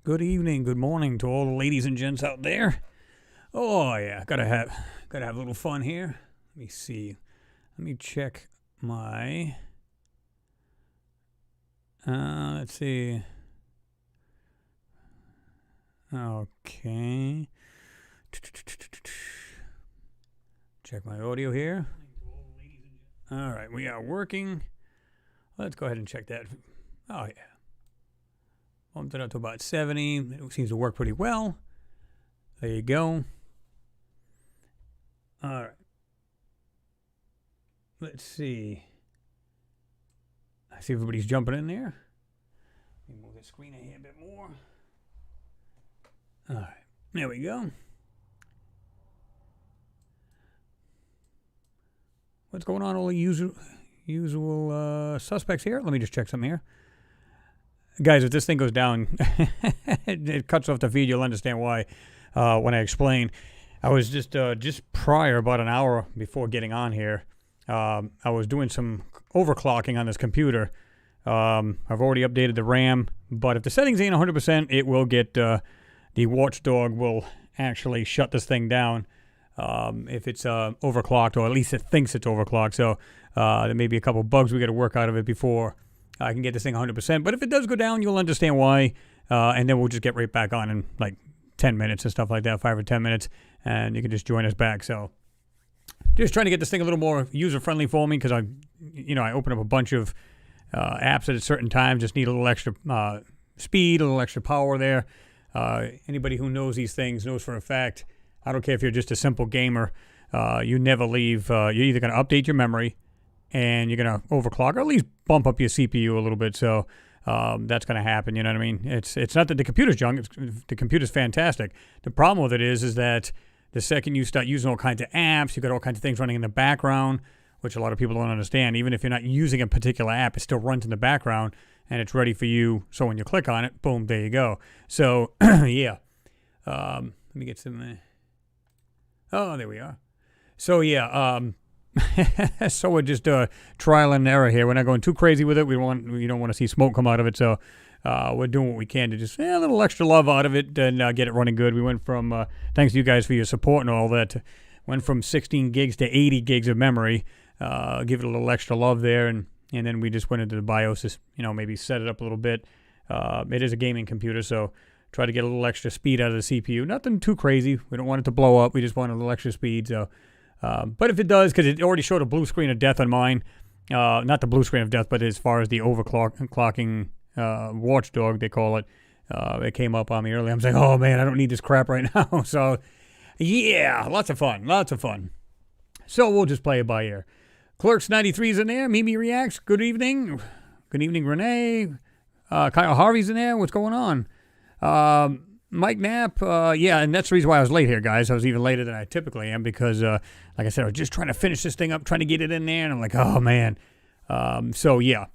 Good evening, good morning to all the ladies and gents out there. Oh yeah, gotta have a little fun here. Let me see. Let me check my. Let's see. Okay. Check my audio here. All right, we are working. Let's go ahead and check that. Oh yeah. Bumped it up to about 70. It seems to work pretty well. There you go. All right. Let's see. I see everybody's jumping in there. Let me move the screen in here a bit more. All right. There we go. What's going on, all the usual suspects here? Let me just check something here. Guys, if this thing goes down, it cuts off the feed. You'll understand why when I explain. I was just prior, about an hour before getting on here, I was doing some overclocking on this computer. I've already updated the RAM, but if the settings ain't 100%, it will get, the watchdog will actually shut this thing down if it's overclocked, or at least it thinks it's overclocked. So there may be a couple bugs we got to work out of it before I can get this thing 100%. But if it does go down, you'll understand why. And then we'll just get right back on in like 10 minutes and stuff like that, 5 or 10 minutes. And you can just join us back. So just trying to get this thing a little more user-friendly for me, because I open up a bunch of apps at a certain time. Just need a little extra speed, a little extra power there. Anybody who knows these things knows for a fact, I don't care if you're just a simple gamer, you never leave. You're either going to update your memory, and you're going to overclock, or at least bump up your CPU a little bit. So that's going to happen, you know what I mean? It's not that the computer's junk. The computer's fantastic. The problem with it is that the second you start using all kinds of apps, you've got all kinds of things running in the background, which a lot of people don't understand. Even if you're not using a particular app, it still runs in the background, and it's ready for you. So when you click on it, boom, there you go. So, yeah. Let me get some... Oh, there we are. So, yeah, so we're just trial and error here. We're not going too crazy with it. We don't want to see smoke come out of it. So we're doing what we can to just a little extra love out of it and get it running good. We went from, thanks to you guys for your support and all that, went from 16 gigs to 80 gigs of memory. Give it a little extra love there. And then we just went into the BIOS, just, maybe set it up a little bit. It is a gaming computer, so try to get a little extra speed out of the CPU. Nothing too crazy. We don't want it to blow up. We just want a little extra speed. So. But if it does, because it already showed a blue screen of death on mine, not the blue screen of death, but as far as the overclocking watchdog, they call it, it came up on me earlier. I'm saying, oh man, I don't need this crap right now. So, yeah, lots of fun. So we'll just play it by ear. Clerks 93 is in there. Mimi Reacts, good evening. Good evening, Renee. Kyle Harvey's in there. What's going on? Mike Knapp, yeah, and that's the reason why I was late here, guys. I was even later than I typically am because, like I said, I was just trying to finish this thing up, trying to get it in there, and I'm like, oh, man. So, yeah,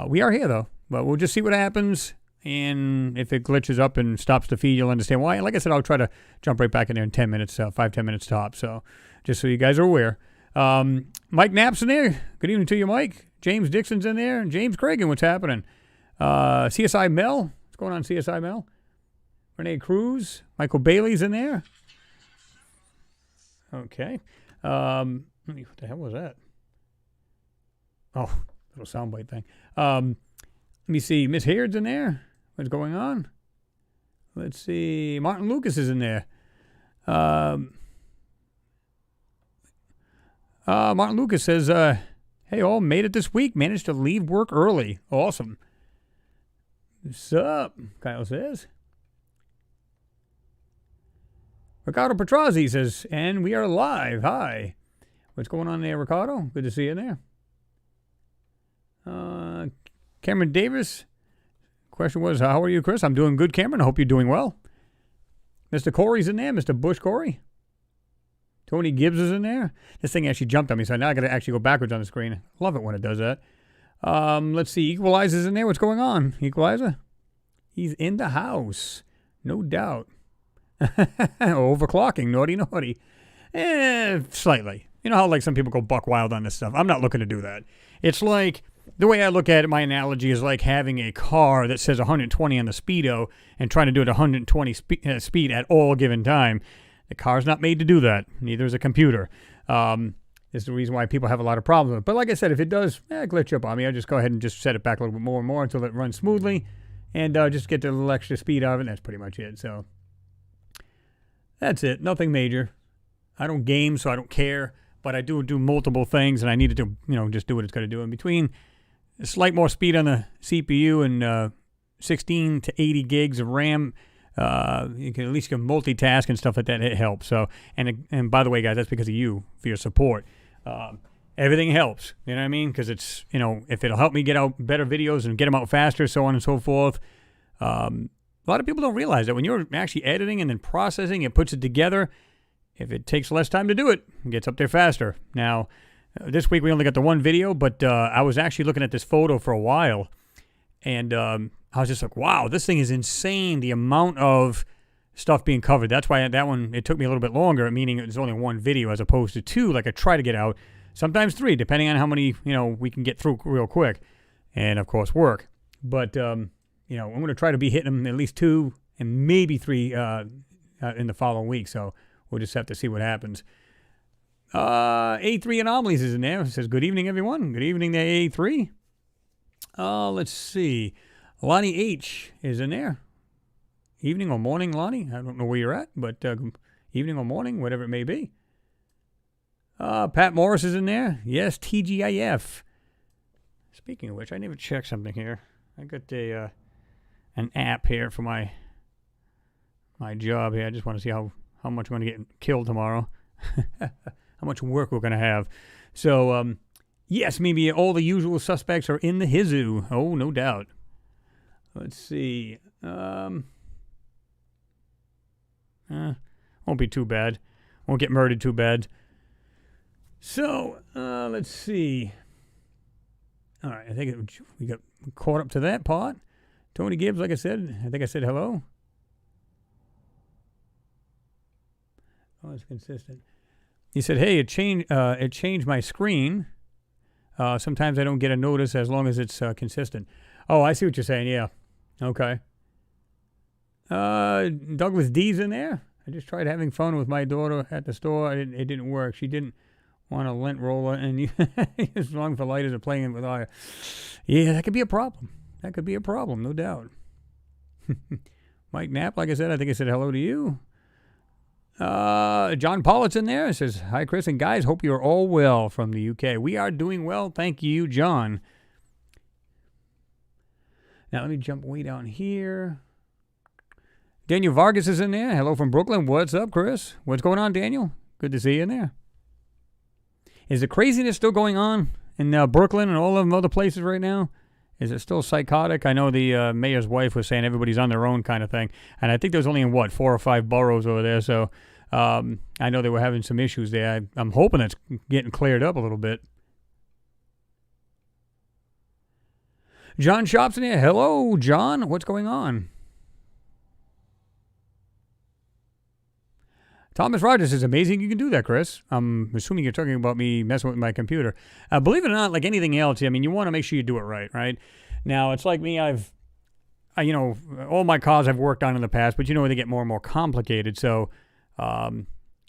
we are here, though, but we'll just see what happens, and if it glitches up and stops the feed, you'll understand why. And like I said, I'll try to jump right back in there in 10 minutes, 5-10 minutes top, so just so you guys are aware. Mike Knapp's in there. Good evening to you, Mike. James Dixon's in there, and James Cragen, what's happening? CSI Mel, what's going on, CSI Mel? Renee Cruz, Michael Bailey's in there. Okay. What the hell was that? Oh, little soundbite thing. Let me see. Miss Haird's in there. What's going on? Let's see. Martin Lucas is in there. Martin Lucas says, hey, all, made it this week. Managed to leave work early. Awesome. What's up? Kyle says. Ricardo Petrazzi says, and we are live. Hi. What's going on there, Ricardo? Good to see you in there. Cameron Davis. Question was, how are you, Chris? I'm doing good, Cameron. I hope you're doing well. Mr. Corey's in there. Mr. Bush Corey. Tony Gibbs is in there. This thing actually jumped on me, so now I got to actually go backwards on the screen. Love it when it does that. Let's see. Equalizer's in there. What's going on, Equalizer? He's in the house. No doubt. Overclocking, naughty. Slightly. You know how like some people go buck wild on this stuff? I'm not looking to do that. It's like the way I look at it, my analogy is like having a car that says 120 on the speedo and trying to do it 120 speed at all given time. The car's not made to do that. Neither is a computer. This is the reason why people have a lot of problems with it. But like I said, if it does glitch up on me, I'll just go ahead and just set it back a little bit more and more until it runs smoothly, and just get a little extra speed out of it. And that's pretty much it. So that's it. Nothing major. I don't game, so I don't care. But I do multiple things, and I needed to, just do what it's going to do. In between, a slight more speed on the CPU and 16 to 80 gigs of RAM. You can at least multitask and stuff like that. It helps. So, and by the way, guys, that's because of you for your support. Everything helps. You know what I mean? Because it's, if it'll help me get out better videos and get them out faster, so on and so forth. A lot of people don't realize that when you're actually editing and then processing, it puts it together. If it takes less time to do it, it gets up there faster. Now, this week we only got the one video, but I was actually looking at this photo for a while, and I was just like, wow, this thing is insane, the amount of stuff being covered. That's why that one, it took me a little bit longer, meaning it was only one video as opposed to two, like I try to get out. Sometimes three, depending on how many, we can get through real quick. And, of course, work. But, I'm going to try to be hitting them at least two and maybe three in the following week. So we'll just have to see what happens. A3 Anomalies is in there. It says, good evening, everyone. Good evening there, A3. Let's see. Lonnie H is in there. Evening or morning, Lonnie? I don't know where you're at, but evening or morning, whatever it may be. Pat Morris is in there. Yes, TGIF. Speaking of which, I need to check something here. I got an app here for my job here. I just want to see how much I'm going to get killed tomorrow. How much work we're going to have. So, yes, maybe all the usual suspects are in the hizoo. Oh, no doubt. Let's see. Won't be too bad. Won't get murdered too bad. So, let's see. All right, I think we got caught up to that part. Tony Gibbs, like I said, I think I said hello. Oh, it's consistent. He said, hey, it changed my screen. Sometimes I don't get a notice as long as it's consistent. Oh, I see what you're saying, yeah. Okay. Douglas D's in there. I just tried having fun with my daughter at the store. It didn't work. She didn't want a lint roller, and as long for lighters are playing with fire. Yeah, that could be a problem. That could be a problem, no doubt. Mike Knapp, like I said, I think I said hello to you. John Pollitt's in there. It says, hi, Chris and guys. Hope you're all well from the UK. We are doing well. Thank you, John. Now, let me jump way down here. Daniel Vargas is in there. Hello from Brooklyn. What's up, Chris? What's going on, Daniel? Good to see you in there. Is the craziness still going on in Brooklyn and all of them other places right now? Is it still psychotic? I know the mayor's wife was saying everybody's on their own kind of thing. And I think there's only in, 4 or 5 boroughs over there. So I know they were having some issues there. I'm hoping it's getting cleared up a little bit. John Shop's in here. Hello, John. What's going on? Thomas Rogers is amazing. You can do that, Chris. I'm assuming you're talking about me messing with my computer. Believe it or not, like anything else, I mean, you want to make sure you do it right? Now, it's like me. All my cars I've worked on in the past, but they get more and more complicated. So,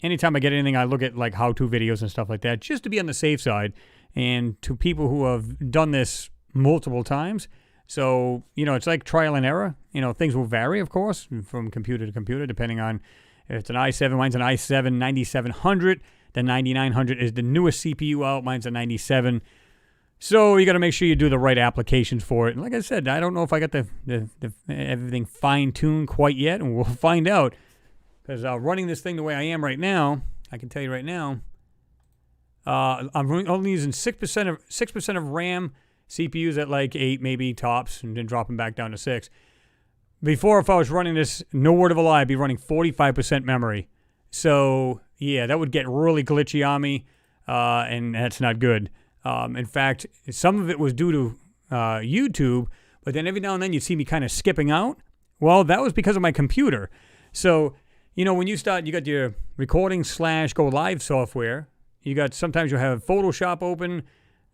anytime I get anything, I look at like how-to videos and stuff like that, just to be on the safe side. And to people who have done this multiple times, so it's like trial and error. Things will vary, of course, from computer to computer, depending on. If it's an i7, mine's an i7 9700. The 9900 is the newest CPU out. Mine's a 97. So you got to make sure you do the right applications for it. And like I said, I don't know if I got the everything fine-tuned quite yet, and we'll find out. Because running this thing the way I am right now, I can tell you right now, I'm only using 6% of RAM, CPUs at like 8 maybe tops, and then dropping back down to 6. Before, if I was running this, no word of a lie, I'd be running 45% memory. So, yeah, that would get really glitchy on me, and that's not good. In fact, some of it was due to YouTube, but then every now and then you'd see me kind of skipping out. Well, that was because of my computer. So, when you got your recording /go live software, sometimes you'll have Photoshop open,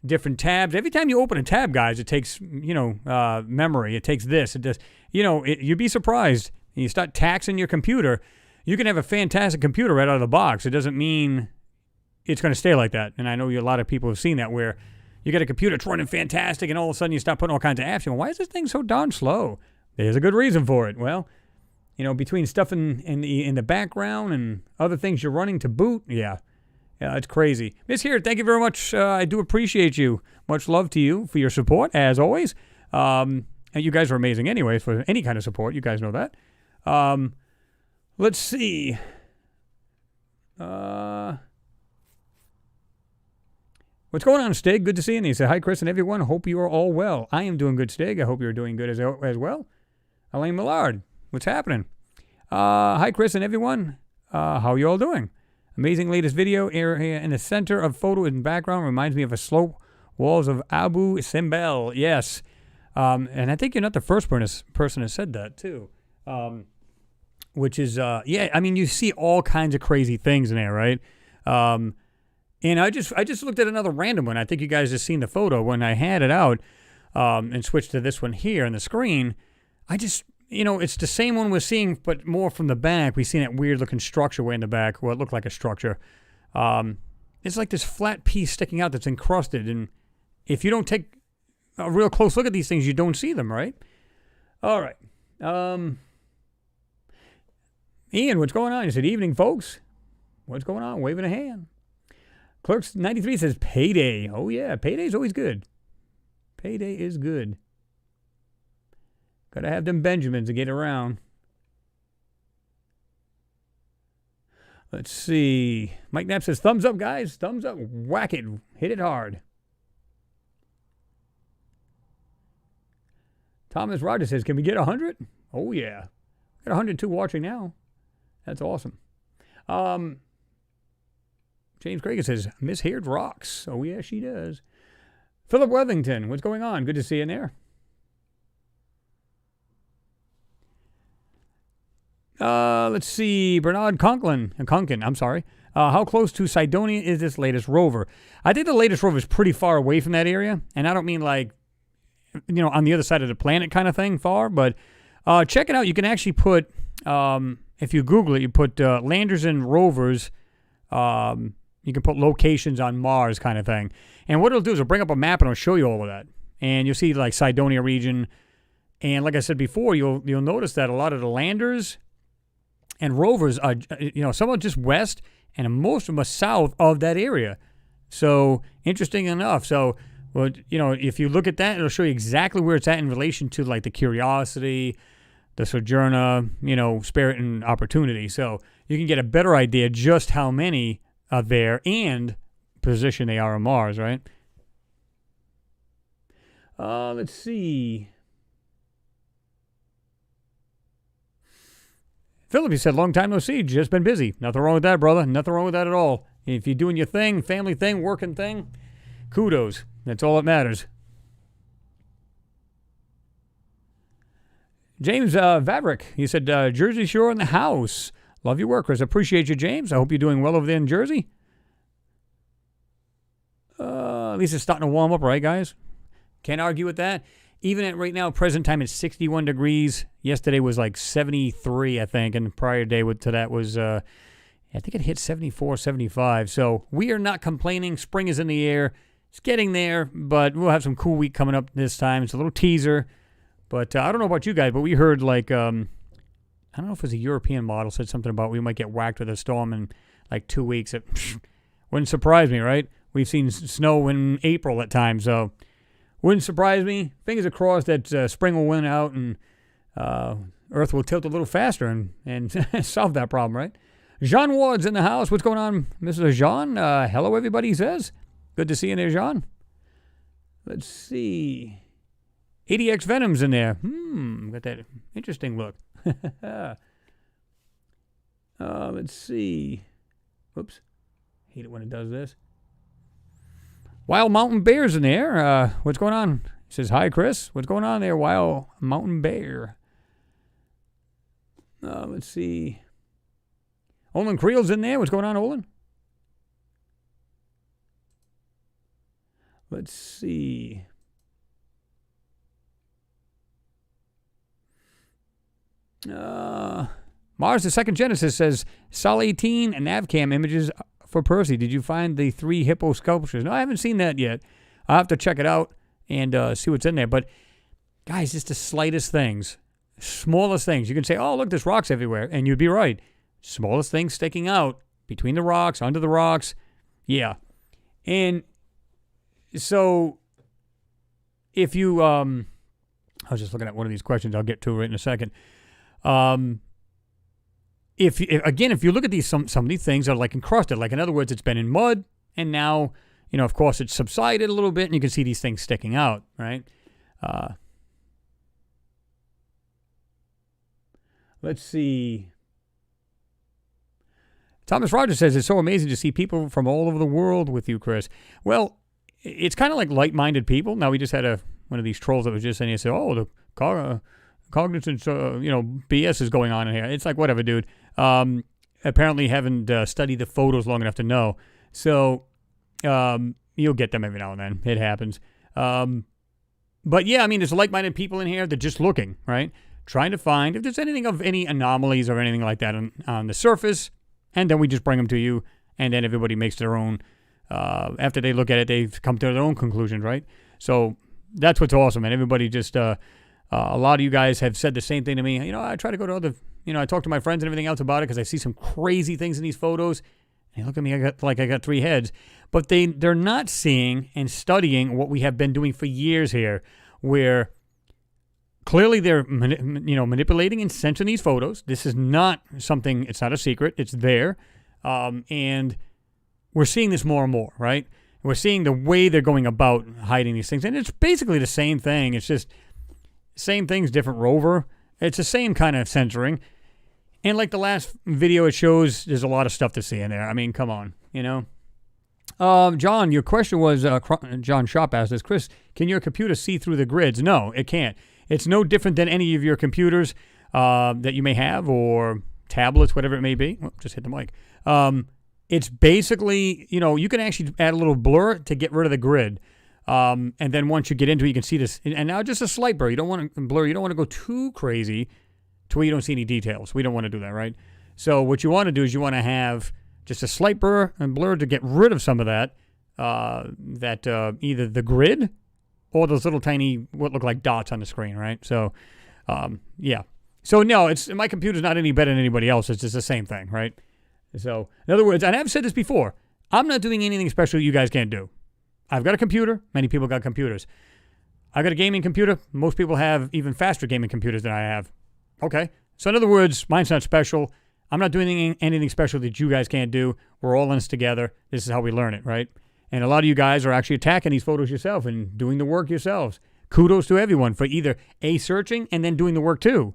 different tabs. Every time you open a tab, guys, it takes, memory. It takes this. It does, you'd be surprised. You start taxing your computer. You can have a fantastic computer right out of the box. It doesn't mean it's going to stay like that. And I know a lot of people have seen that where you get a computer that's running fantastic and all of a sudden you start putting all kinds of apps in. Why is this thing so darn slow? There's a good reason for it. Well, between stuff in the background and other things you're running to boot, yeah, it's crazy. Miss here, thank you very much. I do appreciate you. Much love to you for your support, as always. And you guys are amazing anyway for any kind of support. You guys know that. Let's see. What's going on, Stig? Good to see you. And he said, hi, Chris and everyone. Hope you are all well. I am doing good, Stig. I hope you're doing good as well. Elaine Millard, what's happening? Hi, Chris and everyone. How are you all doing? Amazing latest video area in the center of photo and background reminds me of a slope walls of Abu Simbel. Yes. And I think you're not the first person that said that, too. Which is, you see all kinds of crazy things in there, right? And I just looked at another random one. I think you guys just seen the photo when I had it out and switched to this one here on the screen. It's the same one we're seeing, but more from the back. We seen that weird-looking structure way in the back, well, it looked like a structure. It's like this flat piece sticking out that's encrusted, and if you don't take a real close look at these things, you don't see them, right? All right. Ian, what's going on? He said, evening, folks. What's going on? Waving a hand. Clerks 93 says, payday. Oh, yeah, payday's always good. Payday is good. Got to have them Benjamins to get around. Let's see. Mike Knapp says, thumbs up, guys. Thumbs up. Whack it. Hit it hard. Thomas Rogers says, can we get 100? Oh, yeah. Got 102 watching now. That's awesome. James Craig says, Miss Heard rocks. Oh, yeah, she does. Philip Wethington, what's going on? Good to see you in there. Let's see. Bernard Conklin, I'm sorry. How close to Cydonia is this latest rover? I think the latest rover is pretty far away from that area. And I don't mean like, on the other side of the planet kind of thing far. But check it out. You can actually put, if you Google it, you put landers and rovers. You can put locations on Mars kind of thing. And what it'll do is it'll bring up a map and it'll show you all of that. And you'll see like Cydonia region. And like I said before, you'll notice that a lot of the landers and rovers are, some are just west and most of them are south of that area. So interesting enough. So, well, if you look at that, it'll show you exactly where it's at in relation to like the Curiosity, the Sojourner, Spirit and Opportunity. So you can get a better idea just how many are there and position they are on Mars, right? Let's see. Philip, he said, long time no see. Just been busy. Nothing wrong with that, brother. Nothing wrong with that at all. If you're doing your thing, family thing, working thing, kudos. That's all that matters. James Vavrick, he said, Jersey Shore in the house. Love your work, Chris. Appreciate you, James. I hope you're doing well over there in Jersey. At least it's starting to warm up, right, guys? Can't argue with that. Even at right now, present time, it's 61 degrees. Yesterday was like 73, I think, and the prior day to that was, I think it hit 74, 75. So we are not complaining. Spring is in the air. It's getting there, but we'll have some cool week coming up this time. It's a little teaser. But I don't know about you guys, but we heard like, I don't know if it was a European model said something about we might get whacked with a storm in like 2 weeks. It wouldn't surprise me, right? We've seen snow in April at times, so wouldn't surprise me. Fingers crossed that spring will win out and Earth will tilt a little faster and solve that problem, right? Jean Ward's in the house. What's going on, Mr. Jean? Hello, everybody, he says. Good to see you there, Jean. Let's see. ADX Venom's in there. Got that interesting look. Let's see. Oops. Hate it when it does this. Wild Mountain Bear's in there. What's going on? He says, hi, Chris. What's going on there, Wild Mountain Bear? Let's see. Olin Creel's in there. What's going on, Olin? Let's see. Mars, the Second Genesis says, Sol 18 and Navcam images for Percy. Did you find the 3 hippo sculptures? No, I haven't seen that yet. I'll have to check it out and see what's in there. But, guys, it's the slightest things, smallest things. You can say, oh, look, there's rocks everywhere. And you'd be right. Smallest things sticking out between the rocks, under the rocks. Yeah. And so if you, I was just looking at one of these questions. I'll get to it right in a second. If you look at these, some of these things are like encrusted. Like, in other words, it's been in mud, and now, of course, it's subsided a little bit, and you can see these things sticking out, right? Let's see. Thomas Rogers says, it's so amazing to see people from all over the world with you, Chris. Well, it's kind of like like-minded people. Now, we just had one of these trolls that was just saying, say, oh, the cognizance, BS is going on in here. It's like, whatever, dude. Apparently haven't studied the photos long enough to know. So you'll get them every now and then. It happens. But, yeah, I mean, there's like-minded people in here. They're just looking, right? Trying to find if there's anything of any anomalies or anything like that on the surface. And then we just bring them to you, and then everybody makes their own. After they look at it, they come to their own conclusions, right? So that's what's awesome, and everybody just, a lot of you guys have said the same thing to me. I try to go to other, I talk to my friends and everything else about it because I see some crazy things in these photos. And look at me, I got 3 heads. But they're not seeing and studying what we have been doing for years here, where clearly they're manipulating and censoring these photos. This is not something, it's not a secret. It's there. And we're seeing this more and more, right? We're seeing the way they're going about hiding these things. And it's basically the same thing. It's just same things, different rover. It's the same kind of censoring. And like the last video it shows, there's a lot of stuff to see in there. I mean, come on, John, your question was, John Shop asked this, Chris, can your computer see through the grids? No, it can't. It's no different than any of your computers that you may have, or tablets, whatever it may be. Oh, just hit the mic. It's basically, you can actually add a little blur to get rid of the grid. And then once you get into it, you can see this. And now just a slight blur. You don't want to blur. You don't want to go too crazy to where you don't see any details. We don't want to do that, right? So what you want to do is you want to have just a slight blur to get rid of some of that, either the grid or those little tiny, what look like dots on the screen, right? So, yeah. So, no, my computer's not any better than anybody else. It's just the same thing, right? So, in other words, and I've said this before, I'm not doing anything special you guys can't do. I've got a computer. Many people got computers. I've got a gaming computer. Most people have even faster gaming computers than I have. Okay. So, in other words, mine's not special. I'm not doing anything special that you guys can't do. We're all in this together. This is how we learn it, right? And a lot of you guys are actually attacking these photos yourself and doing the work yourselves. Kudos to everyone for either searching and then doing the work too.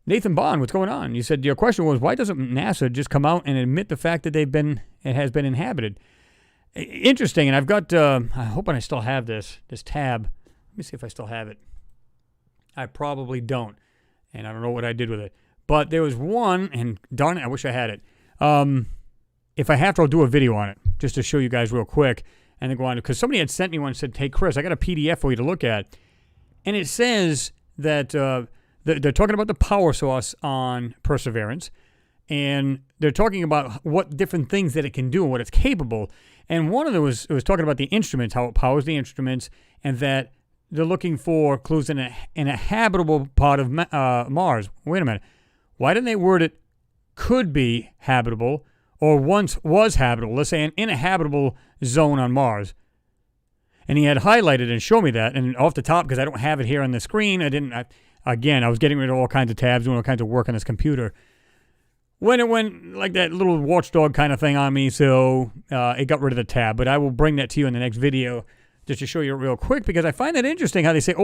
Nathan Bond, what's going on? You said your question was, why doesn't NASA just come out and admit the fact that it has been inhabited? Interesting, and I've got, I hope I still have this tab. Let me see if I still have it. I probably don't, and I don't know what I did with it. But there was one, and darn it, I wish I had it. If I have to, I'll do a video on it, just to show you guys real quick, and then go on, because somebody had sent me one and said, hey, Chris, I got a PDF for you to look at. And it says that they're talking about the power source on Perseverance, and they're talking about what different things that it can do and what it's capable. And one of them was talking about the instruments, how it powers the instruments, and that they're looking for clues in a habitable part of Mars. Wait a minute. Why didn't they word it could be habitable or once was habitable? Let's say an inhabitable zone on Mars. And he had highlighted and shown me that. And off the top, because I don't have it here on the screen, I was getting rid of all kinds of tabs, doing all kinds of work on this computer. When it went like that little watchdog kind of thing on me, so it got rid of the tab. But I will bring that to you in the next video just to show you real quick, because I find that interesting how they say,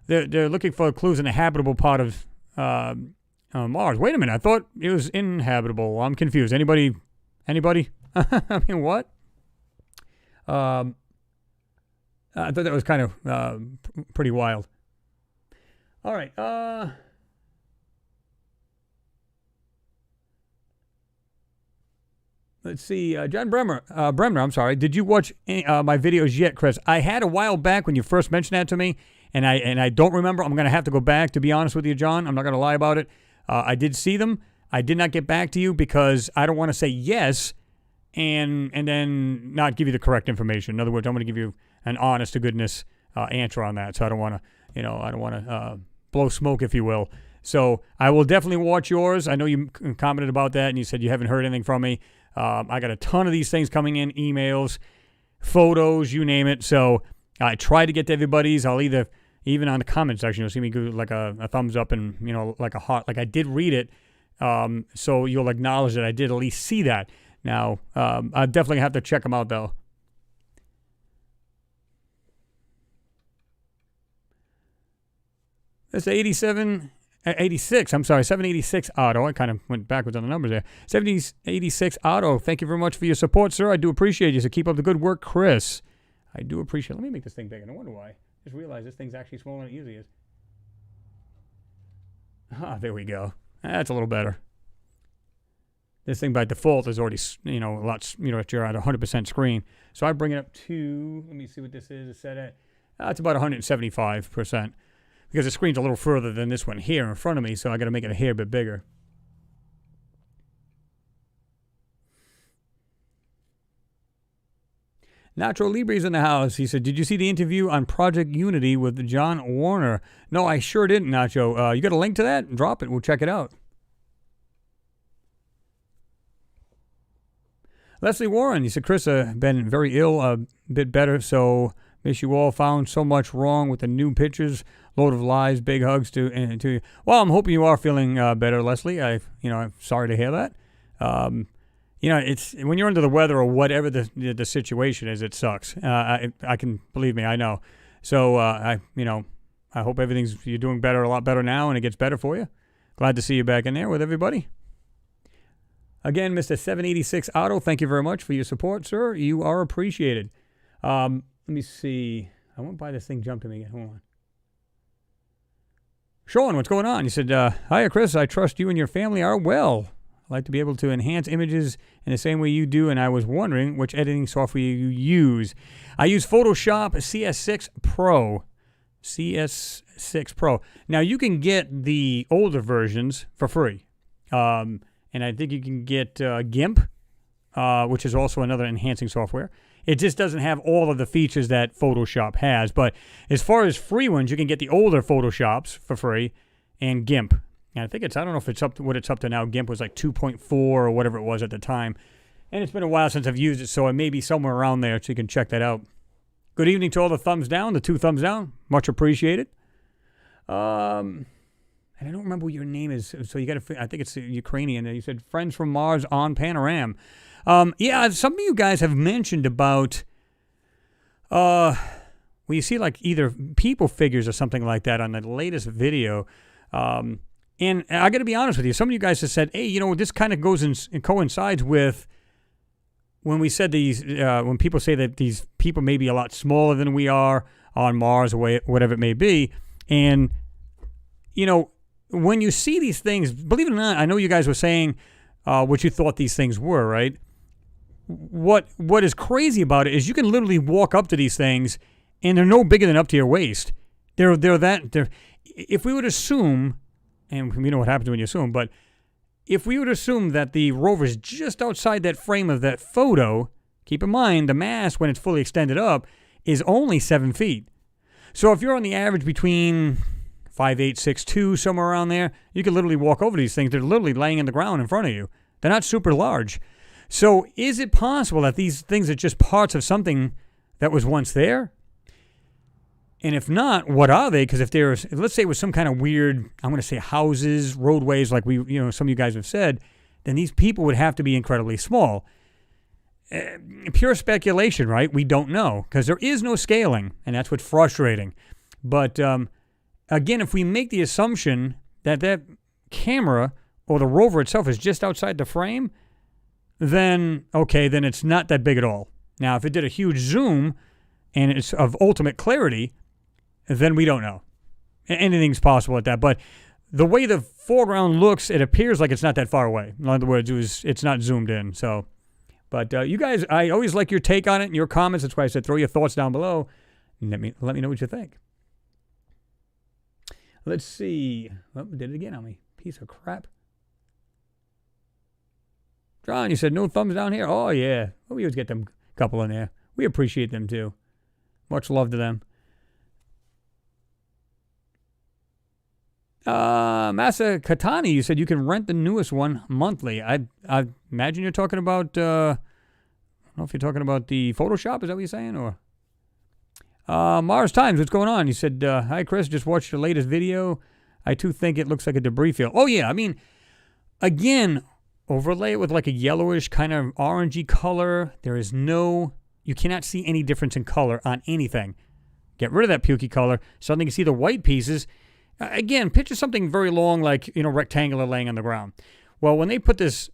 they're looking for clues in a habitable part of Mars. Wait a minute, I thought it was inhabitable. I'm confused. Anybody? I mean, what? I thought that was kind of pretty wild. All right. All Let's see, John Bremner, I'm sorry. Did you watch my videos yet, Chris? I had a while back when you first mentioned that to me, and I don't remember. I'm going to have to go back, to be honest with you, John. I'm not going to lie about it. I did see them. I did not get back to you because I don't want to say yes and then not give you the correct information. In other words, I'm going to give you an honest-to-goodness answer on that, so I don't want to, blow smoke, if you will. So I will definitely watch yours. I know you commented about that, and you said you haven't heard anything from me. I got a ton of these things coming in, emails, photos, you name it. So I try to get to everybody's. I'll even on the comment section, you'll see me do like a thumbs up and, like a heart. Like I did read it. So you'll acknowledge that I did at least see that. Now, I definitely have to check them out, though. That's 786 Auto. I kind of went backwards on the numbers there. 786 Auto. Thank you very much for your support, sir. I do appreciate you. So keep up the good work, Chris. I do appreciate it. Let me make this thing bigger. No wonder why. Just realized this thing's actually smaller than it usually is. There we go. That's a little better. This thing by default is already, a lot, you're at 100% screen. So I bring it up to, let me see what this is. It's set at, it's about 175%. Because the screen's a little further than this one here in front of me, so I got to make it a hair bit bigger. Nacho Libre's in the house. He said, did you see the interview on Project Unity with John Warner? No, I sure didn't, Nacho. You got a link to that? Drop it. We'll check it out. Leslie Warren, he said, Chris, been very ill, a bit better, so miss you all. Found so much wrong with the new pictures. Load of lies. Big hugs to you. Well, I'm hoping you are feeling better, Leslie. I'm sorry to hear that. It's when you're under the weather or whatever the situation is, it sucks. I can, believe me, I know. So I hope you're doing better, a lot better now, and it gets better for you. Glad to see you back in there with everybody. Again, Mr. 786 Auto, thank you very much for your support, sir. You are appreciated. Let me see. I won't buy this thing jumping again. Hold on. Sean, what's going on? He said, hiya, Chris. I trust you and your family are well. I like to be able to enhance images in the same way you do, and I was wondering which editing software you use. I use Photoshop CS6 Pro. CS6 Pro. Now, you can get the older versions for free. And I think you can get GIMP, which is also another enhancing software. It just doesn't have all of the features that Photoshop has. But as far as free ones, you can get the older Photoshops for free and GIMP. And I think I don't know if it's up to what it's up to now. GIMP was like 2.4 or whatever it was at the time. And it's been a while since I've used it, so it may be somewhere around there, so you can check that out. Good evening to all the thumbs down, the 2 thumbs down. Much appreciated. And I don't remember what your name is, so you got to. I think it's Ukrainian. You said friends from Mars on Panorama. Yeah, some of you guys have mentioned about well, you see like either people figures or something like that on the latest video. And I got to be honest with you, some of you guys have said, hey, this kind of goes and coincides with when we said these, when people say that these people may be a lot smaller than we are on Mars or whatever it may be. And, when you see these things, believe it or not, I know you guys were saying what you thought these things were, right? What is crazy about it is you can literally walk up to these things and they're no bigger than up to your waist. If we would assume, and we know what happens when you assume, but if we would assume that the rover is just outside that frame of that photo, keep in mind the mass, when it's fully extended up, is only 7 feet. So if you're on the average between 5'8", 6'2", somewhere around there, you can literally walk over these things. They're literally laying in the ground in front of you. They're not super large. So is it possible that these things are just parts of something that was once there? And if not, what are they? Because if let's say it was some kind of weird, I'm going to say houses, roadways, like some of you guys have said, then these people would have to be incredibly small. Pure speculation, right? We don't know because there is no scaling, and that's what's frustrating. But again, if we make the assumption that that camera or the rover itself is just outside the frame, then it's not that big at all. Now, if it did a huge zoom and it's of ultimate clarity, then we don't know. Anything's possible at that. But the way the foreground looks, it appears like it's not that far away. In other words, it's not zoomed in. So But you guys, I always like your take on it and your comments. That's why I said throw your thoughts down below. And let me know what you think. Let's see. Oh, did it again on me. Piece of crap. John, you said no thumbs down here? Oh, yeah. Well, we always get them couple in there. We appreciate them, too. Much love to them. Masa Katani, you said you can rent the newest one monthly. I imagine you're talking about, I don't know if you're talking about the Photoshop. Is that what you're saying? Or Mars Times, what's going on? You said, hi, Chris, just watched your latest video. I, too, think it looks like a debris field. Oh, yeah. I mean, again, overlay it with like a yellowish kind of orangey color. There is no, you cannot see any difference in color on anything. Get rid of that pukey color. Suddenly you can see the white pieces. Again, picture something very long, like, rectangular laying on the ground. Well, when they put this,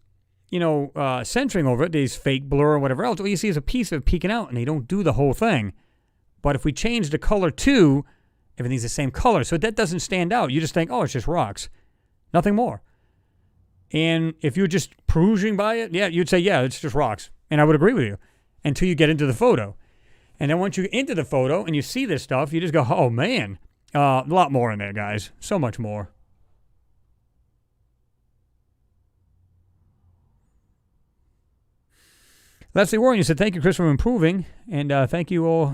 centering over it, these fake blur or whatever else, all you see is a piece of it peeking out, and they don't do the whole thing. But if we change the color to, everything's the same color, so that doesn't stand out. You just think, oh, it's just rocks. Nothing more. And if you're just perusing by it, yeah, you'd say, yeah, it's just rocks. And I would agree with you until you get into the photo. And then once you get into the photo and you see this stuff, you just go, oh, man. A lot more in there, guys. So much more. Leslie Warren, you said, thank you, Chris, for improving. And thank you all.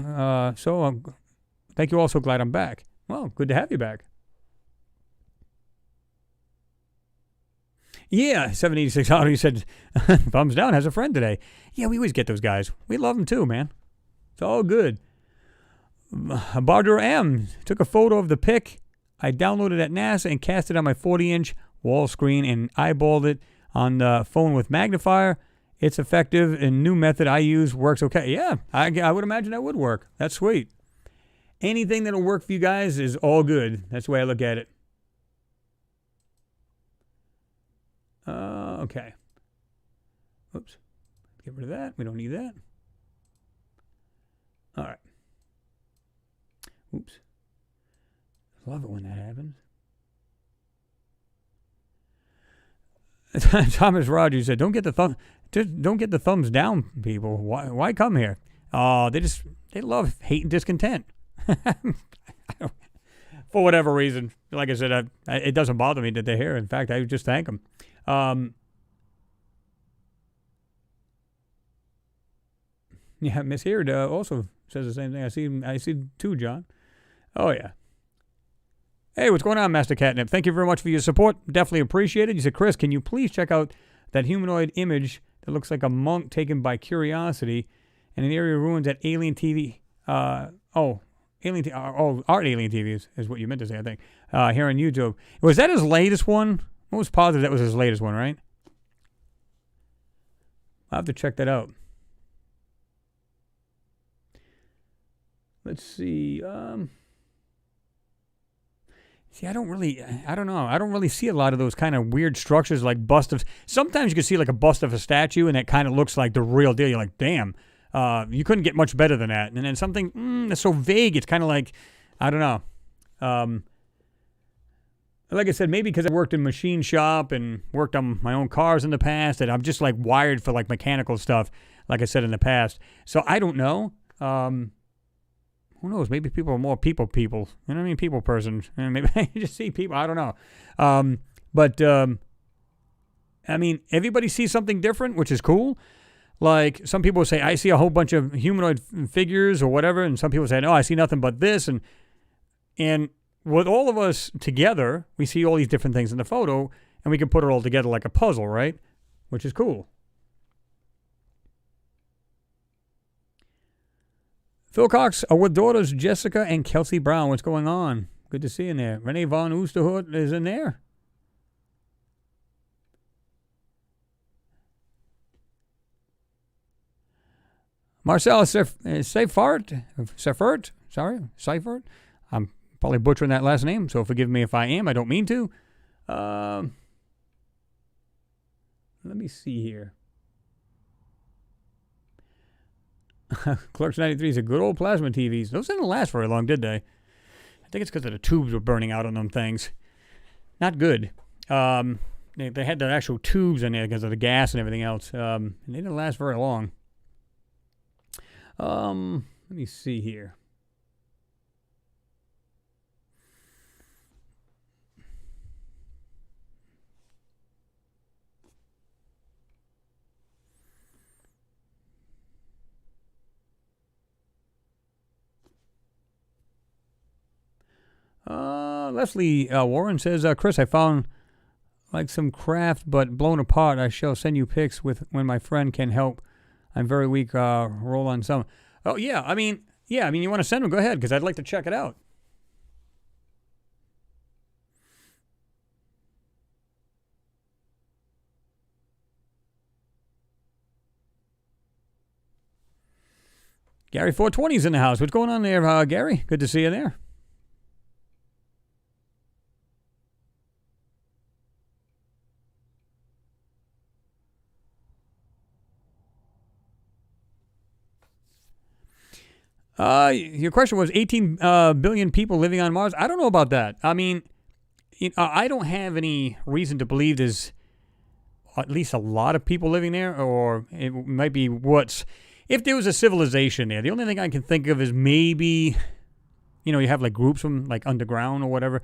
Thank you all. So glad I'm back. Well, good to have you back. Yeah, 786 Auto, you said, thumbs down, has a friend today. Yeah, we always get those guys. We love them too, man. It's all good. Barder M took a photo of the pic. I downloaded at NASA and cast it on my 40-inch wall screen and eyeballed it on the phone with magnifier. It's effective and new method I use works okay. Yeah, I would imagine that would work. That's sweet. Anything that'll work for you guys is all good. That's the way I look at it. Okay. Oops. Get rid of that. We don't need that. All right. Oops. Love it when that happens. Thomas Rogers said, don't get the thumbs down, people. Why come here? They love hate and discontent. For whatever reason. Like I said, it doesn't bother me that they're here. In fact, I just thank them. Yeah, Miss Heard also says the same thing. I see too, John. Oh, yeah. Hey, what's going on, Master Catnip? Thank you very much for your support. Definitely appreciate it. You said, Chris, can you please check out that humanoid image that looks like a monk taken by curiosity in an area of ruins at Alien TV? Art Alien TV is what you meant to say, I think, here on YouTube. Was that his latest one? I was positive that was his latest one, right? I'll have to check that out. Let's see. See, I don't know. I don't really see a lot of those kind of weird structures like bust of. Sometimes you can see like a bust of a statue and that kind of looks like the real deal. You're like, damn, you couldn't get much better than that. And then something that's so vague, it's kind of like, I don't know. Like I said, maybe because I worked in machine shop and worked on my own cars in the past, that I'm just like wired for like mechanical stuff, like I said in the past. So I don't know. Who knows? Maybe people are more people. You know what I mean? People person. Maybe I just see people. I don't know. But I mean, everybody sees something different, which is cool. Like some people say, I see a whole bunch of humanoid figures or whatever, and some people say, no, I see nothing but this. And with all of us together, we see all these different things in the photo, and we can put it all together like a puzzle, right? Which is cool. Phil Cox, with daughters Jessica and Kelsey Brown. What's going on? Good to see you in there. Renee von Oosterhout is in there. Marcel Seifert. I'm probably butchering that last name, so forgive me if I am. I don't mean to. Let me see here. Clerks 93 is a good old plasma TVs. Those didn't last very long, did they? I think it's because the tubes were burning out on them things. Not good. they had the actual tubes in there because of the gas and everything else. And they didn't last very long. Let me see here. Leslie Warren says, Chris, I found like some craft but blown apart. I shall send you pics with when my friend can help. I'm very weak. Roll on some. Oh, yeah. I mean, you want to send them? Go ahead, because I'd like to check it out. Gary 420's in the house. What's going on there, Gary? Good to see you there. Your question was 18 billion people living on Mars. I don't know about that. I mean, I don't have any reason to believe there's at least a lot of people living there, or it might be if there was a civilization there. The only thing I can think of is maybe, you have like groups from like underground or whatever,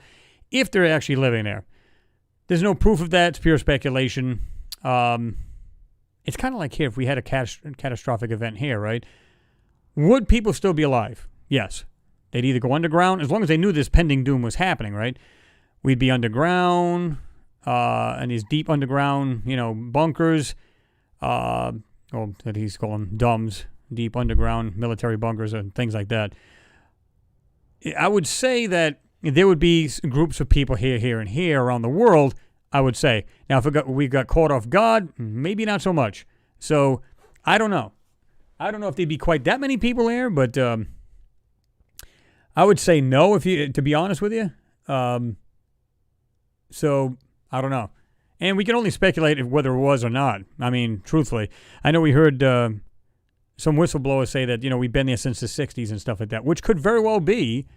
if they're actually living there. There's no proof of that. It's pure speculation. It's kind of like here, if we had a catastrophic event here, right? Would people still be alive? Yes. They'd either go underground, as long as they knew this pending doom was happening, right? We'd be underground, and these deep underground, bunkers, that he's calling DUMBs, deep underground military bunkers and things like that. I would say that there would be groups of people here, and here around the world, I would say. Now, if we got caught off guard, maybe not so much. So, I don't know. I don't know if there'd be quite that many people there, but I would say no, to be honest with you. So, I don't know. And we can only speculate whether it was or not. I mean, truthfully. I know we heard some whistleblowers say that, we've been there since the 60s and stuff like that, which could very well be.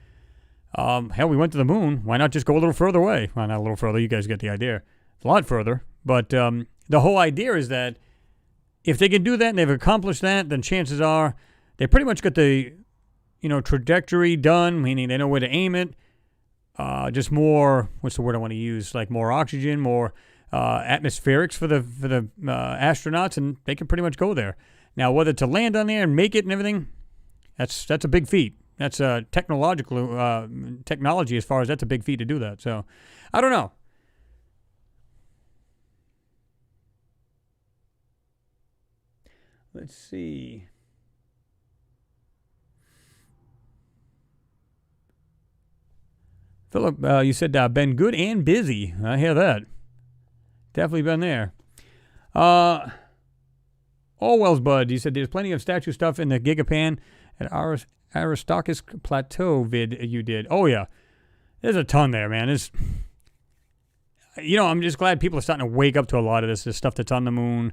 Hell, we went to the moon. Why not just go a little further away? Well, not a little further. You guys get the idea. A lot further. But the whole idea is that if they can do that and they've accomplished that, then chances are they pretty much got the, trajectory done, meaning they know where to aim it. Just more, what's the word I want to use? Like more oxygen, more atmospherics for the astronauts, and they can pretty much go there. Now, whether to land on there and make it and everything, that's a big feat. That's technology as far as that's a big feat to do that. So, I don't know. Let's see. Philip, you said been good and busy. I hear that. Definitely been there. Allwell's Bud, you said there's plenty of statue stuff in the Gigapan at Aristarchus Plateau vid you did. Oh, yeah. There's a ton there, man. I'm just glad people are starting to wake up to a lot of this stuff that's on the moon,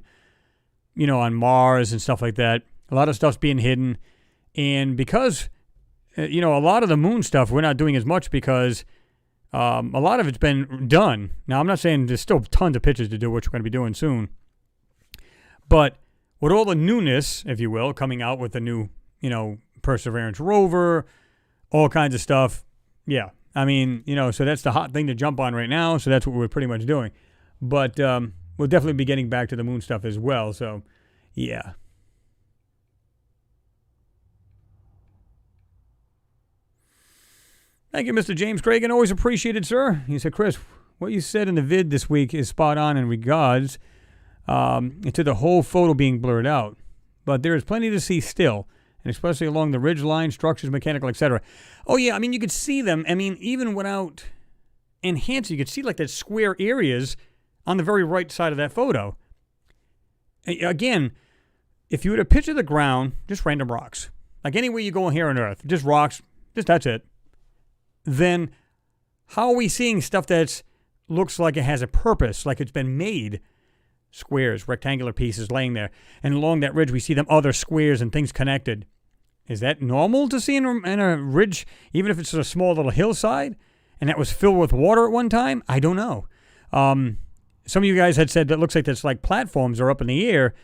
on Mars and stuff like that. A lot of stuff's being hidden. And because, a lot of the moon stuff, we're not doing as much because a lot of it's been done. Now, I'm not saying there's still tons of pictures to do, which we're going to be doing soon. But with all the newness, if you will, coming out with the new, Perseverance rover, all kinds of stuff. Yeah. I mean, so that's the hot thing to jump on right now. So that's what we're pretty much doing. But we'll definitely be getting back to the moon stuff as well. So, yeah. Thank you, Mr. James Cragen. Always appreciated, sir. He said, Chris, what you said in the vid this week is spot on in regards to the whole photo being blurred out. But there is plenty to see still, and especially along the ridge line, structures, mechanical, etc. Oh, yeah, I mean, you could see them. I mean, even without enhancing, you could see like that square areas on the very right side of that photo. Again, if you were to picture the ground, just random rocks, like anywhere you go here on Earth, just rocks, that's it. Then how are we seeing stuff that looks like it has a purpose, like it's been made? Squares, rectangular pieces laying there. And along that ridge, we see them other squares and things connected. Is that normal to see in a ridge, even if it's a small little hillside, and that was filled with water at one time? I don't know. some of you guys had said that looks like this like platforms are up in the air,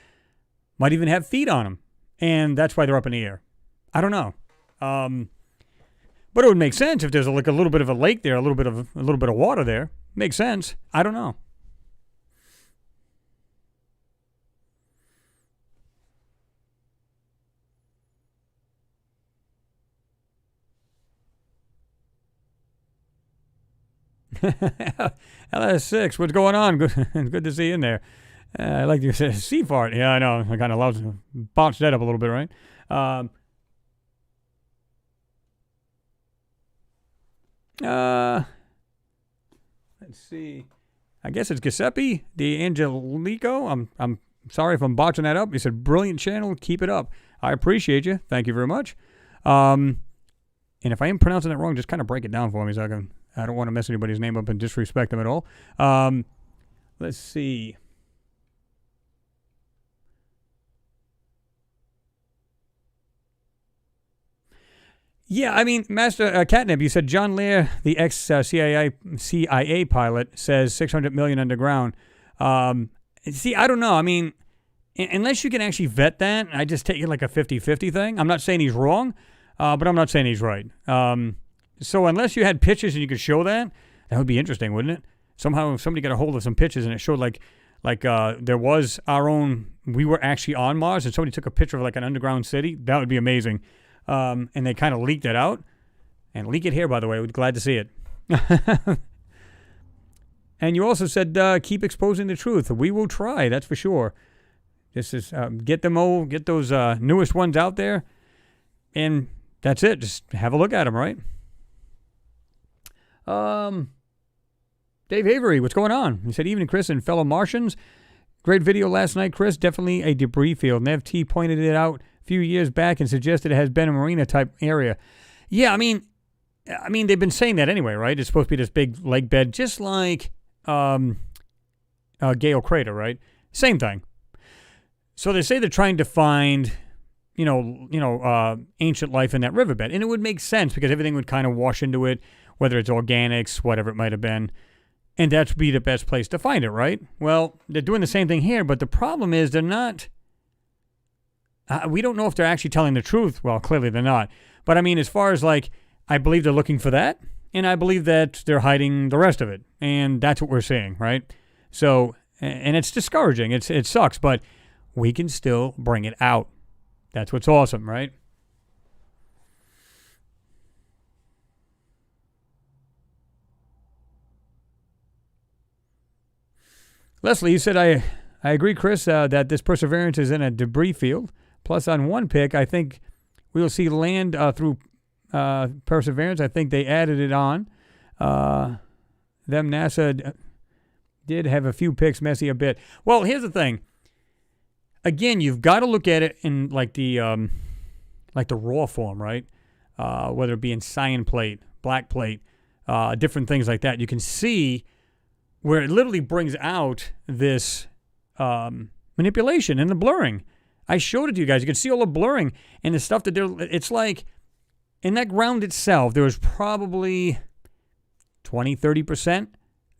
might even have feet on them, and that's why they're up in the air. I don't know. But it would make sense if there's like a little bit of a lake there, a little bit of water there. Makes sense. I don't know. LS6, what's going on? Good to see you in there. I like you said sea fart. Yeah, I know. I kind of love to bounce that up a little bit, right? Let's see. I guess it's Giuseppe D'Angelico. I'm sorry if I'm botching that up. He said, brilliant channel. Keep it up. I appreciate you. Thank you very much. And if I am pronouncing it wrong, just kind of break it down for me so I don't want to mess anybody's name up and disrespect them at all. Let's see. Yeah, I mean, Master Catnip, you said John Lear, the ex-CIA pilot, says $600 million underground. See, I don't know. I mean, unless you can actually vet that, I just take it like a 50-50 thing. I'm not saying he's wrong, but I'm not saying he's right. So unless you had pictures and you could show that, that would be interesting, wouldn't it? Somehow somebody got a hold of some pictures and it showed like there was we were actually on Mars and somebody took a picture of like an underground city. That would be amazing. And they kind of leaked it out. And leak it here, by the way. We're glad to see it. And you also said keep exposing the truth. We will try, that's for sure. This is get those newest ones out there. And that's it. Just have a look at them, right? Dave Avery, what's going on? He said, evening, Chris and fellow Martians. Great video last night, Chris. Definitely a debris field. Nev T pointed it out a few years back and suggested it has been a marina type area. Yeah, I mean they've been saying that anyway, right? It's supposed to be this big lake bed, just like Gale Crater, right? Same thing. So they say they're trying to find, ancient life in that riverbed, and it would make sense because everything would kind of wash into it, whether it's organics, whatever it might have been, and that would be the best place to find it, right? Well, they're doing the same thing here, but the problem is they're not. We don't know if they're actually telling the truth. Well, clearly they're not. But I mean, as far as like, I believe they're looking for that, and I believe that they're hiding the rest of it, and that's what we're seeing, right? So, and it's discouraging. It sucks, but we can still bring it out. That's what's awesome, right? Leslie, you said, I agree, Chris, that this Perseverance is in a debris field. Plus, on one pick, I think we'll see land through Perseverance. I think they added it on. NASA did have a few picks messy a bit. Well, here's the thing. Again, you've got to look at it in like the raw form, right? Whether it be in cyan plate, black plate, different things like that. You can see where it literally brings out this manipulation and the blurring. I showed it to you guys. You can see all the blurring and the stuff that it's like in that ground itself, there was probably 20, 30%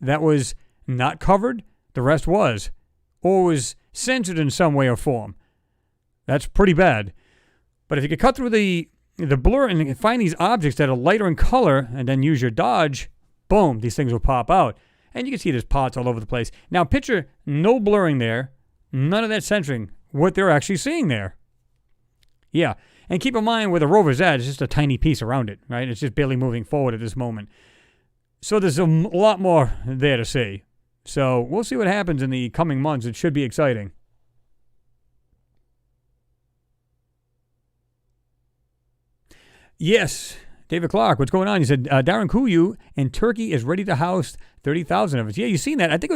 that was not covered. The rest was, or was censored in some way or form. That's pretty bad. But if you could cut through the blur and find these objects that are lighter in color and then use your dodge, boom, these things will pop out. And you can see there's pots all over the place. Now picture no blurring there, none of that censoring, what they're actually seeing there. Yeah, and keep in mind where the rover's at, it's just a tiny piece around it, right? It's just barely moving forward at this moment. So there's a lot more there to see. So we'll see what happens in the coming months. It should be exciting. Yes, David Clark, what's going on? He said, Darren Kuyu in Turkey is ready to house 30,000 of us. Yeah, you've seen that. I think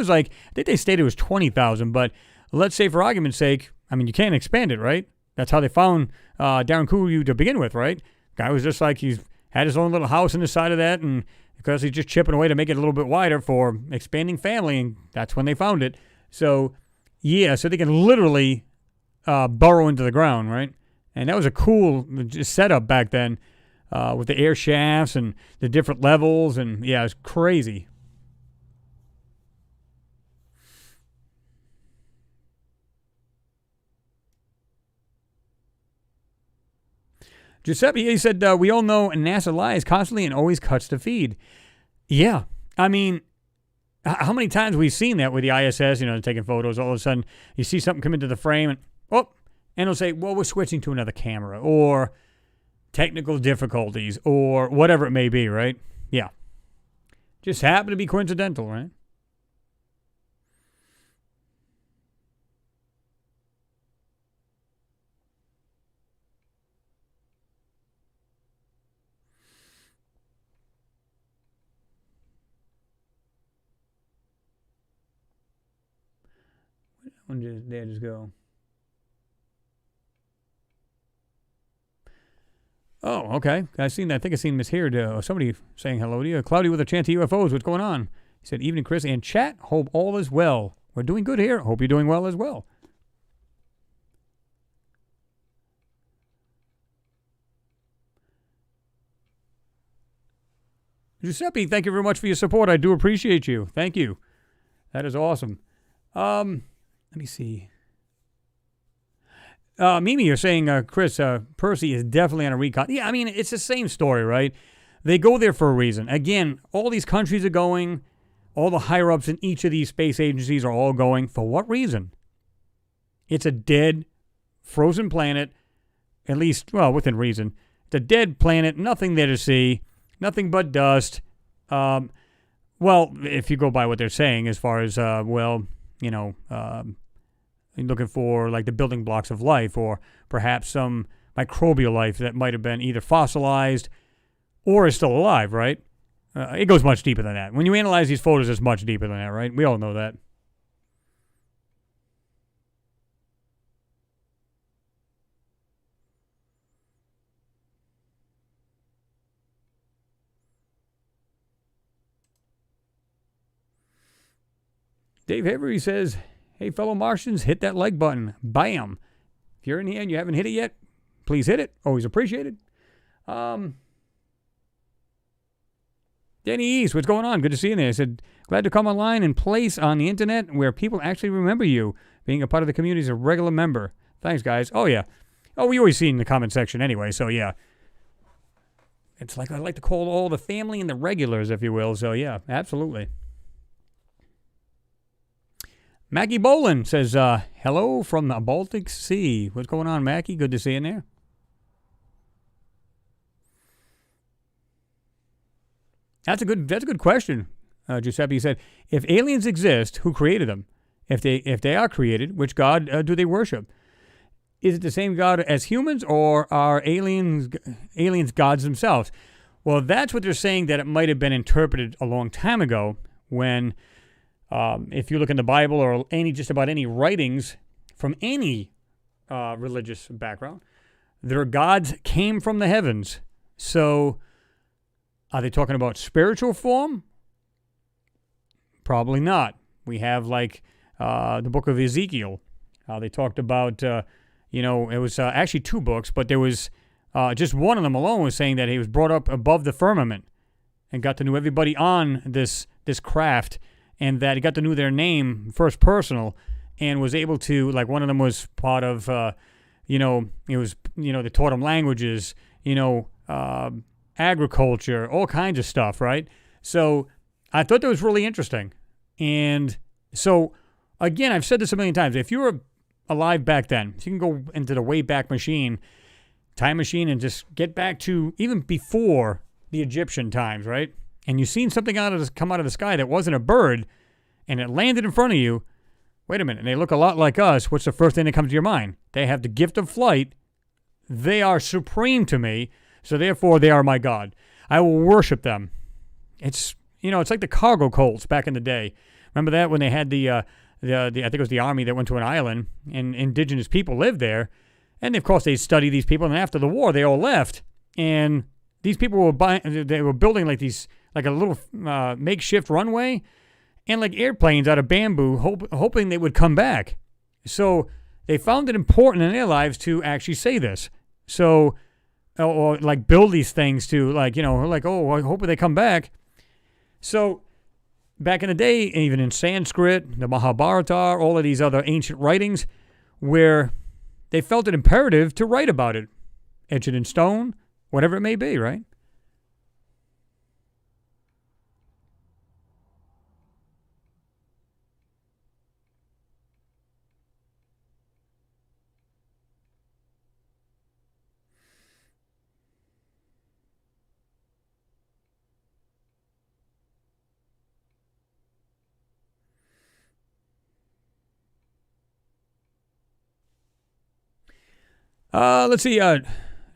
they stated it was 20,000, but let's say for argument's sake, I mean, you can't expand it, right? That's how they found Darren Kuyu to begin with, right? Guy was just like, he's had his own little house on the side of that, and because he's just chipping away to make it a little bit wider for expanding family, and that's when they found it. So, yeah, so they can literally burrow into the ground, right? And that was a cool setup back then with the air shafts and the different levels, and yeah, it was crazy. Giuseppe, he said, we all know NASA lies constantly and always cuts the feed. Yeah. I mean, how many times we've seen that with the ISS, taking photos, all of a sudden you see something come into the frame and it'll say, well, we're switching to another camera or technical difficulties or whatever it may be, right? Yeah. Just happened to be coincidental, right? When did they just go? Oh, okay. I've seen that. I think I've seen Miss here. Somebody saying hello to you. Cloudy with a chance of UFOs. What's going on? He said, evening, Chris and chat. Hope all is well. We're doing good here. Hope you're doing well as well. Giuseppe, thank you very much for your support. I do appreciate you. Thank you. That is awesome. Let me see. Mimi, you're saying, Chris, Percy is definitely on a recon. Yeah, I mean, it's the same story, right? They go there for a reason. Again, all these countries are going. All the higher-ups in each of these space agencies are all going. For what reason? It's a dead, frozen planet, at least, well, within reason. It's a dead planet, nothing there to see, nothing but dust. Well, if you go by what they're saying as far as, looking for like the building blocks of life or perhaps some microbial life that might have been either fossilized or is still alive, right? It goes much deeper than that. When you analyze these photos, it's much deeper than that, right? We all know that. Dave Avery says, hey, fellow Martians, hit that like button. Bam. If you're in here and you haven't hit it yet, please hit it. Always appreciated. Danny East, what's going on? Good to see you there. I said, glad to come online and place on the internet where people actually remember you. Being a part of the community as a regular member. Thanks, guys. Oh, yeah. Oh, we always see in the comment section anyway, so yeah. It's like I like to call all the family and the regulars, if you will. So, yeah, absolutely. Mackie Bolin says, hello from the Baltic Sea. What's going on, Mackie? Good to see you in there. That's a good question. Giuseppe said, if aliens exist, who created them? If they are created, which God do they worship? Is it the same God as humans, or are aliens gods themselves? Well, that's what they're saying, that it might have been interpreted a long time ago when, if you look in the Bible or just about any writings from any religious background, their gods came from the heavens. So, are they talking about spiritual form? Probably not. We have the book of Ezekiel. They talked about, it was actually two books, but there was just one of them alone was saying that he was brought up above the firmament and got to know everybody on this craft, and that he got to know their name first personal, and was able to, one of them was part of, they taught him languages, agriculture, all kinds of stuff, right? So I thought that was really interesting. And so, again, I've said this a million times. If you were alive back then, so you can go into the Wayback Machine, time machine, and just get back to even before the Egyptian times, right? And you've seen something come out of the sky that wasn't a bird, and it landed in front of you. Wait a minute, and they look a lot like us. What's the first thing that comes to your mind? They have the gift of flight. They are supreme to me, so therefore they are my God. I will worship them. It's like the cargo cults back in the day. Remember that when they had I think it was the army that went to an island, and indigenous people lived there, and of course they studied these people, and after the war they all left, and these people were building like a little makeshift runway, and like airplanes out of bamboo, hoping they would come back. So they found it important in their lives to actually say this. So, or like build these things to I hope they come back. So back in the day, even in Sanskrit, the Mahabharata, all of these other ancient writings, where they felt it imperative to write about it. etch it in stone, whatever it may be, right? Let's see.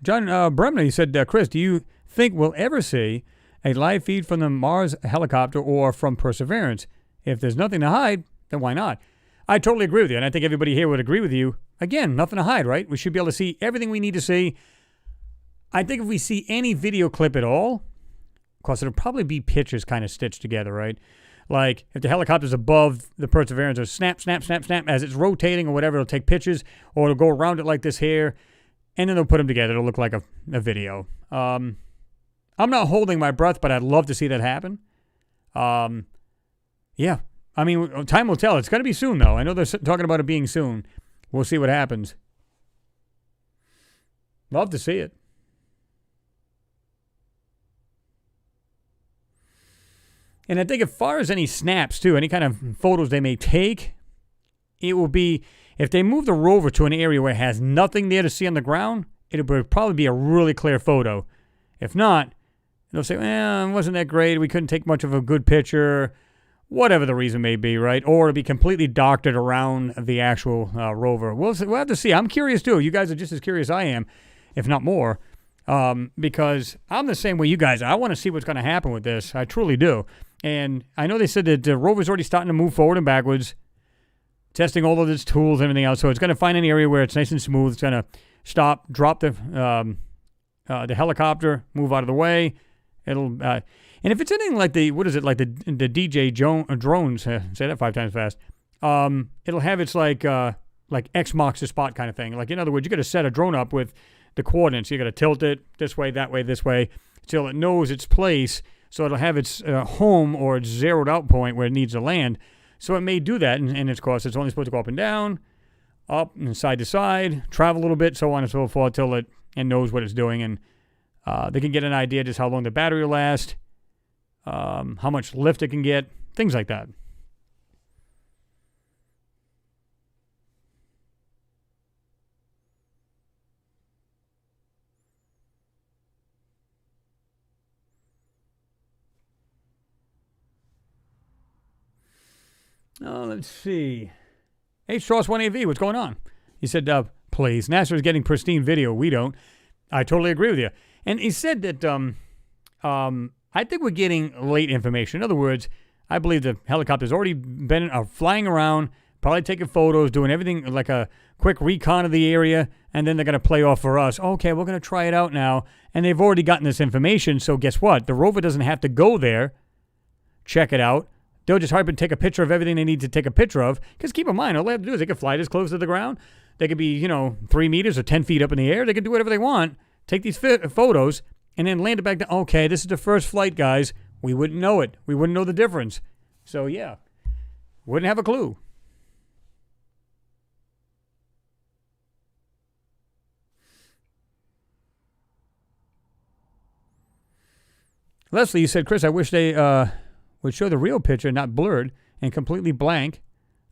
John Bremner, he said, Chris, do you think we'll ever see a live feed from the Mars helicopter or from Perseverance? If there's nothing to hide, then why not? I totally agree with you, and I think everybody here would agree with you. Again, nothing to hide, right? We should be able to see everything we need to see. I think if we see any video clip at all, of course, it'll probably be pictures kind of stitched together, right? Like, if the helicopter's above the Perseverance, or snap, snap, snap, snap, as it's rotating or whatever, it'll take pictures, or it'll go around it like this here, and then they'll put them together. It'll look like a video. I'm not holding my breath, but I'd love to see that happen. Yeah. I mean, time will tell. It's going to be soon, though. I know they're talking about it being soon. We'll see what happens. Love to see it. And I think as far as any snaps, too, any kind of photos they may take, it will be, if they move the rover to an area where it has nothing there to see on the ground, it would probably be a really clear photo. If not, they'll say, it wasn't that great. We couldn't take much of a good picture. Whatever the reason may be, right? Or it'll be completely doctored around the actual rover. We'll have to see. I'm curious, too. You guys are just as curious as I am, if not more, because I'm the same way you guys are. I want to see what's going to happen with this. I truly do. And I know they said that the rover's already starting to move forward and backwards, testing all of its tools and everything else. So it's going to find an area where it's nice and smooth. It's going to stop, drop the helicopter, move out of the way. It'll and if it's anything like the DJ drones, say that 5 times fast. It'll have its like X marks the spot kind of thing. Like, in other words, you got to set a drone up with the coordinates. You got to tilt it this way, this way, till it knows its place. So it'll have its home or its zeroed out point where it needs to land. So it may do that, and of course, it's only supposed to go up and down, up and side to side, travel a little bit, so on and so forth, till it knows what it's doing, and they can get an idea just how long the battery will last, how much lift it can get, things like that. Let's see. H-Tross1AV, what's going on? He said, please, NASA is getting pristine video. We don't. I totally agree with you. And he said that I think we're getting late information. In other words, I believe the helicopter's already been flying around, probably taking photos, doing everything like a quick recon of the area, and then they're going to play off for us. Okay, we're going to try it out now. And they've already gotten this information, so guess what? The rover doesn't have to go there, check it out. They'll just hurry up and take a picture of everything they need to take a picture of. Because keep in mind, all they have to do is they can fly this close to the ground. They could be, 3 meters or 10 feet up in the air. They can do whatever they want. Take these photos and then land it back down. Okay, this is the first flight, guys. We wouldn't know it. We wouldn't know the difference. So, yeah, wouldn't have a clue. Leslie, you said, Chris, I wish they would show the real picture, not blurred and completely blank.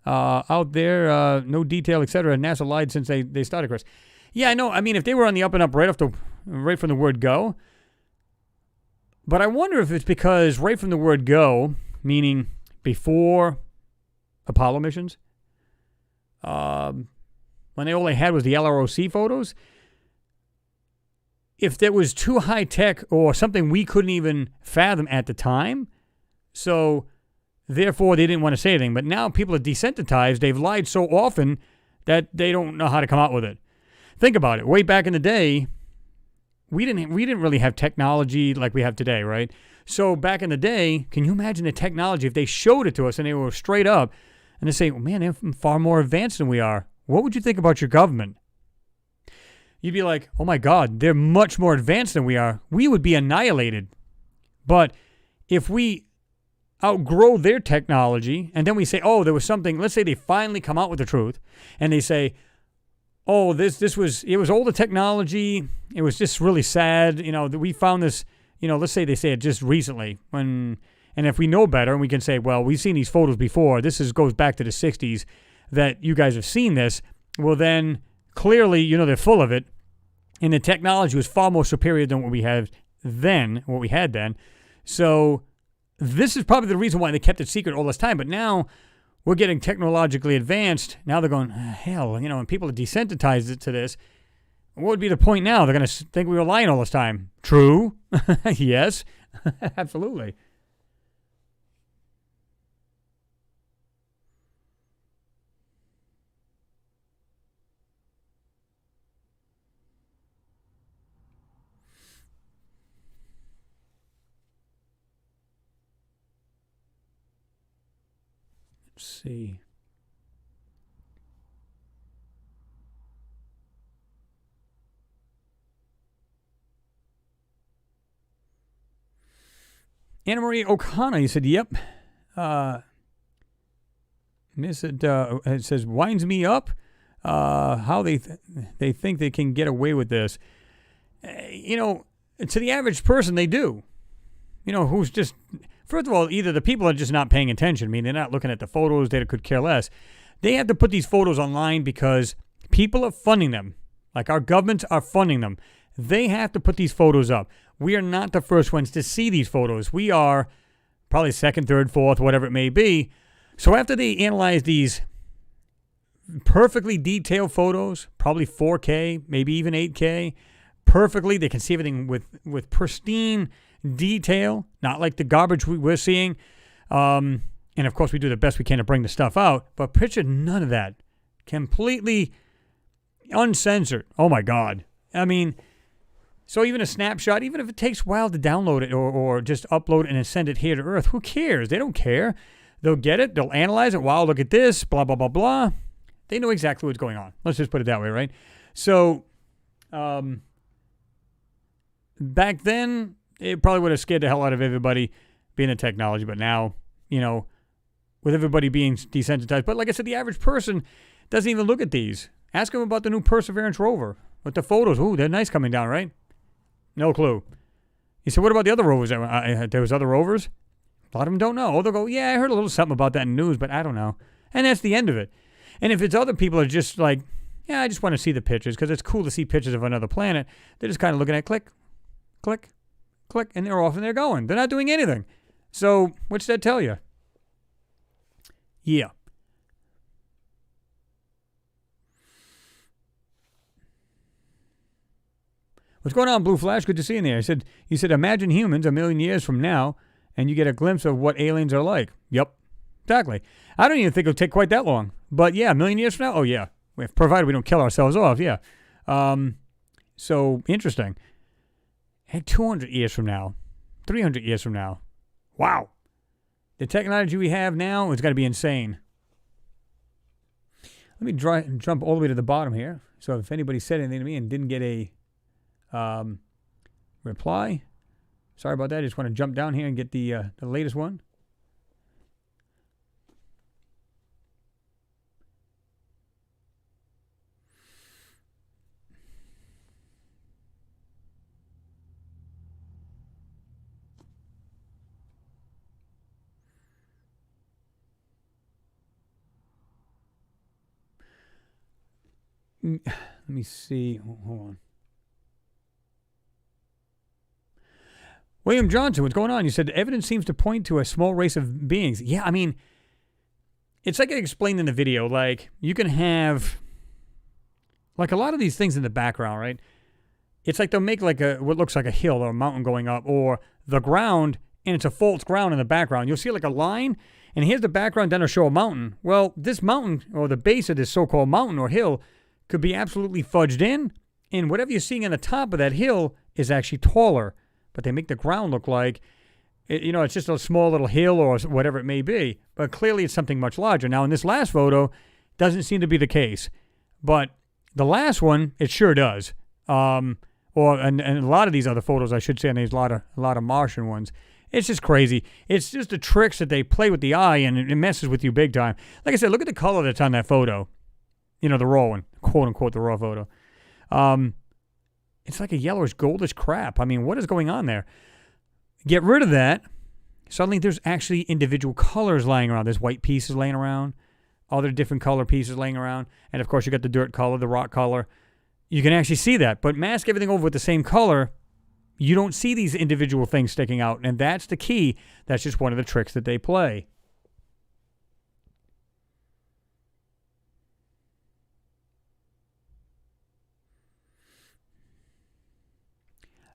Out there, no detail, etc. NASA lied since they started, Chris. Yeah, I know. I mean, if they were on the up and up right from the word go. But I wonder if it's because right from the word go, meaning before Apollo missions, when they only had was the LROC photos, if that was too high tech or something we couldn't even fathom at the time, so therefore they didn't want to say anything. But now people are desensitized. They've lied so often that they don't know how to come out with it. Think about it. Way back in the day, we didn't really have technology like we have today, right? So back in the day, can you imagine the technology if they showed it to us and they were straight up and they say, well, man, they're far more advanced than we are. What would you think about your government? You'd be like, oh my God, they're much more advanced than we are. We would be annihilated. But if we outgrow their technology and then we say, oh, there was something, let's say they finally come out with the truth and they say, oh, it was older technology. It was just really sad. That we found this, let's say they say it just recently and if we know better and we can say, well, we've seen these photos before. Goes back to the 60s that you guys have seen this. Well, then clearly, they're full of it. And the technology was far more superior than what we had then. So this is probably the reason why they kept it secret all this time. But now we're getting technologically advanced. Now they're going, hell, and people are desensitized to this. What would be the point now? They're going to think we were lying all this time. True. Yes. Absolutely. Let's see. Anna Marie O'Connor, you said, yep. It says, winds me up how they think they can get away with this. To the average person, they do. Who's just, first of all, either the people are just not paying attention. I mean, they're not looking at the photos. They could care less. They have to put these photos online because people are funding them. Like our governments are funding them. They have to put these photos up. We are not the first ones to see these photos. We are probably second, third, fourth, whatever it may be. So after they analyze these perfectly detailed photos, probably 4K, maybe even 8K, perfectly, they can see everything with pristine detail, not like the garbage we're seeing. And of course, we do the best we can to bring the stuff out. But picture none of that. Completely uncensored. Oh, my God. I mean, so even a snapshot, even if it takes a while to download it or just upload it and then send it here to Earth, who cares? They don't care. They'll get it. They'll analyze it. Wow, look at this. Blah, blah, blah, blah. They know exactly what's going on. Let's just put it that way, right? So back then, it probably would have scared the hell out of everybody being in technology. But now, with everybody being desensitized. But like I said, the average person doesn't even look at these. Ask them about the new Perseverance rover with the photos. Ooh, they're nice coming down, right? No clue. You said, what about the other rovers? There was other rovers? A lot of them don't know. Or they'll go, yeah, I heard a little something about that in the news, but I don't know. And that's the end of it. And if it's other people are just like, yeah, I just want to see the pictures because it's cool to see pictures of another planet, they're just kind of looking at click, click, click, and they're off and they're going. They're not doing anything. So what's that tell you? Yeah. What's going on, Blue Flash? Good to see you in there. You said, imagine humans a million years from now, and you get a glimpse of what aliens are like. Yep, exactly. I don't even think it'll take quite that long. But yeah, a million years from now? Oh, yeah. Provided we don't kill ourselves off, yeah. So, interesting. And 200 years from now, 300 years from now. Wow. The technology we have now is got to be insane. Let me jump all the way to the bottom here. So if anybody said anything to me and didn't get a reply, sorry about that. I just want to jump down here and get the latest one. Let me see. Hold on. William Johnson, what's going on? You said evidence seems to point to a small race of beings. Yeah, I mean, it's like I explained in the video. Like, you can have, like, a lot of these things in the background, right? It's like they'll make like what looks like a hill or a mountain going up, or the ground, and it's a false ground in the background. You'll see like a line, and here's the background, then it'll show a mountain. Well, this mountain, or the base of this so-called mountain or hill, could be absolutely fudged in, and whatever you're seeing on the top of that hill is actually taller. But they make the ground look like, it's just a small little hill or whatever it may be. But clearly it's something much larger. Now, in this last photo, doesn't seem to be the case. But the last one, it sure does. And a lot of these other photos, I should say, and there's a lot of Martian ones. It's just crazy. It's just the tricks that they play with the eye, and it messes with you big time. Like I said, look at the color that's on that photo. The raw one. quote unquote the raw photo. It's like a yellowish, goldish crap. I mean, what is going on there? Get rid of that. Suddenly there's actually individual colors lying around. There's white pieces laying around, other different color pieces laying around. And of course, you got the dirt color, the rock color. You can actually see that. But mask everything over with the same color, you don't see these individual things sticking out. And that's the key. That's just one of the tricks that they play.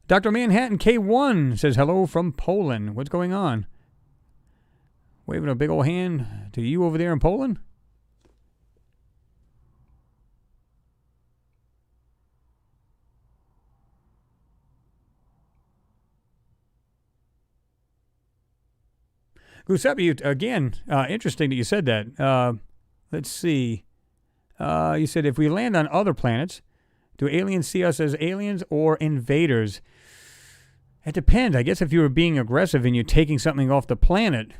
Dr. Manhattan K1 says hello from Poland. What's going on? Waving a big old hand to you over there in Poland? Giuseppe, again, interesting that you said that. Let's see. You said if we land on other planets, do aliens see us as aliens or invaders? It depends. I guess if you were being aggressive and you're taking something off the planet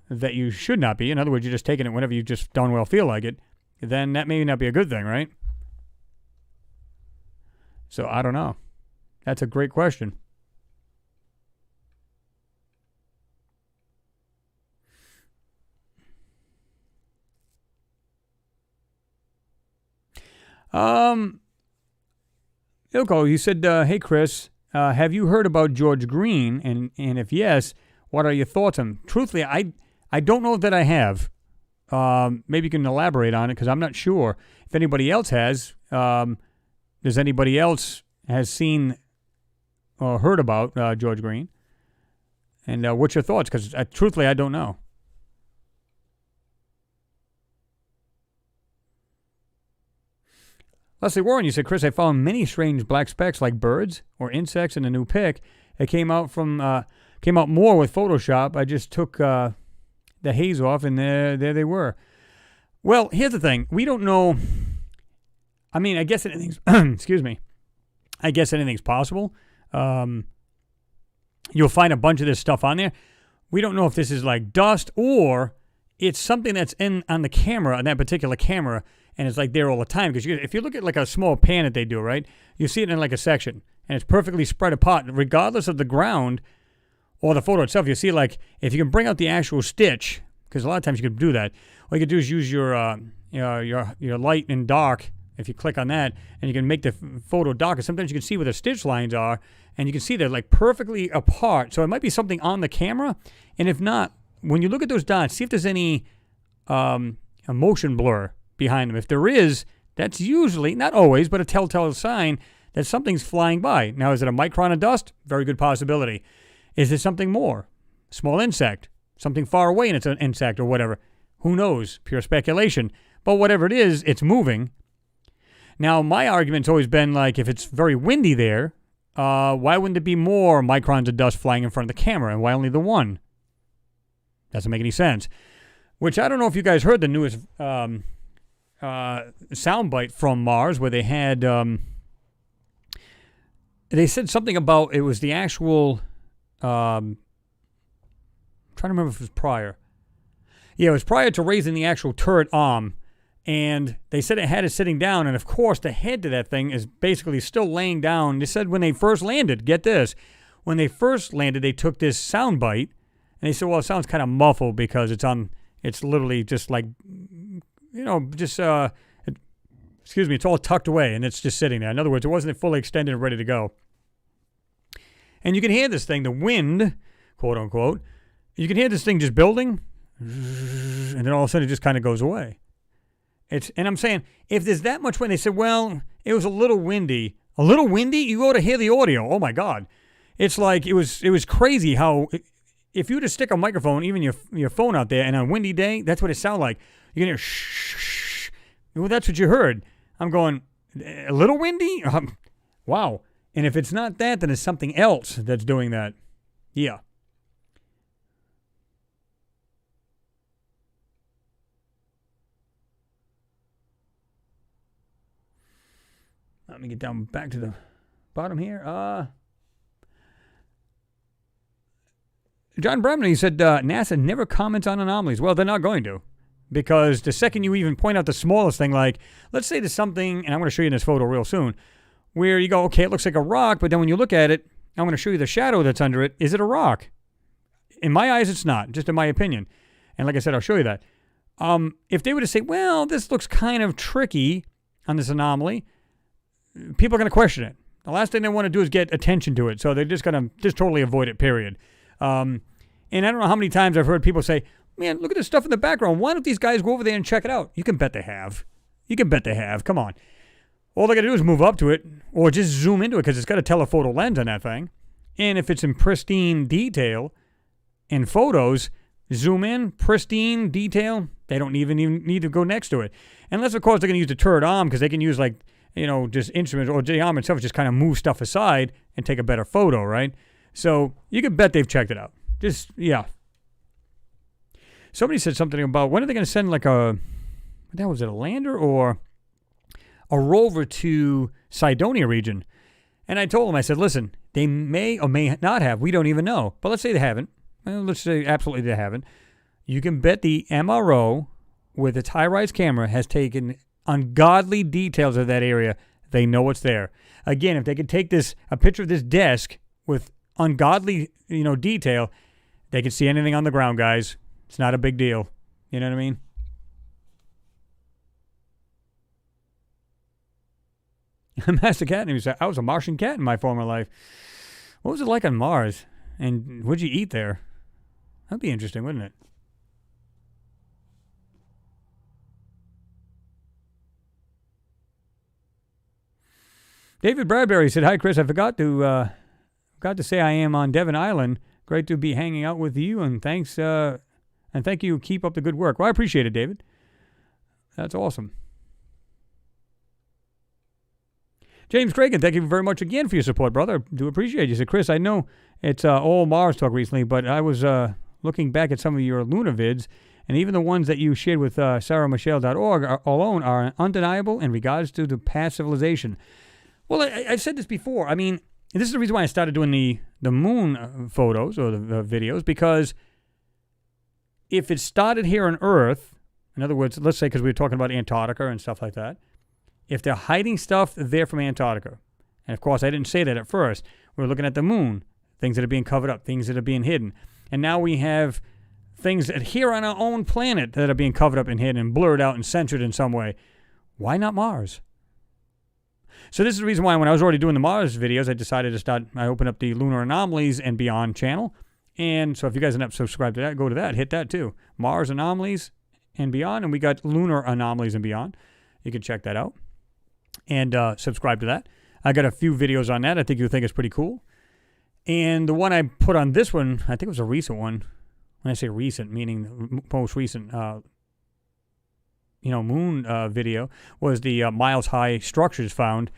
that you should not be, in other words, you're just taking it whenever you just darn well feel like it, then that may not be a good thing, right? So I don't know. That's a great question. Ilko, you said, hey, Chris, have you heard about George Green? And if yes, what are your thoughts on him? Truthfully, I don't know that I have. Maybe you can elaborate on it because I'm not sure. If anybody else has, does anybody else has seen or heard about George Green? And what's your thoughts? Because truthfully, I don't know. Leslie Warren, you said, Chris, I found many strange black specks like birds or insects in a new pic. It came out more with Photoshop. I just took the haze off, and there they were. Well, here's the thing. We don't know. I mean, I guess anything's excuse me. I guess anything's possible. You'll find a bunch of this stuff on there. We don't know if this is like dust or it's something that's on the camera, on that particular camera, and it's like there all the time. Because if you look at like a small pan that they do, right, you see it in like a section, and it's perfectly spread apart, regardless of the ground or the photo itself. You see, like, if you can bring out the actual stitch, because a lot of times you can do that. All you can do is use your light and dark. If you click on that, and you can make the photo darker, sometimes you can see where the stitch lines are, and you can see they're like perfectly apart. So it might be something on the camera, and if not, when you look at those dots, see if there's any motion blur behind them. If there is, that's usually, not always, but a telltale sign that something's flying by. Now, is it a micron of dust? Very good possibility. Is it something more? Small insect, something far away, and it's an insect or whatever. Who knows? Pure speculation. But whatever it is, it's moving. Now, my argument's always been like, if it's very windy there, why wouldn't there be more microns of dust flying in front of the camera, and why only the one? Doesn't make any sense. Which I don't know if you guys heard the newest soundbite from Mars, where they had they said something about it was the actual. I'm trying to remember if it was prior. Yeah, it was prior to raising the actual turret arm. And they said it had it sitting down, and of course the head to that thing is basically still laying down. They said when they first landed, get this, when they first landed, they took this sound bite, and they said, well, it sounds kind of muffled because it's literally just like, it's all tucked away, and it's just sitting there. In other words, it wasn't fully extended and ready to go. And you can hear this thing, the wind, quote unquote, you can hear this thing just building, and then all of a sudden it just kind of goes away. And I'm saying, if there's that much wind, they said, well, it was a little windy. A little windy? You go to hear the audio. Oh, my God. It's like, it was crazy how, if you were to stick a microphone, even your phone out there, and on a windy day, that's what it sounded like. You can hear shh. Well, that's what you heard. I'm going, a little windy? Wow. And if it's not that, then it's something else that's doing that. Yeah. Let me get down back to the bottom here. John Bremner, he said, NASA never comments on anomalies. Well, they're not going to. Because the second you even point out the smallest thing, like, let's say there's something, and I'm going to show you in this photo real soon, where you go, okay, it looks like a rock, but then when you look at it, I'm going to show you the shadow that's under it. Is it a rock? In my eyes, it's not, just in my opinion. And like I said, I'll show you that. If they were to say, well, this looks kind of tricky on this anomaly, people are going to question it. The last thing they want to do is get attention to it, so they're just going to just totally avoid it, period. And I don't know how many times I've heard people say, man, look at this stuff in the background. Why don't these guys go over there and check it out? You can bet they have. You can bet they have. Come on. All they got to do is move up to it or just zoom into it because it's got a telephoto lens on that thing. And if it's in pristine detail in photos, zoom in, pristine detail, they don't even need to go next to it. Unless, of course, they're going to use the turret arm because they can use, like, just instruments, or the arm itself just kind of move stuff aside and take a better photo, right? So you can bet they've checked it out. Just, yeah. Somebody said something about when are they going to send like what the hell was it, a lander or a rover to Cydonia region? And I told them, I said, listen, they may or may not have. We don't even know. But let's say they haven't. Well, let's say absolutely they haven't. You can bet the MRO with its high-rise camera has taken ungodly details of that area. They know it's there. Again, if they could take a picture of this desk with ungodly, detail, they can see anything on the ground, guys. It's not a big deal. You know what I mean? Master Cat, he said, I was a Martian cat in my former life. What was it like on Mars? And what'd you eat there? That'd be interesting, wouldn't it? David Bradbury said, hi, Chris. I forgot to say I am on Devon Island. Great to be hanging out with you, and thanks. And thank you. Keep up the good work. Well, I appreciate it, David. That's awesome. James Cragen, thank you very much again for your support, brother. I do appreciate it. You said, Chris, I know it's all Mars talk recently, but I was looking back at some of your lunar vids, and even the ones that you shared with sarahmichelle.org alone are undeniable in regards to the past civilization. Well, I've said this before. I mean, this is the reason why I started doing the moon photos or the videos, because if it started here on Earth, in other words, let's say because we were talking about Antarctica and stuff like that, if they're hiding stuff there from Antarctica, and of course I didn't say that at first, we were looking at the moon, things that are being covered up, things that are being hidden, and now we have things that here on our own planet that are being covered up and hidden and blurred out and censored in some way. Why not Mars? So this is the reason why when I was already doing the Mars videos, I decided to I opened up the Lunar Anomalies and Beyond channel. And so if you guys are not subscribed to that, go to that, hit that too. Mars Anomalies and Beyond, and we got Lunar Anomalies and Beyond. You can check that out and subscribe to that. I got a few videos on that. I think you'll think it's pretty cool. And the one I put on this one, I think it was a recent one. When I say recent, meaning the most recent, moon video, was the miles high structures found.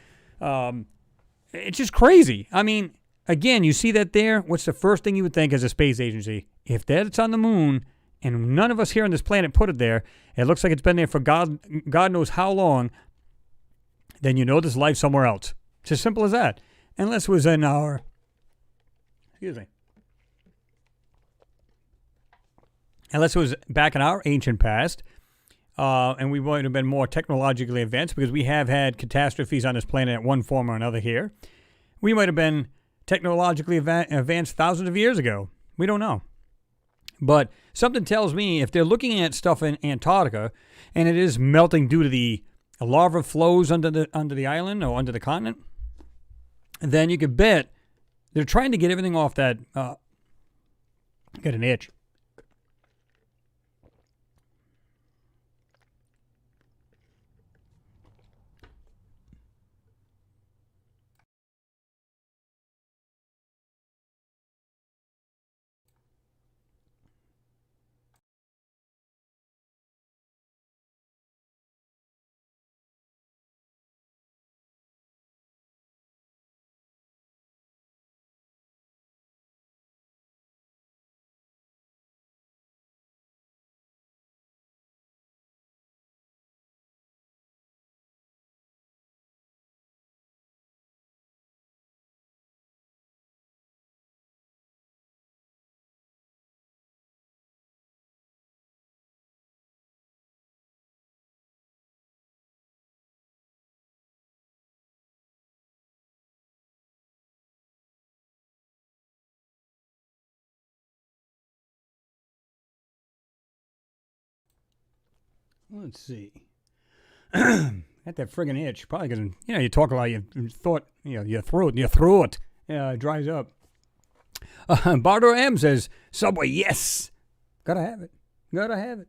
It's just crazy. I mean, again, you see that there? What's the first thing you would think as a space agency? If that's on the moon and none of us here on this planet put it there, it looks like it's been there for God knows how long, then you know there's life somewhere else. It's as simple as that. Unless it was in our, unless it was back in our ancient past, and we might have been more technologically advanced because we have had catastrophes on this planet in one form or another here. We might have been technologically advanced thousands of years ago. We don't know. But something tells me if they're looking at stuff in Antarctica and it is melting due to the lava flows under the island or under the continent, then you could bet they're trying to get everything off that. Get an itch. Let's see. Got that friggin' itch. Probably because, you talk a lot, your throat dries up. Bardo M says, Subway, yes. Gotta have it. Gotta have it.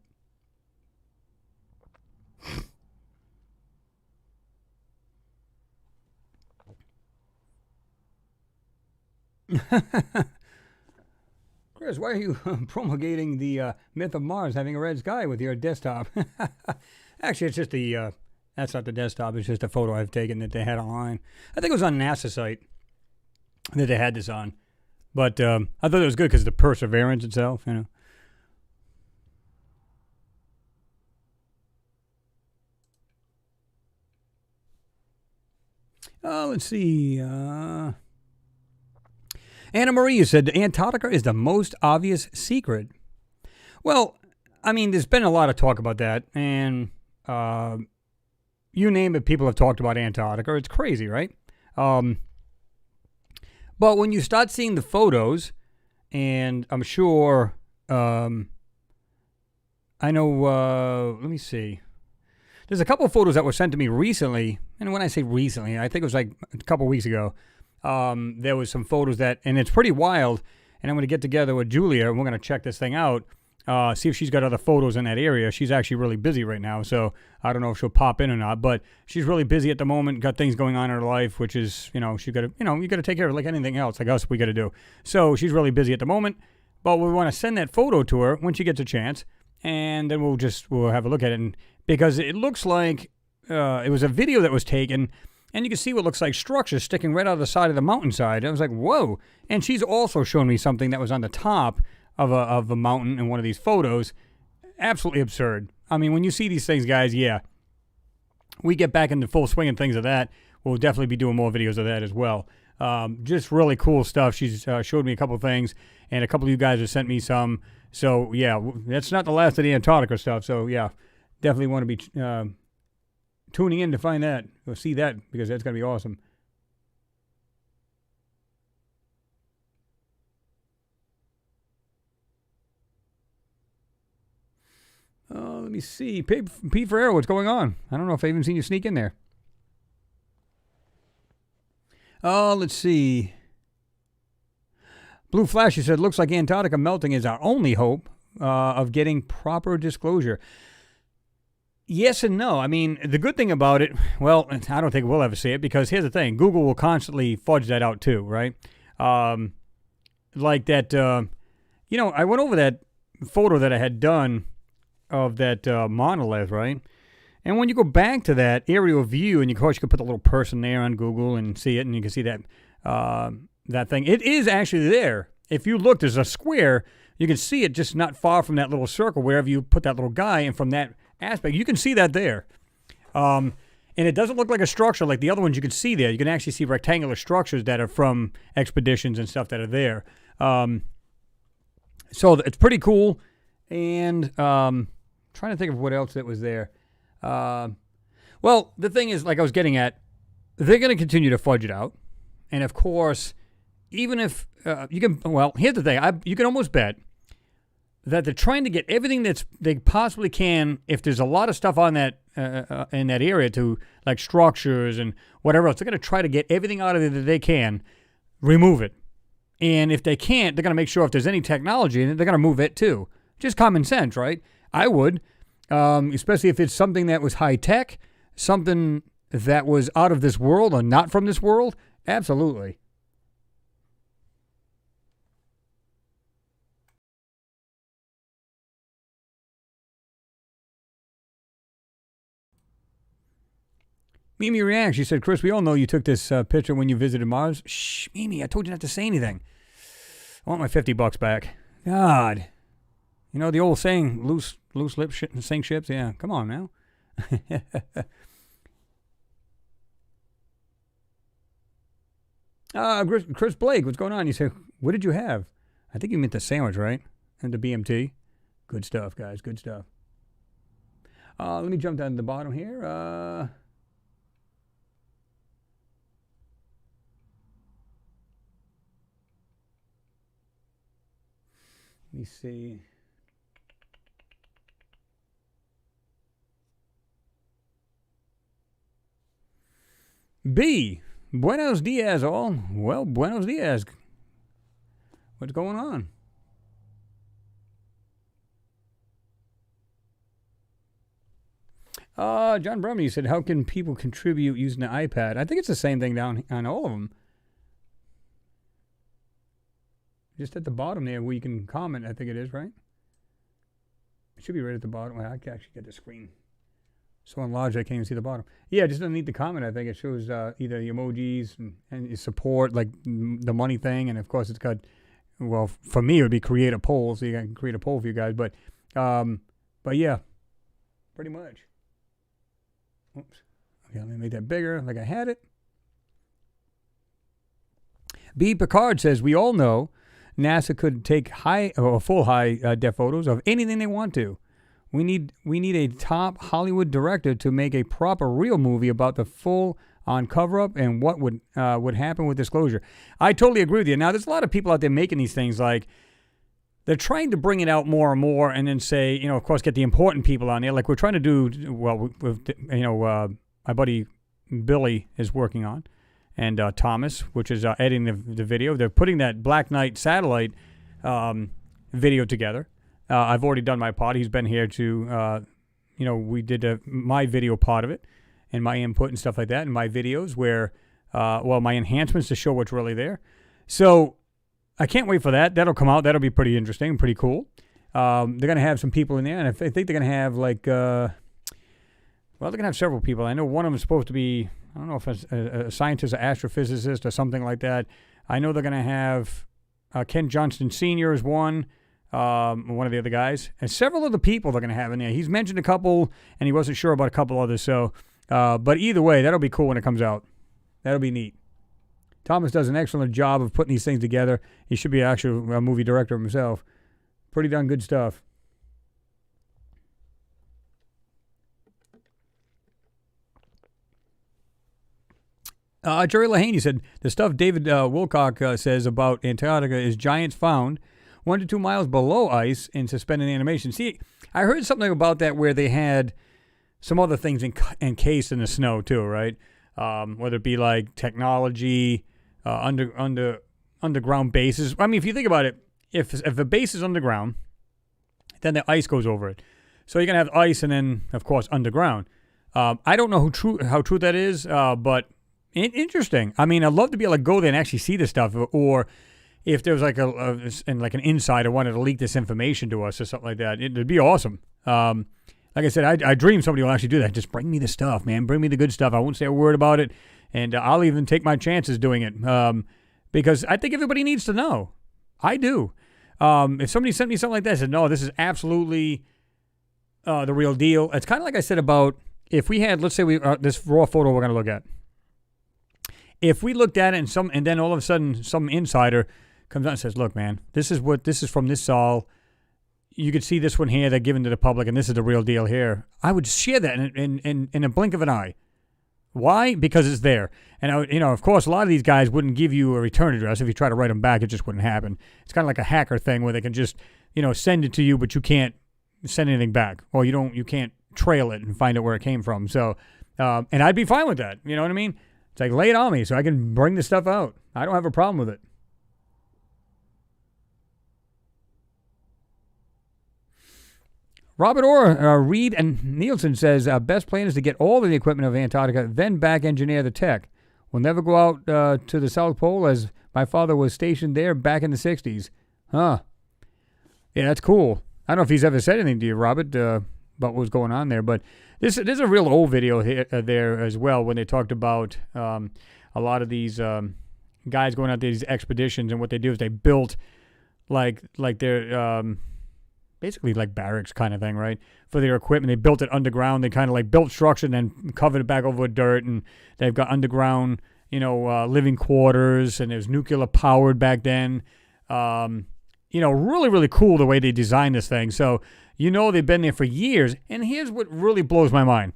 Chris, why are you promulgating the myth of Mars having a red sky with your desktop? Actually, it's just that's not the desktop. It's just a photo I've taken that they had online. I think it was on NASA site that they had this on. But I thought it was good because the Perseverance itself, Let's see. Anna Marie said Antarctica is the most obvious secret. Well, I mean, there's been a lot of talk about that, and you name it, people have talked about Antarctica. It's crazy, right? But when you start seeing the photos, and I'm sure, I know, let me see. There's a couple of photos that were sent to me recently, and when I say recently, I think it was like a couple of weeks ago. There was some photos that, and it's pretty wild, and I'm going to get together with Julia, and we're going to check this thing out, see if she's got other photos in that area. She's actually really busy right now, so I don't know if she'll pop in or not, but she's really busy at the moment, got things going on in her life, which is, she's got to, you got to take care of it like anything else, like us, we got to do. So she's really busy at the moment, but we want to send that photo to her when she gets a chance, and then we'll have a look at it, and because it looks like it was a video that was taken, and you can see what looks like structures sticking right out of the side of the mountainside. I was like, whoa. And she's also shown me something that was on the top of a mountain in one of these photos. Absolutely absurd. I mean, when you see these things, guys, yeah, we get back into full swing and things of that. We'll definitely be doing more videos of that as well. Just really cool stuff. She's showed me a couple of things, and a couple of you guys have sent me some. So, yeah, that's not the last of the Antarctica stuff. So, yeah, definitely want to be tuning in to find that or see that, because that's going to be awesome. Let me see. Pete Ferrero, what's going on? I don't know if I even seen you sneak in there. Let's see. Blue Flash, you said, looks like Antarctica melting is our only hope of getting proper disclosure. Yes and no. I mean, the good thing about it, well, I don't think we'll ever see it, because here's the thing. Google will constantly fudge that out too, right? Like that, I went over that photo that I had done of that monolith, right? And when you go back to that aerial view, and of course you can put the little person there on Google and see it, and you can see that that thing. It is actually there. If you look, there's a square. You can see it just not far from that little circle, wherever you put that little guy, and from that aspect, you can see that there. And it doesn't look like a structure like the other ones you can see there. You can actually see rectangular structures that are from expeditions and stuff that are there. So it's pretty cool. And trying to think of what else that was there. Well, the thing is, like I was getting at, they're going to continue to fudge it out. And of course, even if you can, well, here's the thing. You can almost bet that they're trying to get everything they possibly can. If there's a lot of stuff on that in that area, to like structures and whatever else, they're going to try to get everything out of it that they can, remove it. And if they can't, they're going to make sure if there's any technology in it, they're going to move it too. Just common sense, right? I would, especially if it's something that was high tech, something that was out of this world or not from this world. Absolutely. Mimi reacts. She said, Chris, we all know you took this picture when you visited Mars. Shh, Mimi, I told you not to say anything. I want my $50 back. God. You know the old saying, loose lips sink ships? Yeah, come on now. Chris Blake, what's going on? You say, what did you have? I think you meant the sandwich, right? And the BMT. Good stuff, guys. Good stuff. Let me jump down to the bottom here. Let me see. B, buenos dias, all. Well, buenos dias. What's going on? John Brumley said, how can people contribute using the iPad? I think it's the same thing down on all of them. Just at the bottom there where you can comment, I think it is, right? It should be right at the bottom. Well, I can actually get the screen so enlarged I can't even see the bottom. Yeah, just underneath the comment, I think it shows either the emojis and support, like the money thing, and of course it's got, well, for me it would be create a poll, so you can create a poll for you guys, but yeah, pretty much. Oops. Okay, let me make that bigger like I had it. B. Picard says, we all know NASA could take full high def photos of anything they want to. We need a top Hollywood director to make a proper real movie about the full on cover up and what would happen with disclosure. I totally agree with you. Now there's a lot of people out there making these things like they're trying to bring it out more and more, and then say, of course, get the important people on there, like we're trying to do. Well, my buddy Billy is working on, and Thomas, which is editing the video. They're putting that Black Knight satellite video together. I've already done my part. He's been here to, we did my video part of it, and my input and stuff like that, and my videos where, my enhancements to show what's really there. So I can't wait for that. That'll come out. That'll be pretty interesting, pretty cool. They're going to have some people in there, and I think they're going to have they're going to have several people. I know one of them is supposed to be, I don't know if it's a scientist, or astrophysicist, or something like that. I know they're going to have Ken Johnston Sr. is one of the other guys, and several other people they're going to have in there. He's mentioned a couple, and he wasn't sure about a couple others. So, but either way, that'll be cool when it comes out. That'll be neat. Thomas does an excellent job of putting these things together. He should be actually a movie director himself. Pretty darn good stuff. Jerry Lahaney said, the stuff David Wilcock says about Antarctica is giants found 1 to 2 miles below ice in suspended animation. See, I heard something about that where they had some other things encased in the snow too, right? Whether it be like technology, underground bases. I mean, if you think about it, if a base is underground, then the ice goes over it. So you're going to have ice and then, of course, underground. I don't know how true that is, but interesting. I mean, I'd love to be able to go there and actually see this stuff, or if there was like an insider wanted to leak this information to us or something like that, it'd be awesome. Like I said, I dream somebody will actually do that. Just bring me the stuff, man. Bring me the good stuff. I won't say a word about it, and I'll even take my chances doing it because I think everybody needs to know. I do. If somebody sent me something like that, I said, no, this is absolutely the real deal. It's kind of like I said about if we had, let's say this raw photo we're going to look at. If we looked at it and then all of a sudden some insider comes out and says, look, man, this is from this Sol. You could see this one here they're giving to the public, and this is the real deal here. I would share that in a blink of an eye. Why? Because it's there. And, of course, a lot of these guys wouldn't give you a return address. If you try to write them back, it just wouldn't happen. It's kind of like a hacker thing where they can just, send it to you, but you can't send anything back. Or you can't trail it and find out where it came from. So, and I'd be fine with that. You know what I mean? It's like, lay it on me so I can bring this stuff out. I don't have a problem with it. Robert Orr, Reed, and Nielsen says, best plan is to get all of the equipment of Antarctica, then back engineer the tech. We'll never go out to the South Pole as my father was stationed there back in the 60s. Huh. Yeah, that's cool. I don't know if he's ever said anything to you, Robert, about what was going on there, but there's a real old video there as well when they talked about a lot of these guys going out there, these expeditions, and what they do is they built like their basically like barracks kind of thing, right? For their equipment. They built it underground. They kind of like built structure and then covered it back over with dirt, and they've got underground, living quarters, and it was nuclear powered back then. Really, really cool the way they designed this thing. So, they've been there for years. And here's what really blows my mind.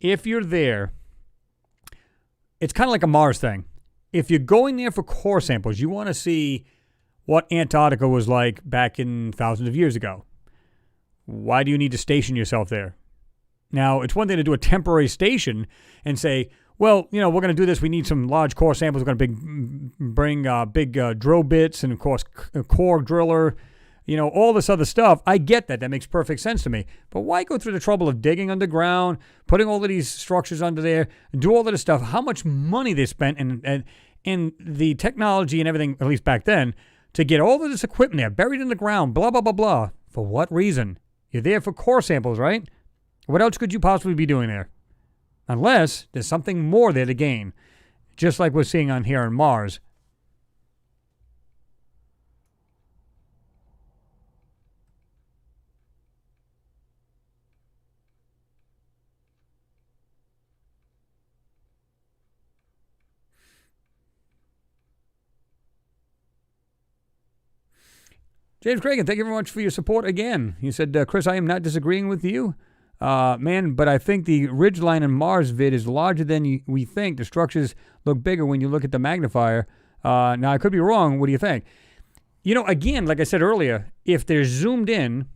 If you're there, it's kind of like a Mars thing. If you're going there for core samples, you want to see what Antarctica was like back in thousands of years ago. Why do you need to station yourself there? Now, it's one thing to do a temporary station and say, well, we're going to do this. We need some large core samples. We're going to bring big drill bits and, of course, core driller, all this other stuff. I get that. That makes perfect sense to me. But why go through the trouble of digging underground, putting all of these structures under there, and do all of this stuff? How much money they spent and the technology and everything, at least back then, to get all of this equipment there, buried in the ground, blah, blah, blah, blah. For what reason? You're there for core samples, right? What else could you possibly be doing there? Unless there's something more there to gain, just like we're seeing on here on Mars. James Cragen, thank you very much for your support again. He said, Chris, I am not disagreeing with you. Man, but I think the ridgeline in Mars vid is larger than we think. The structures look bigger when you look at the magnifier. Now, I could be wrong. What do you think? Again, like I said earlier, if they're zoomed in,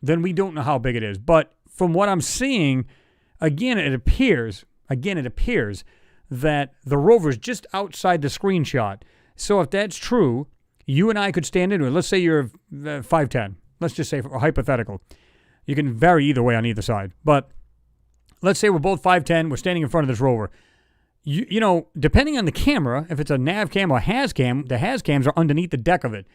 then we don't know how big it is. But from what I'm seeing, again, it appears that the rover is just outside the screenshot. So if that's true, you and I could stand into it. Let's say you're 5'10". Let's just say, hypothetical. You can vary either way on either side. But let's say we're both 5'10", we're standing in front of this rover. Depending on the camera, if it's a nav cam or has cam, the has cams are underneath the deck of it.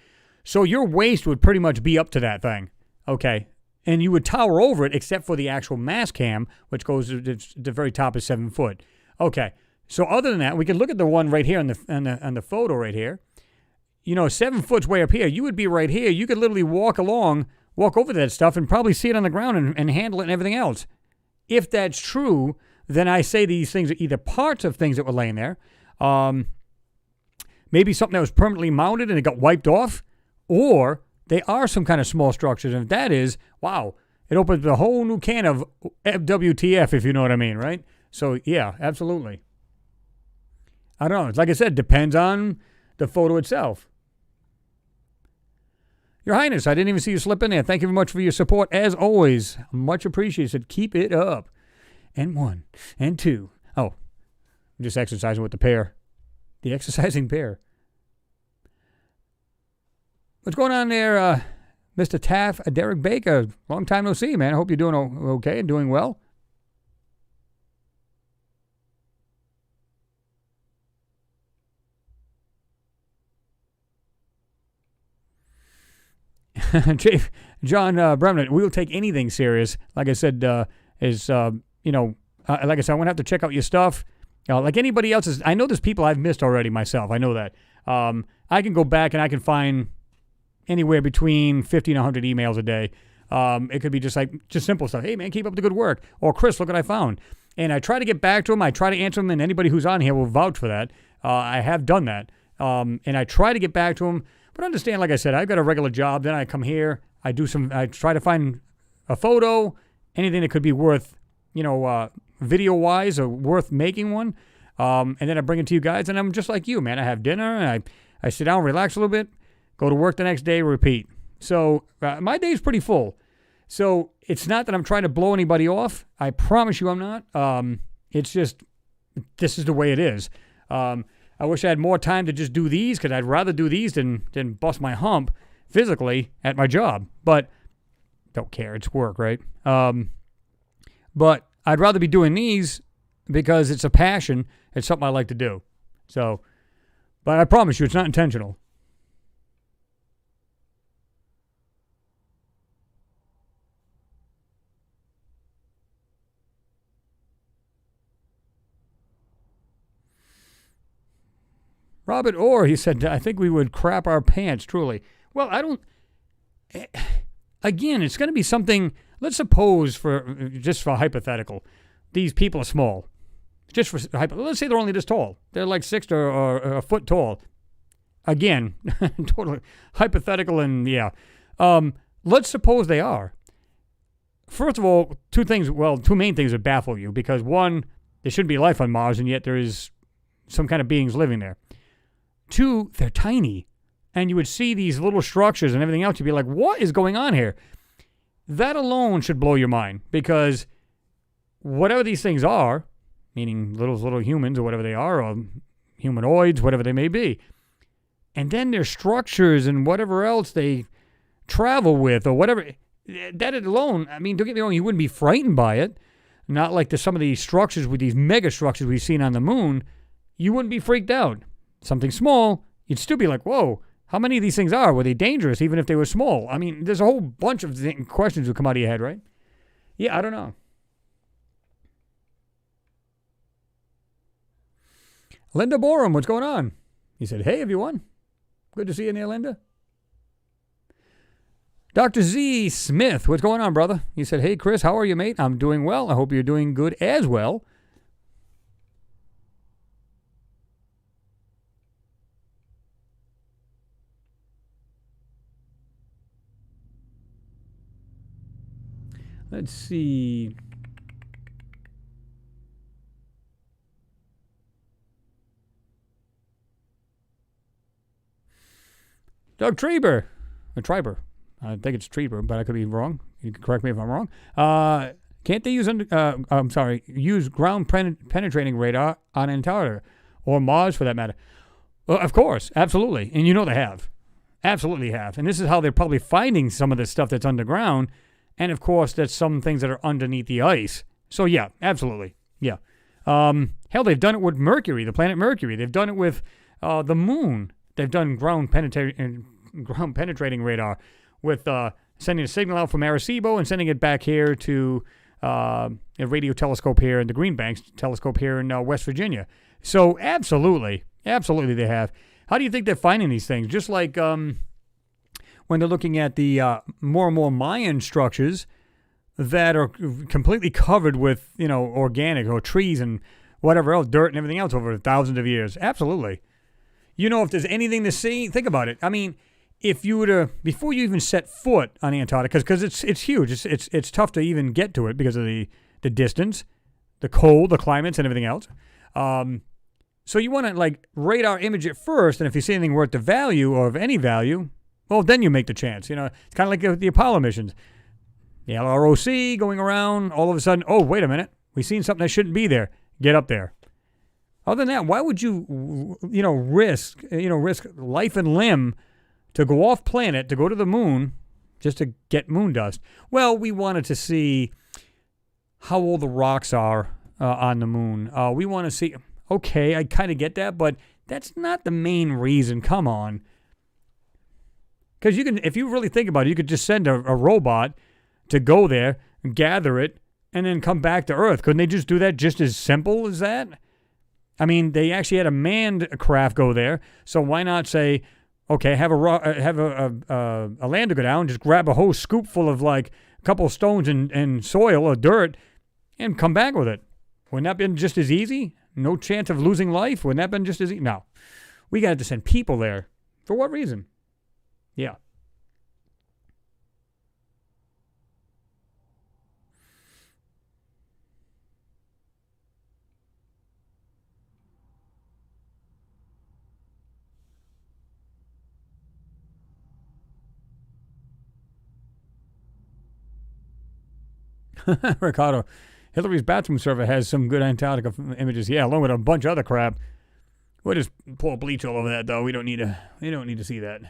So your waist would pretty much be up to that thing. Okay. And you would tower over it except for the actual mass cam, which goes to the very top is 7 foot. Okay. So other than that, we can look at the one right here on the photo right here. 7 foot's way up here. You would be right here. You could literally walk over that stuff and probably see it on the ground and handle it and everything else. If that's true, then I say these things are either parts of things that were laying there, maybe something that was permanently mounted and it got wiped off, or they are some kind of small structures. And if that is, wow, it opens a whole new can of WTF, if you know what I mean, right? So, yeah, absolutely. I don't know. Like I said, depends on the photo itself. Your Highness, I didn't even see you slip in there. Thank you very much for your support. As always, much appreciated. Keep it up. And 1, and 2. Oh, I'm just exercising with the pair. The exercising pair. What's going on there, Mr. Taff? Derek Baker? Long time no see, man. I hope you're doing okay and doing well. John Bremner, we'll take anything serious. Like I said, like I said, I'm going to have to check out your stuff. Like anybody else's, I know there's people I've missed already myself. I know that. I can go back and I can find anywhere between 50 and 100 emails a day. It could be just simple stuff. Hey, man, keep up the good work. Or, Chris, look what I found. And I try to get back to them. I try to answer them, and anybody who's on here will vouch for that. I have done that. And I try to get back to them. But understand, like I said, I've got a regular job. Then I come here. I try to find a photo, anything that could be worth, video-wise or worth making one. And then I bring it to you guys, and I'm just like you, man. I have dinner, and I sit down, relax a little bit, go to work the next day, repeat. So my day's pretty full. So it's not that I'm trying to blow anybody off. I promise you I'm not. It's just, this is the way it is. I wish I had more time to just do these, because I'd rather do these than bust my hump physically at my job. But don't care. It's work, right? But I'd rather be doing these because it's a passion. It's something I like to do. So, but I promise you, it's not intentional. Robert Orr, he said, I think we would crap our pants, truly. Well, I don't... Again, it's going to be something... Let's suppose, just for hypothetical, these people are small. Let's say they're only this tall. They're like 6 or a foot tall. Again, totally hypothetical and, yeah. Let's suppose they are. First of all, two main things that baffle you, because one, there shouldn't be life on Mars, and yet there is some kind of beings living there. 2, they're tiny. And you would see these little structures and everything else. You'd be like, what is going on here? That alone should blow your mind, because whatever these things are, meaning little humans or whatever they are, or humanoids, whatever they may be. And then their structures and whatever else they travel with or whatever. That alone, I mean, don't get me wrong, you wouldn't be frightened by it. Not like some of these structures with these mega structures we've seen on the moon. You wouldn't be freaked out. Something small, you'd still be like, whoa, how many of these things are? Were they dangerous even if they were small? I mean, there's a whole bunch of questions that come out of your head, right? Yeah, I don't know. Linda Borum, what's going on? He said, hey, everyone. Good to see you there, Linda. Dr. Z. Smith, what's going on, brother? He said, hey, Chris, how are you, mate? I'm doing well. I hope you're doing good as well. Let's see. Doug Traber. Triber. I think it's Treber, but I could be wrong. You can correct me if I'm wrong. Can't they use ground penetrating radar on Antarctica or Mars for that matter? Well, of course, absolutely. And you know they have. Absolutely have. And this is how they're probably finding some of this stuff that's underground. And of course, that's some things that are underneath the ice. So yeah, absolutely. Yeah. Hell, they've done it with Mercury, the planet Mercury. They've done it with the moon. They've done ground penetrating radar with sending a signal out from Arecibo and sending it back here to a radio telescope here in the Green Banks telescope here in West Virginia. So absolutely they have. How do you think they're finding these things? Just like when they're looking at the more and more Mayan structures that are completely covered with, organic or trees and whatever else, dirt and everything else over thousands of years. Absolutely. If there's anything to see, think about it. I mean, if you were to, before you even set foot on Antarctica, because it's huge, it's tough to even get to it because of the distance, the cold, the climates, and everything else. So you want to radar image it first, and if you see anything worth the value or of any value, well, then you make the chance. It's kind of like the Apollo missions. The LROC going around, all of a sudden, oh, wait a minute, we've seen something that shouldn't be there. Get up there. Other than that, why would you, risk life and limb to go off planet, to go to the moon, just to get moon dust? Well, we wanted to see how old the rocks are on the moon. We want to see, okay, I kind of get that, but that's not the main reason. Come on. Because if you really think about it, you could just send a robot to go there, gather it, and then come back to Earth. Couldn't they just do that just as simple as that? I mean, they actually had a manned craft go there, so why not say, okay, have a lander go down, just grab a whole scoop full of a couple of stones and soil or dirt, and come back with it? Wouldn't that been just as easy? No chance of losing life? Wouldn't that been just as easy? No, we got to send people there. For what reason? Yeah. Ricardo, Hillary's bathroom server has some good Antarctica images. Yeah, along with a bunch of other crap. We'll just pour bleach all over that, though. We don't need to see that.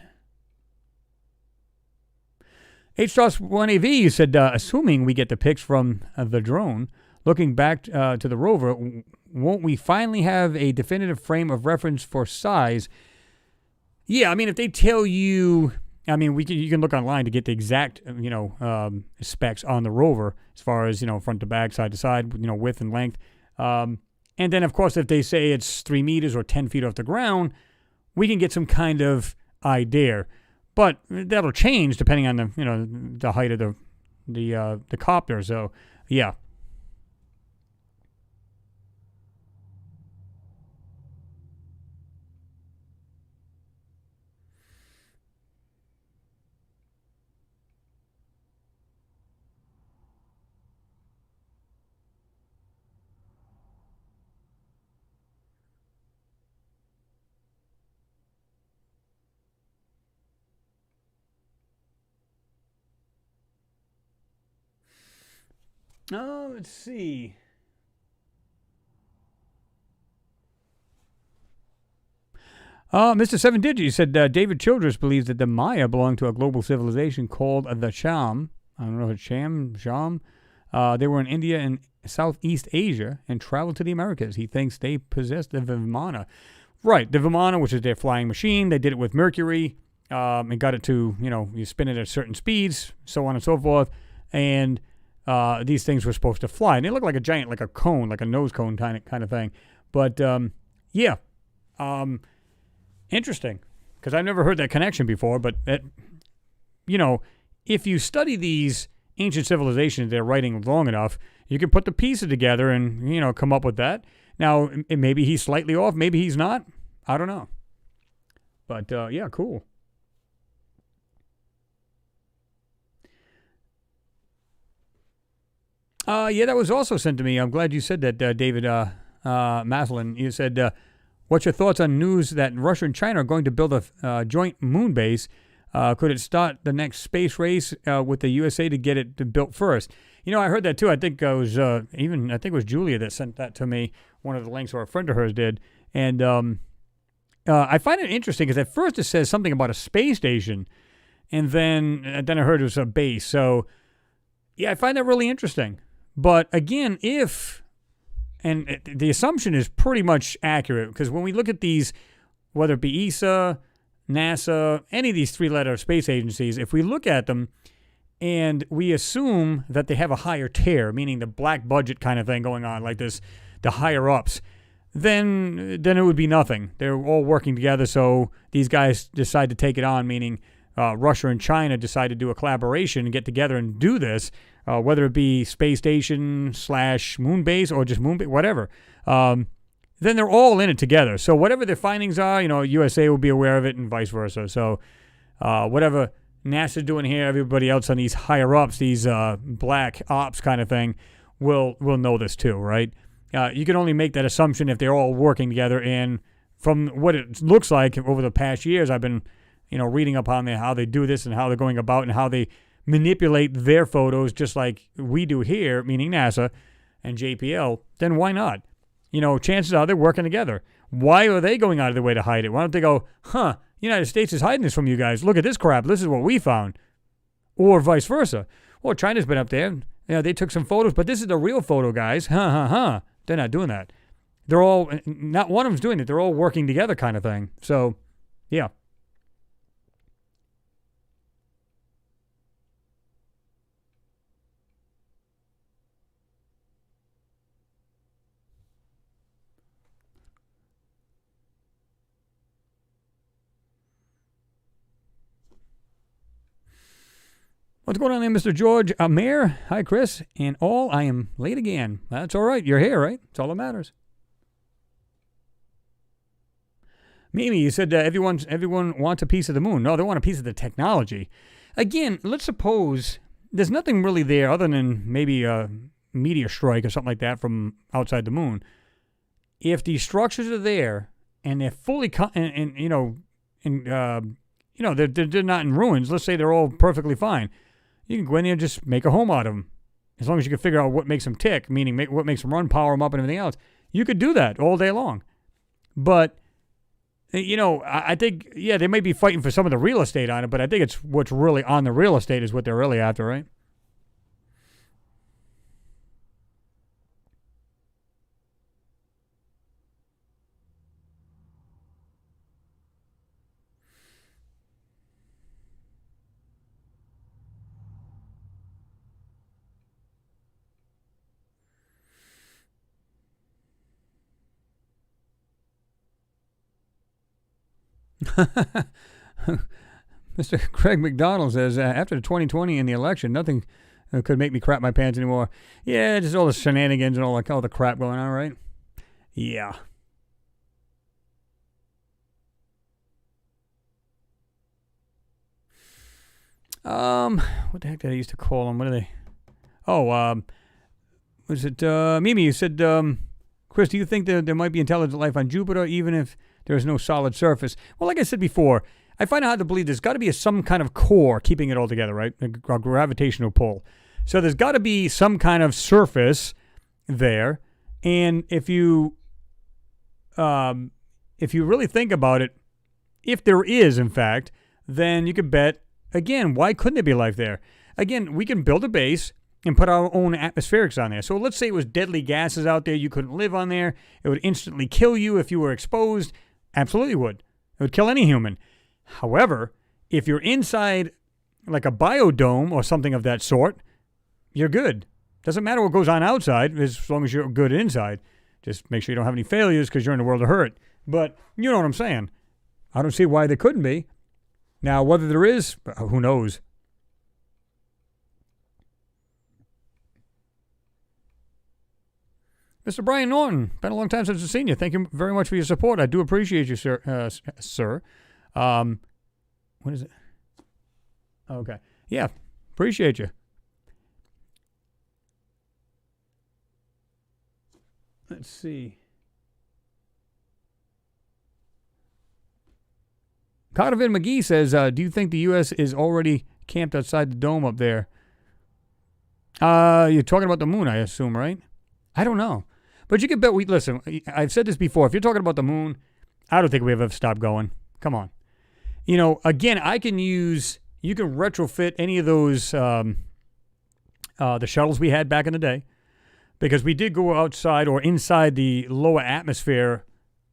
H-1AV, you said, assuming we get the pics from the drone, looking back to the rover, won't we finally have a definitive frame of reference for size? Yeah, I mean, if they tell you, I mean, you can look online to get the exact, specs on the rover as far as, front to back, side to side, width and length. And then, of course, if they say it's 3 meters or 10 feet off the ground, we can get some kind of idea. But that'll change depending on the height of the copter. So, yeah. Oh, let's see. Mr. Seven Digit, you said David Childress believes that the Maya belonged to a global civilization called the Sham. I don't know if it's Sham. They were in India and Southeast Asia and traveled to the Americas. He thinks they possessed the Vimana. Right, the Vimana, which is their flying machine. They did it with Mercury and got it to, you spin it at certain speeds, so on and so forth. And these things were supposed to fly. And they look like a giant, like a cone, like a nose cone kind of thing. But, yeah. Interesting, because I've never heard that connection before, but, if you study these ancient civilizations, they're writing long enough, you can put the pieces together and, come up with that. Now, maybe he's slightly off, maybe he's not. I don't know. But, yeah, cool. Yeah, that was also sent to me. I'm glad you said that, David Maslin. You said, what's your thoughts on news that Russia and China are going to build a joint moon base? Could it start the next space race with the USA to get it built first? I heard that too. I think it was it was Julia that sent that to me. One of the links, or a friend of hers did, and I find it interesting because at first it says something about a space station, and then I heard it was a base. So yeah, I find that really interesting. But again, the assumption is pretty much accurate, because when we look at these, whether it be ESA, NASA, any of these three-letter space agencies, if we look at them and we assume that they have a higher tier, meaning the black budget kind of thing going on, like this, the higher-ups, then it would be nothing. They're all working together, so these guys decide to take it on, meaning Russia and China decide to do a collaboration and get together and do this, whether it be space station / moon base or just moon base, whatever. Then they're all in it together. So whatever their findings are, USA will be aware of it and vice versa. So whatever NASA's doing here, everybody else on these higher ups, these black ops kind of thing, will know this too, right? You can only make that assumption if they're all working together. And from what it looks like over the past years, I've been reading up on how they do this and how they're going about and how they manipulate their photos just like we do here, meaning NASA and JPL, then why not? Chances are they're working together. Why are they going out of their way to hide it? Why don't they go, United States is hiding this from you guys. Look at this crap. This is what we found. Or vice versa. Well, China's been up there. They took some photos, but this is the real photo, guys. They're not doing that. They're all, not one of them's doing it. They're all working together kind of thing. So, yeah. What's going on there, Mr. George Amir? Hi, Chris. And all, I am late again. That's all right. You're here, right? That's all that matters. Mimi, you said everyone wants a piece of the moon. No, they want a piece of the technology. Again, let's suppose there's nothing really there other than maybe a meteor strike or something like that from outside the moon. If these structures are there and they're fully, they're not in ruins. Let's say they're all perfectly fine. You can go in there and just make a home out of them. As long as you can figure out what makes them tick, meaning what makes them run, power them up, and everything else. You could do that all day long. But, I think, yeah, they may be fighting for some of the real estate on it, but I think it's what's really on the real estate is what they're really after, right? Mr. Craig McDonald says, after the 2020 and the election, nothing could make me crap my pants anymore. Yeah, just all the shenanigans and all the crap going on, right? Yeah. What the heck did I used to call them? What are they? Oh, was it Mimi? You said, Chris, do you think there might be intelligent life on Jupiter, even if there is no solid surface? Well, like I said before, I find it hard to believe there's got to be some kind of core keeping it all together, right? A gravitational pull. So there's got to be some kind of surface there, and if you really think about it, if there is, in fact, then you could bet, again, why couldn't there be life there? Again, we can build a base and put our own atmospherics on there. So let's say it was deadly gases out there. You couldn't live on there. It would instantly kill you if you were exposed. Absolutely would. It would kill any human. However, if you're inside like a biodome or something of that sort, you're good. Doesn't matter what goes on outside as long as you're good inside. Just make sure you don't have any failures because you're in the world of hurt. But you know what I'm saying. I don't see why there couldn't be. Now, whether there is, who knows? Mr. Brian Norton, been a long time since I've seen you. Thank you very much for your support. I do appreciate you, sir. What is it? Okay. Yeah, appreciate you. Let's see. Cartervin McGee says, do you think the U.S. is already camped outside the dome up there? You're talking about the moon, I assume, right? I don't know. But you can bet listen, I've said this before. If you're talking about the moon, I don't think we ever stopped going. Come on. You know, again, you can retrofit any of those, the shuttles we had back in the day, because we did go outside or inside the lower atmosphere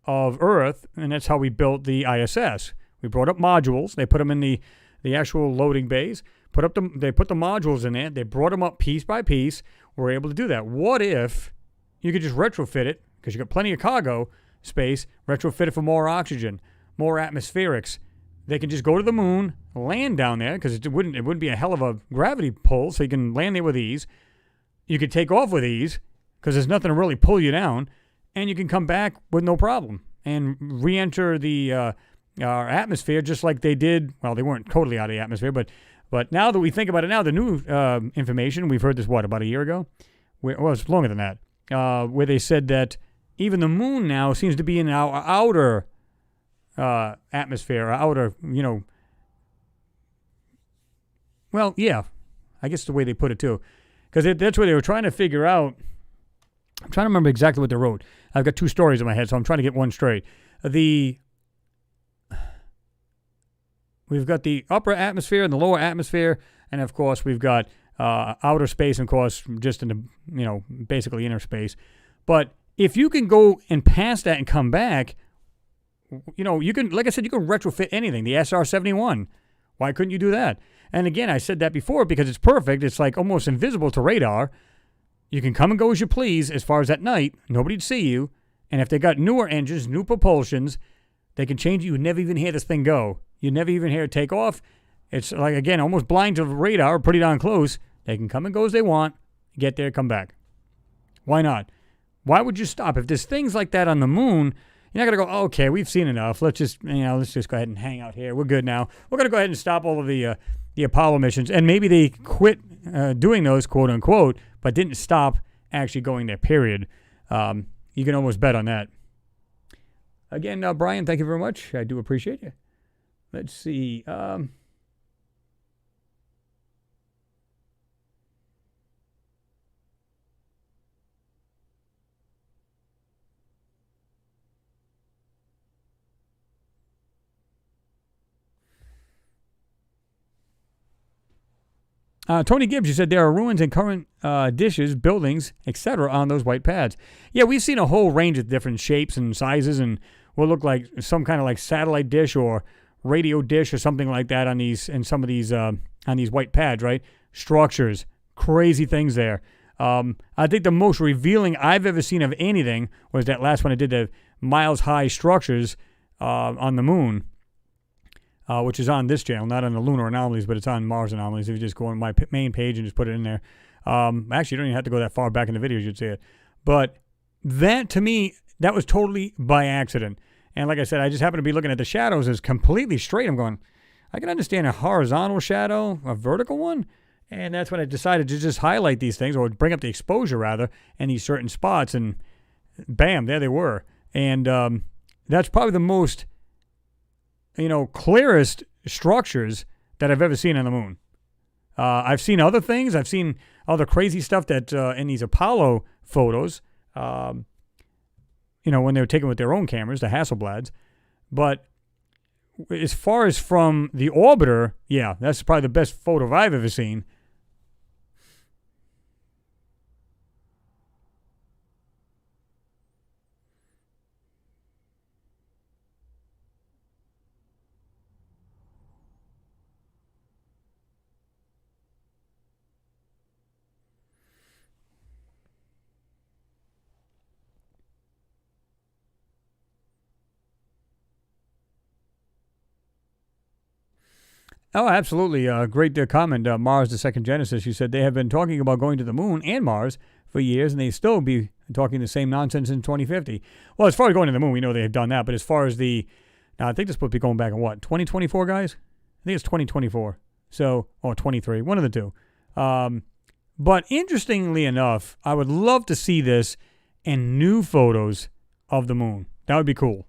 of Earth, and that's how we built the ISS. We brought up modules. They put them in the actual loading bays. They put the modules in there. They brought them up piece by piece. We're able to do that. What if you could just retrofit it, because you got plenty of cargo space, retrofit it for more oxygen, more atmospherics. They can just go to the moon, land down there, because it wouldn't be a hell of a gravity pull, so you can land there with ease. You could take off with ease, because there's nothing to really pull you down, and you can come back with no problem and re-enter the our atmosphere just like they did. Well, they weren't totally out of the atmosphere, but now that we think about it now, the new information, we've heard this, about a year ago? Well, it's longer than that. Where they said that even the moon now seems to be in our outer atmosphere, outer, well, yeah, I guess the way they put it too. Because that's where they were trying to figure out. I'm trying to remember exactly what they wrote. I've got two stories in my head, so I'm trying to get one straight. We've got the upper atmosphere and the lower atmosphere, and of course we've got outer space, and of course just in the, basically inner space. But if you can go and pass that and come back, you can, like I said, you can retrofit anything. The SR-71, why couldn't you do that? And again, I said that before because it's perfect. It's like almost invisible to radar. You can come and go as you please as far as at night. Nobody'd see you. And if they got newer engines, new propulsions, they can change it. You would never even hear this thing go. You'd never even hear it take off. It's like, again, almost blind to radar, pretty darn close. They can come and go as they want, get there, come back. Why not? Why would you stop? If there's things like that on the moon, you're not going to go, okay, we've seen enough. Let's just go ahead and hang out here. We're good now. We're going to go ahead and stop all of the Apollo missions. And maybe they quit doing those, quote unquote, but didn't stop actually going there, period. You can almost bet on that. Again, Brian, thank you very much. I do appreciate you. Let's see. Tony Gibbs, you said there are ruins and current dishes, buildings, etc. on those white pads. Yeah, we've seen a whole range of different shapes and sizes, and what look like some kind of like satellite dish or radio dish or something like that on these, and some of these on these white pads, right? Structures, crazy things there. I think the most revealing I've ever seen of anything was that last one I did, the miles high structures on the moon. Which is on this channel, not on the Lunar Anomalies, but it's on Mars Anomalies. If you just go on my main page and just put it in there. Actually, you don't even have to go that far back in the videos, you'd see it. But that, to me, that was totally by accident. And like I said, I just happened to be looking at the shadows as completely straight. I'm going, I can understand a horizontal shadow, a vertical one. And that's when I decided to just highlight these things, or bring up the exposure, rather, in these certain spots. And bam, there they were. And that's probably the most, clearest structures that I've ever seen on the moon. I've seen other things. I've seen other crazy stuff that in these Apollo photos, when they were taken with their own cameras, the Hasselblads. But as far as from the orbiter, yeah, that's probably the best photo I've ever seen. Oh, absolutely. Great comment. Mars, the second Genesis. You said they have been talking about going to the moon and Mars for years, and they still be talking the same nonsense in 2050. Well, as far as going to the moon, we know they have done that. But as far as now I think this would be going back in what, 2024, guys? I think it's 2024. So, or 23, one of the two. But interestingly enough, I would love to see this in new photos of the moon. That would be cool.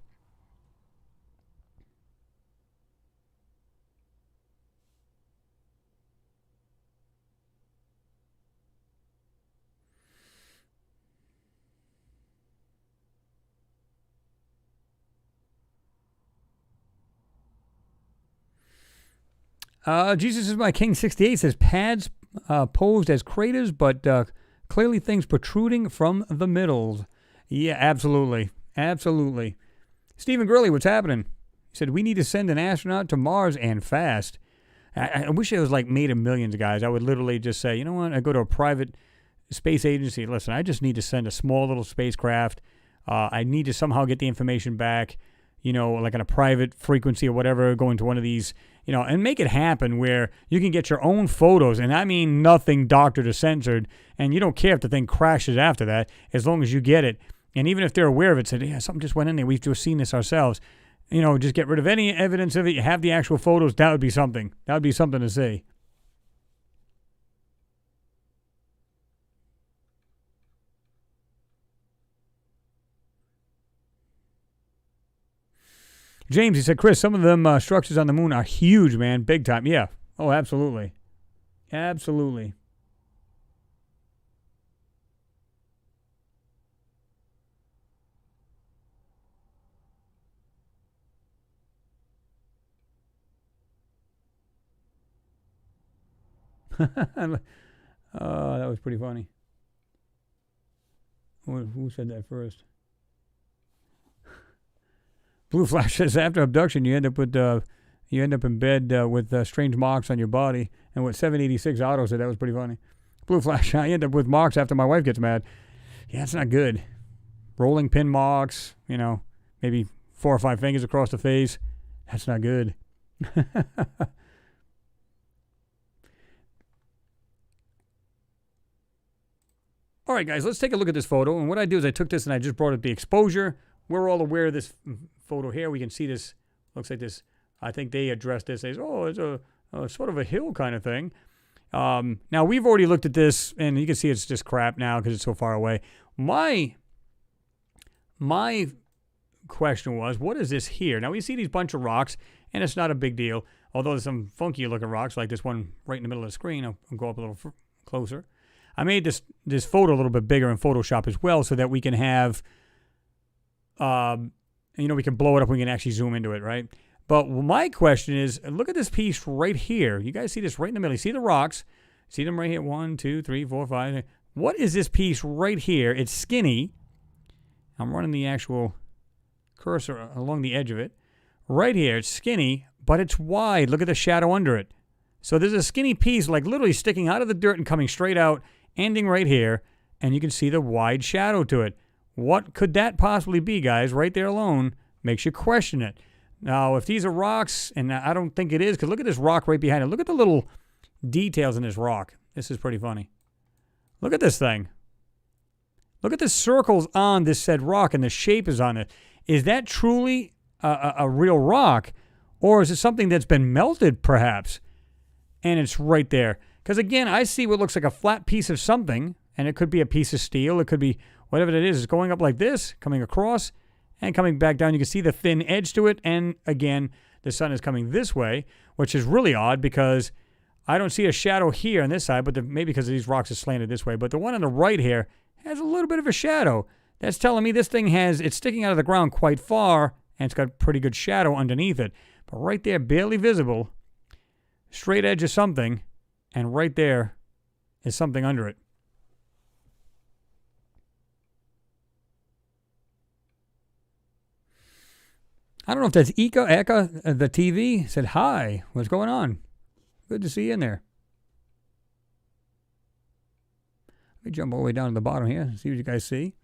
Jesus is my King 68 says pads posed as craters, but clearly things protruding from the middle. Yeah, absolutely. Absolutely. Stephen Gurley, what's happening? He said, we need to send an astronaut to Mars and fast. I wish it was like made of millions, guys. I would literally just say, you know what? I go to a private space agency. Listen, I just need to send a small little spacecraft. I need to somehow get the information back, like on a private frequency or whatever, going to one of these, and make it happen where you can get your own photos. And I mean nothing doctored or censored. And you don't care if the thing crashes after that, as long as you get it. And even if they're aware of it, said, yeah, something just went in there. We've just seen this ourselves. Just get rid of any evidence of it. You have the actual photos. That would be something. That would be something to see. James, he said, Chris, some of them structures on the moon are huge, man. Big time. Yeah. Oh, absolutely. Absolutely. That was pretty funny. Who said that first? Blue Flash says after abduction, you end up in bed with strange marks on your body. And what 786 Auto said, that was pretty funny. Blue Flash, I end up with marks after my wife gets mad. Yeah, it's not good. Rolling pin marks, maybe 4 or 5 fingers across the face. That's not good. All right, guys, let's take a look at this photo. And what I do is I took this and I just brought up the exposure. We're all aware of this photo here. We can see this. Looks like this. I think they addressed this as, it's a sort of a hill kind of thing. Now, we've already looked at this, and you can see it's just crap now because it's so far away. My question was, what is this here? Now, we see these bunch of rocks, and it's not a big deal, although there's some funky-looking rocks, like this one right in the middle of the screen. I'll go up a little closer. I made this photo a little bit bigger in Photoshop as well so that we can have, we can blow it up. We can actually zoom into it, right? But my question is, look at this piece right here. You guys see this right in the middle. You see the rocks. See them right here. 1, 2, 3, 4, 5. What is this piece right here? It's skinny. I'm running the actual cursor along the edge of it. Right here, it's skinny, but it's wide. Look at the shadow under it. So there's a skinny piece like literally sticking out of the dirt and coming straight out, ending right here, and you can see the wide shadow to it. What could that possibly be, guys? Right there alone makes you question it. Now, if these are rocks, and I don't think it is, because look at this rock right behind it. Look at the little details in this rock. This is pretty funny. Look at this thing. Look at the circles on this said rock, and the shape is on it. Is that truly a real rock, or is it something that's been melted, perhaps? And it's right there. Because, again, I see what looks like a flat piece of something, and it could be a piece of steel. It could be whatever it is. It's going up like this, coming across, and coming back down. You can see the thin edge to it. And, again, the sun is coming this way, which is really odd because I don't see a shadow here on this side, but maybe because these rocks are slanted this way. But the one on the right here has a little bit of a shadow. That's telling me this thing it's sticking out of the ground quite far, and it's got pretty good shadow underneath it. But right there, barely visible, straight edge of something, and right there is something under it. I don't know if that's Eka, the TV, said, hi, what's going on? Good to see you in there. Let me jump all the way down to the bottom here and see what you guys see.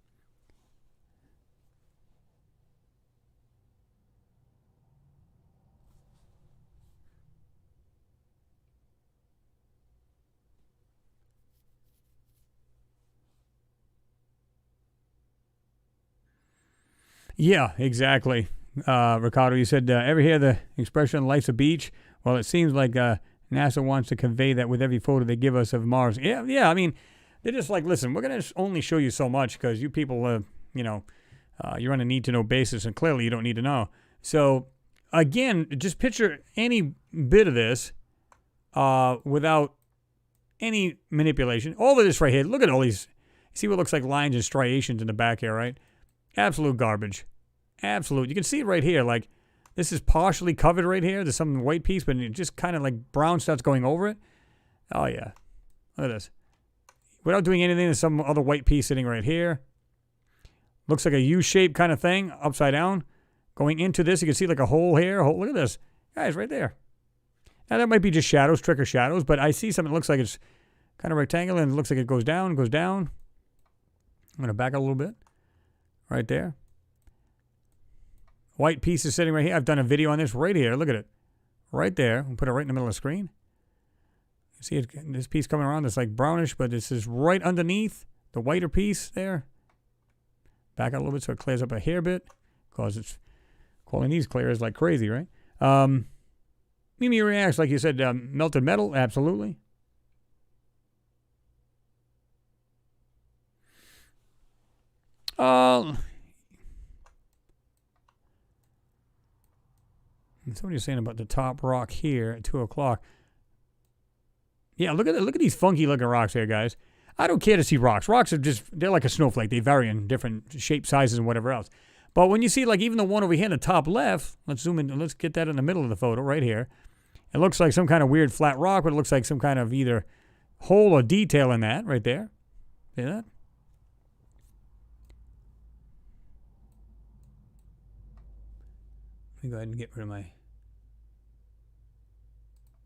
Yeah, exactly. Ricardo, you said, ever hear the expression, life's a beach? Well, it seems like NASA wants to convey that with every photo they give us of Mars. Yeah, I mean, they're just like, listen, we're going to only show you so much because you people, you're on a need-to-know basis, and clearly you don't need to know. So, again, just picture any bit of this without any manipulation. All of this right here, look at all these, see what looks like lines and striations in the back here, right? Absolute garbage. Absolute. You can see it right here. Like, this is partially covered right here. There's some white piece, but it just kind of like brown starts going over it. Oh, yeah. Look at this. Without doing anything, there's some other white piece sitting right here. Looks like a U-shaped kind of thing, upside down. Going into this, you can see like a hole here. Look at this. Guys, right there. Now, that might be just shadows, trick of shadows, but I see something that looks like it's kind of rectangular and it looks like it goes down, goes down. I'm going to back up a little bit. Right there. White piece is sitting right here. I've done a video on this right here. Look at it. Right there. I'll put it right in the middle of the screen. See it, this piece coming around. It's like brownish, but this is right underneath the whiter piece there. Back out a little bit so it clears up a hair bit. Because it's calling these clears like crazy, right? Mimi reacts, like you said, melted metal. Absolutely. Somebody's saying about the top rock here at 2 o'clock. Yeah, look at these funky looking rocks here, guys. I don't care to see rocks. Rocks are they're like a snowflake. They vary in different shapes, sizes, and whatever else. But when you see like even the one over here in the top left, let's zoom in. Let's get that in the middle of the photo right here. It looks like some kind of weird flat rock, but it looks like some kind of either hole or detail in that right there. See that? Let me go ahead and get rid of my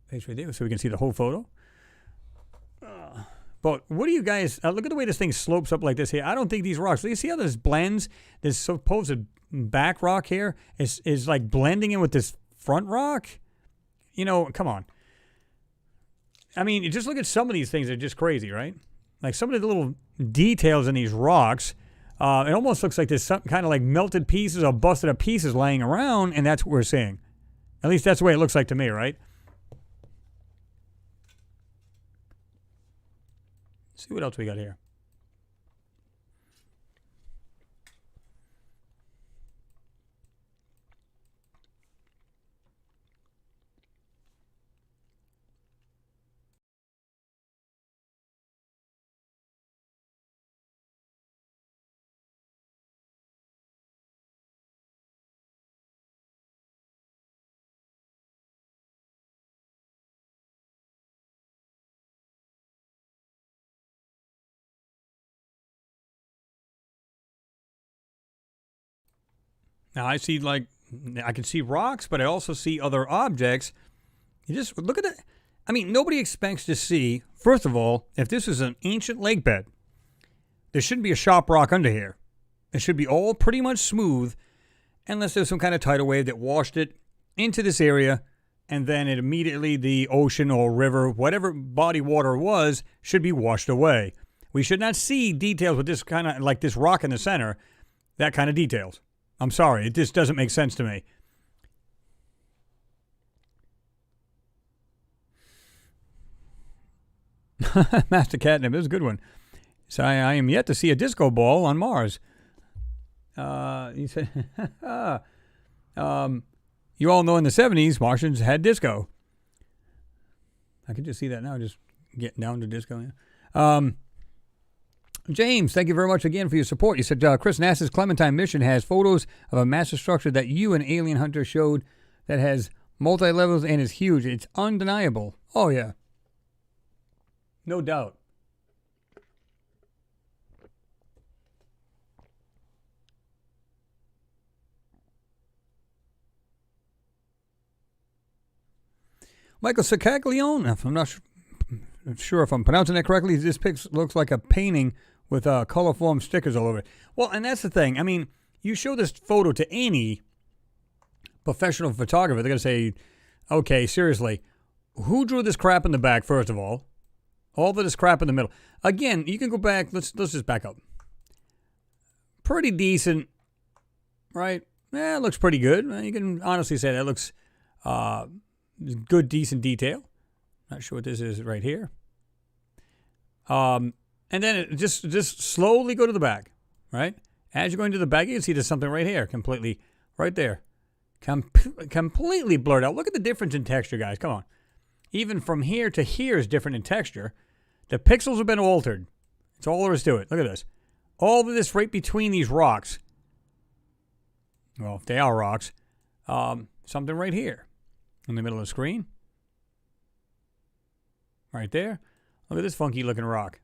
face right there so we can see the whole photo. But what do you guys, look at the way this thing slopes up like this here. I don't think these rocks, do you see how this blends? This supposed back rock here is like blending in with this front rock? You know, come on. I mean, just look at some of these things. They're just crazy, right? Like some of the little details in these rocks. It almost looks like there's some kind of like melted pieces or busted up pieces laying around, and that's what we're seeing. At least that's the way it looks like to me, right? Let's see what else we got here. Now I see I can see rocks, but I also see other objects. You just look at it. I mean, nobody expects to see, first of all, if this is an ancient lake bed, there shouldn't be a sharp rock under here. It should be all pretty much smooth, unless there's some kind of tidal wave that washed it into this area, and then it immediately, the ocean or river, whatever body water was, should be washed away. We should not see details with this kind of, like this rock in the center, that kind of details. I'm sorry, it just doesn't make sense to me. Master Catnip, this is a good one. So I am yet to see a disco ball on Mars. He said, you all know in the 70s, Martians had disco. I can just see that now, just getting down to disco. James, thank you very much again for your support. You said, Chris, NASA's Clementine mission has photos of a massive structure that you, an alien hunter, showed that has Multi-levels and is huge. It's undeniable. Oh, yeah. No doubt. Michael Sacaglione, I'm not sure if I'm pronouncing that correctly. This pic looks like a painting with colorform stickers all over it. Well, and that's the thing. I mean, you show this photo to any professional photographer, they're going to say, okay, seriously, who drew this crap in the back, first of all? All of this crap in the middle. Again, you can go back. Let's just back up. Pretty decent, right? Yeah, it looks pretty good. You can honestly say that looks good, decent detail. Not sure what this is right here. And then just slowly go to the back, right? As you're going to the back, you can see there's something right here, completely, right there. Completely blurred out. Look at the difference in texture, guys. Come on. Even from here to here is different in texture. The pixels have been altered. That's all there is to it. Look at this. All of this right between these rocks. Well, if they are rocks. Something right here in the middle of the screen. Right there. Look at this funky looking rock.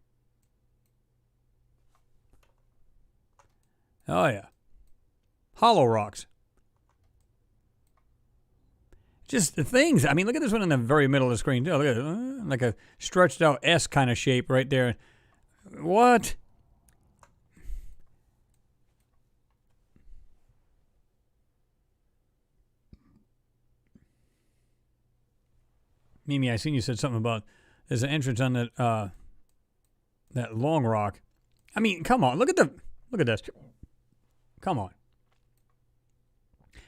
Oh, yeah. Hollow rocks. Just the things. I mean, look at this one in the very middle of the screen. Oh, look at it. Like a stretched out S kind of shape right there. What? Mimi, I seen you said something about there's an entrance on that long rock. I mean, come on. Look at this. Come on.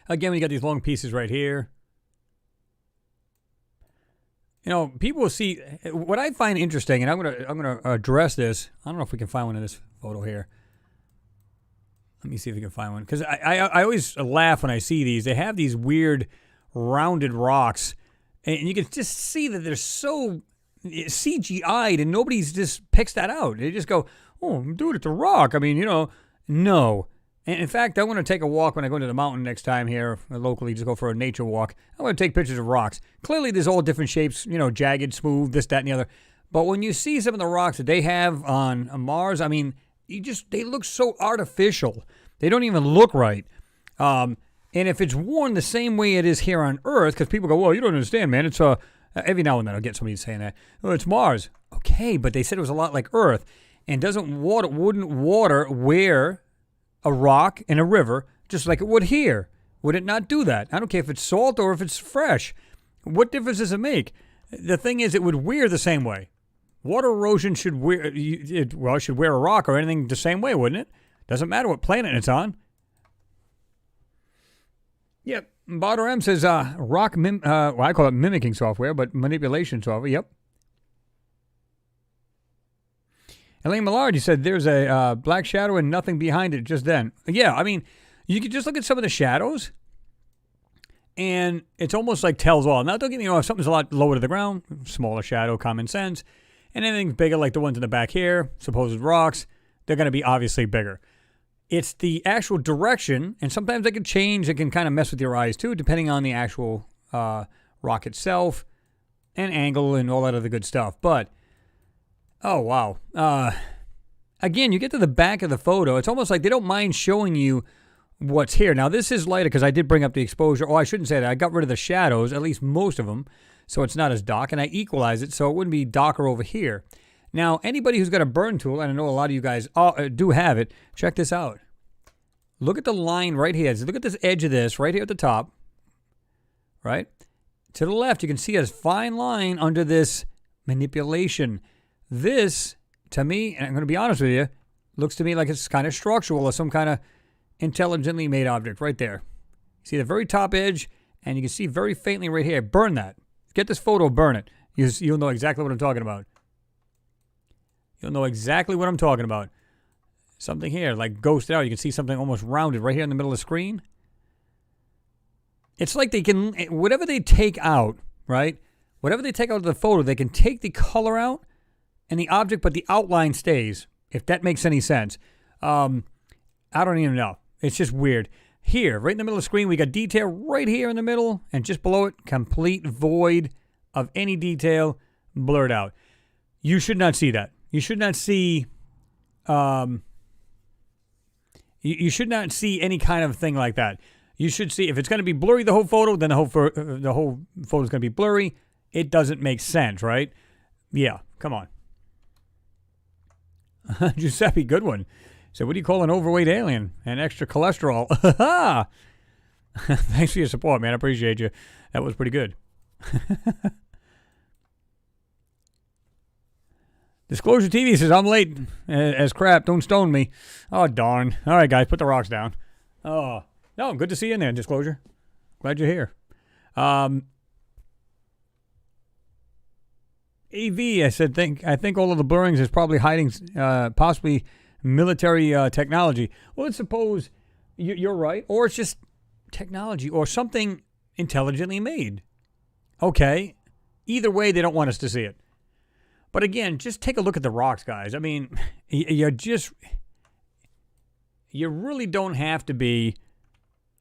Again, we got these long pieces right here. You know, people will see what I find interesting, and I'm gonna address this. I don't know if we can find one in this photo here. Let me see if we can find one, because I always laugh when I see these. They have these weird rounded rocks, and you can just see that they're so CGI'd, and nobody's just picks that out. They just go, "Oh, dude, it's a rock." I mean, you know, no. And in fact, I want to take a walk when I go to the mountain next time here locally, just go for a nature walk. I want to take pictures of rocks. Clearly, there's all different shapes, you know, jagged, smooth, this, that, and the other. But when you see some of the rocks that they have on Mars, I mean, they look so artificial. They don't even look right. And if it's worn the same way it is here on Earth, because people go, well, you don't understand, man. It's every now and then I'll get somebody saying that. Oh, it's Mars. Okay, but they said it was a lot like Earth. And wouldn't water wear a rock in a river just like it would here? Would it not do that? I don't care if it's salt or if it's fresh. What difference does it make? The thing is, it would wear the same way. Water erosion should wear a rock or anything the same way, wouldn't it? Doesn't matter what planet it's on. Yep. Bader M says rock I call it mimicking software, but manipulation software. Yep. Elaine Millard, you said there's a black shadow and nothing behind it just then. Yeah, I mean, you could just look at some of the shadows, and it's almost like tells all. Now, don't get me wrong, if something's a lot lower to the ground, smaller shadow, common sense, and anything bigger like the ones in the back here, supposed rocks, they're going to be obviously bigger. It's the actual direction, and sometimes they can change. It can kind of mess with your eyes, too, depending on the actual rock itself and angle and all that other good stuff. But oh, wow. Again, you get to the back of the photo. It's almost like they don't mind showing you what's here. Now, this is lighter because I did bring up the exposure. Oh, I shouldn't say that. I got rid of the shadows, at least most of them, so it's not as dark. And I equalized it so it wouldn't be darker over here. Now, anybody who's got a burn tool, and I know a lot of you guys do have it, check this out. Look at the line right here. So look at this edge of this right here at the top. Right? To the left, you can see a fine line under this manipulation. This, to me, and I'm going to be honest with you, looks to me like it's kind of structural or some kind of intelligently made object right there. See the very top edge, and you can see very faintly right here. Burn that. Get this photo, burn it. You'll know exactly what I'm talking about. You'll know exactly what I'm talking about. Something here, like ghosted out. You can see something almost rounded right here in the middle of the screen. It's like they can, whatever they take out, right? Whatever they take out of the photo, they can take the color out and the object, but the outline stays, if that makes any sense. I don't even know. It's just weird. here, right in the middle of the screen, we got detail right here in the middle, and just below it, complete void of any detail, blurred out. You should not see that. You should not see, you should not see any kind of thing like that. You should see, if it's going to be blurry, the whole photo, then the whole photo is going to be blurry. It doesn't make sense, right? Yeah, come on. Giuseppe, good one. So what do you call an overweight alien? And extra cholesterol. Thanks for your support, man. I appreciate you. That was pretty good. Disclosure TV says, I'm late as crap. Don't stone me. Oh, darn. All right, guys, put the rocks down. Oh, no, good to see you in there, Disclosure. Glad you're here. AV, I said, I think all of the blurrings is probably hiding possibly military technology. Well, let's suppose you're right, or it's just technology or something intelligently made. Okay, either way, they don't want us to see it. But again, just take a look at the rocks, guys. I mean, you really don't have to be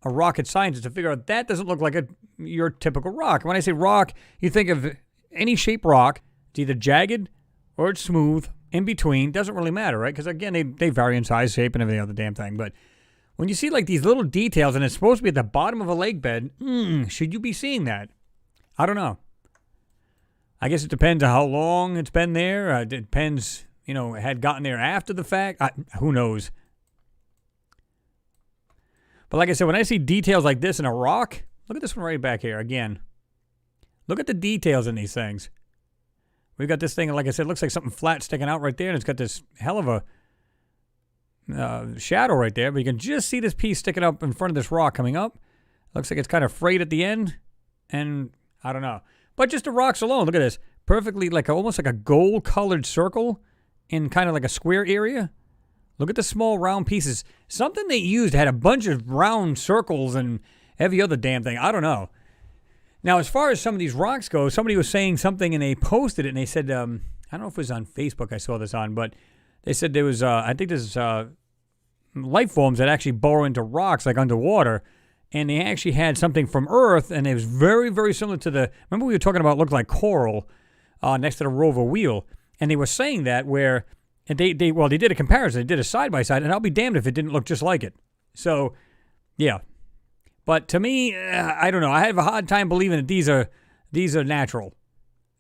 a rocket scientist to figure out that doesn't look like your typical rock. When I say rock, you think of any shape rock. It's either jagged or it's smooth. In between, doesn't really matter, right? Because again, they vary in size, shape, and everything other damn thing. But when you see like these little details, and it's supposed to be at the bottom of a lake bed, should you be seeing that? I don't know. I guess it depends on how long it's been there. It depends, it had gotten there after the fact. Who knows? But like I said, when I see details like this in a rock, look at this one right back here again. Look at the details in these things. We've got this thing, like I said, looks like something flat sticking out right there, and it's got this hell of a shadow right there, but you can just see this piece sticking up in front of this rock coming up. Looks like it's kind of frayed at the end, and I don't know. But just the rocks alone, look at this. Perfectly, almost like a gold-colored circle in kind of like a square area. Look at the small round pieces. Something they used had a bunch of round circles and every other damn thing. I don't know. Now, as far as some of these rocks go, somebody was saying something and they posted it and they said, I don't know if it was on Facebook I saw this on, but they said there was, I think there's life forms that actually burrow into rocks like underwater, and they actually had something from Earth, and it was very, very similar to remember we were talking about looked like coral next to the rover wheel, and they were saying that and they did a comparison, they did a side-by-side, and I'll be damned if it didn't look just like it. So, yeah. But to me, I don't know. I have a hard time believing that these are natural,